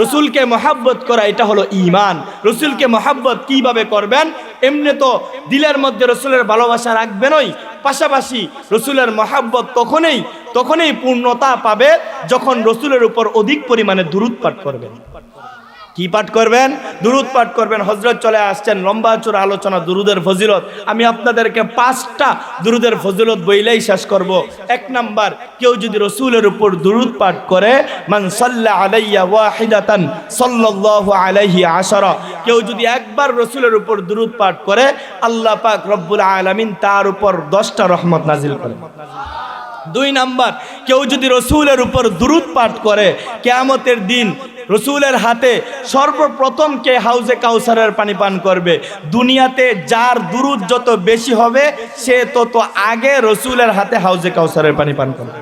রসুলকে মহাব্বত করা, এটা হলো ঈমান। রসুলকে মহাব্বত কিভাবে করবেন? এমনি তো দিলের মধ্যে রসুলের ভালোবাসা রাখবেনই, পাশাপাশি রসুলের মহাব্বত তখনই পূর্ণতা পাবে যখন রসুলের উপর অধিক পরিমাণে দুরূদ পাঠ করবেন। কি পাঠ করবেন? দুরূদ পাঠ করবেন। হযরত চলে আসছেন, লম্বা চূড়া আলোচনা দুরূদের ফজিলত। আমি আপনাদেরকে 5টা দুরূদের ফজিলত বইলেই শেষ করব। 1 নাম্বার, কেউ যদি রসুলের উপর দুরূদ পাঠ করে, মান সাল্লা আলাইয়া ওয়াহিদাতান সাল্লাল্লাহু আলাইহি আশারা, কেউ যদি একবার রসুলের উপর দুরূদ পাঠ করে, আল্লাহ পাক রব্বুল আলামিন তার উপর 10টা রহমত নাজিল করেন। 2 নাম্বার, কেউ যদি রসুলের উপর দুরূদ পাঠ করে, কিয়ামতের দিন রসুলের হাতে সর্বপ্রথম কে হাউজে কাউসারের পানি পান করবে? দুনিয়াতে যার দুরূদ যত বেশি হবে, সে তত আগে রসুলের হাতে হাউজে কাউসারের পানি পান করবে।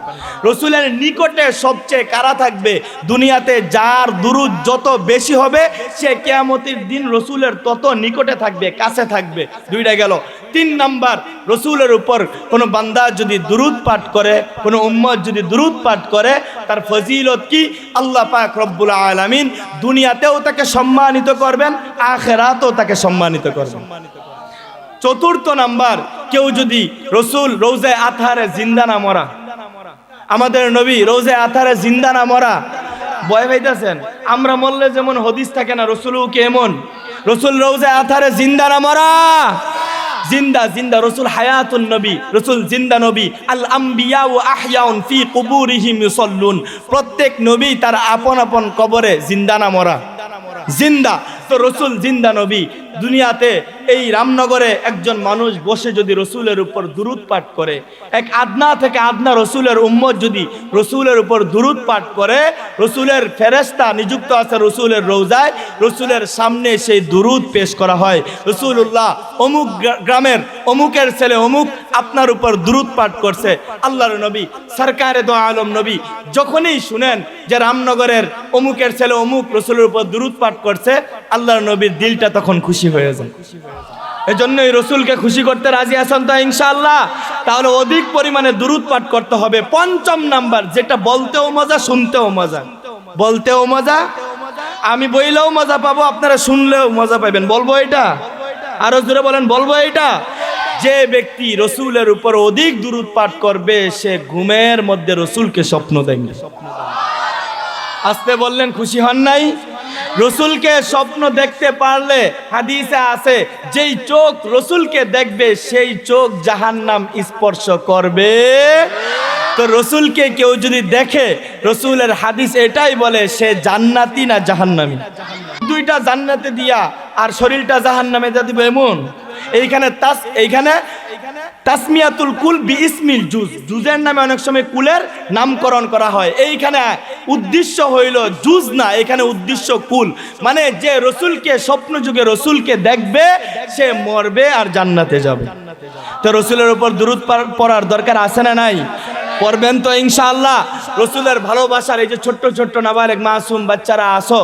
রসুলের নিকটে সবচেয়ে কারা থাকবে? দুনিয়াতে যার দুরূদ যত বেশি হবে, সে কিয়ামতের দিন রসুলের তত নিকটে থাকবে, কাছে থাকবে। 2টা গেল। 3 নাম্বার, রসুলের উপর কোনো বান্দা যদি দুরূদ পাঠ করে, কোনো উম্মত যদি দুরূদ পাঠ করে, তার ফজিলত কি? আল্লাহ পাক রব্বুল আলামিন দুনিয়াতেও তাকে সম্মানিত করবেন, আখিরাতেও তাকে সম্মানিত করবেন। 4 নাম্বার, কেউ যদি রসুল রওজায়ে আতহারে জিন্দা না মরা, আমাদের নবী রওজায়ে আতহারে জিন্দা না মরা, ভয় পাইতেছেন? আমরা মরলে যেমন হাদিস থাকে না, রসুলও কেমন? রসুল রওজায়ে আতহারে জিন্দা না মরা? জিন্দা, জিন্দা। রসুল হায়াতুন নবী, রসুল জিন্দা নবী। আল আম্বিয়া ও আহয়াউন ফি কুবুরিহিম ইউসাল্লুন, প্রত্যেক নবী তার আপন আপন কবরে জিন্দা না মরা? জিন্দা। তো রসুল জিন্দা নবী। দুনিয়াতে এই রামনগরে একজন মানুষ বসে যদি রসুলের উপর দুরূদ পাঠ করে, এক আদনা থেকে আদনা রসুলের উম্মত যদি রসুলের উপর দুরূদ পাঠ করে, রসুলের ফেরেশতা নিযুক্ত আছে রসুলের রওজায়, রসুলের সামনে সেই দুরূদ পেশ করা হয়। রসুলুল্লাহ অমুক গ্রামের অমুকের ছেলে অমুক আপনার উপর দুরূদ পাঠ করছে। আল্লাহর নবী সরকারে দো আলম নবী যখনই শুনেন যে রামনগরের অমুকের ছেলে অমুক রসুলের উপর দুরূদ পাঠ করছে, আল্লাহর নবীর দিলটা তখন খুশি হয়ে যায়। এজন্যই রসুলকে খুশি করতে রাজি আছেন তো ইনশাআল্লাহ? তাহলে অধিক পরিমাণে দুরূদ পাঠ করতে হবে। 5 নাম্বার, যেটা বলতেও মজা, শুনতেও মজা। বলতেও মজা, আমি বইলেও মজা পাবো, আপনারা শুনলেও মজা পাবেন। বলবো এটা? আরো জোরে বলেন, বলবো এটা? যে ব্যক্তি রসুলের উপর অধিক দুরূদ পাঠ করবে, সে ঘুমের মধ্যে রসুলকে স্বপ্ন দেখবে। আসতে বললেন, খুশি হন নাই? রসুলকে স্বপ্ন দেখতে পারলে হাদিসে আছে, যেই চোখ রসুলকে দেখবে সেই চোখ জাহান্নাম স্পর্শ করবে। তো রসুলকে কেউ যদি দেখে, রসুলের হাদিস এটাই বলে সে জান্নাতি না জাহান্নামী। 2টা জান্নাতে দিয়া আর শরীরটা জাহান্নামে যা দিবে এমন। এইখানে তাসমিয়াতুল কুল বিইসমিল জুজ, জুজের নামে অনেক সময় কুলের নামকরণ করা হয়। এইখানে উদ্দেশ্য হইল জুজ না, এখানে উদ্দেশ্য কুল। মানে যে রসুলকে স্বপ্ন যুগে রসুলকে দেখবে, সে মরবে আর জান্নাতে যাবে। তো রসুলের উপর দুরূদ পড়ার দরকার আছে না নাই? পড়বেন তো ইনশাআল্লাহ। রসুলের ভালোবাসার এই যে ছোট্ট ছোট্ট নাবালেগ মাসুম বাচ্চারা আসো,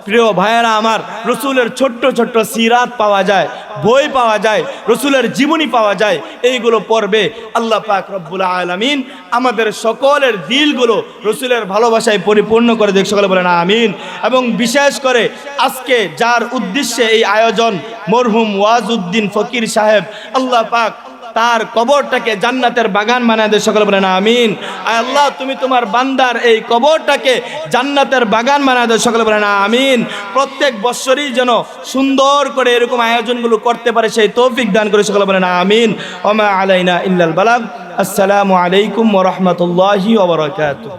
প্রিয় ভাইয়েরা আমার, রসুলের ছোট্ট ছোট্ট সিরাত পাওয়া যায়, বই পাওয়া যায়, রসুলের জীবনী পাওয়া যায়। এইগুলো পড়বে। আল্লাহ পাক রব্বুল আলামিন আমাদের সকলের দিলগুলো রসুলের ভালোবাসায় পরিপূর্ণ করে দেখ, সকলে বলেন আমিন। এবং বিশেষ করে আজকে যার উদ্দেশ্যে এই আয়োজন, মরহুম ওয়াজউদ্দিন ফকির সাহেব, আল্লাহ পাক তার কবরটাকে জান্নাতের বাগান বানায় দে, সকলে বলেন আমিন। আয় আল্লাহ, তুমি তোমার বান্দার এই কবরটাকে জান্নাতের বাগান বানায় দে, সকলে বলেন আমিন। প্রত্যেক বৎসরই যেন সুন্দর করে এরকম আয়োজনগুলো করতে পারে সেই তৌফিক দান করে, সকলে বলেন আমিন। ওয়া মা আলাইনা ইল্লাল বালাগ। আসসালামু আলাইকুম ওয়া রাহমাতুল্লাহি ওয়া বারাকাতুহু।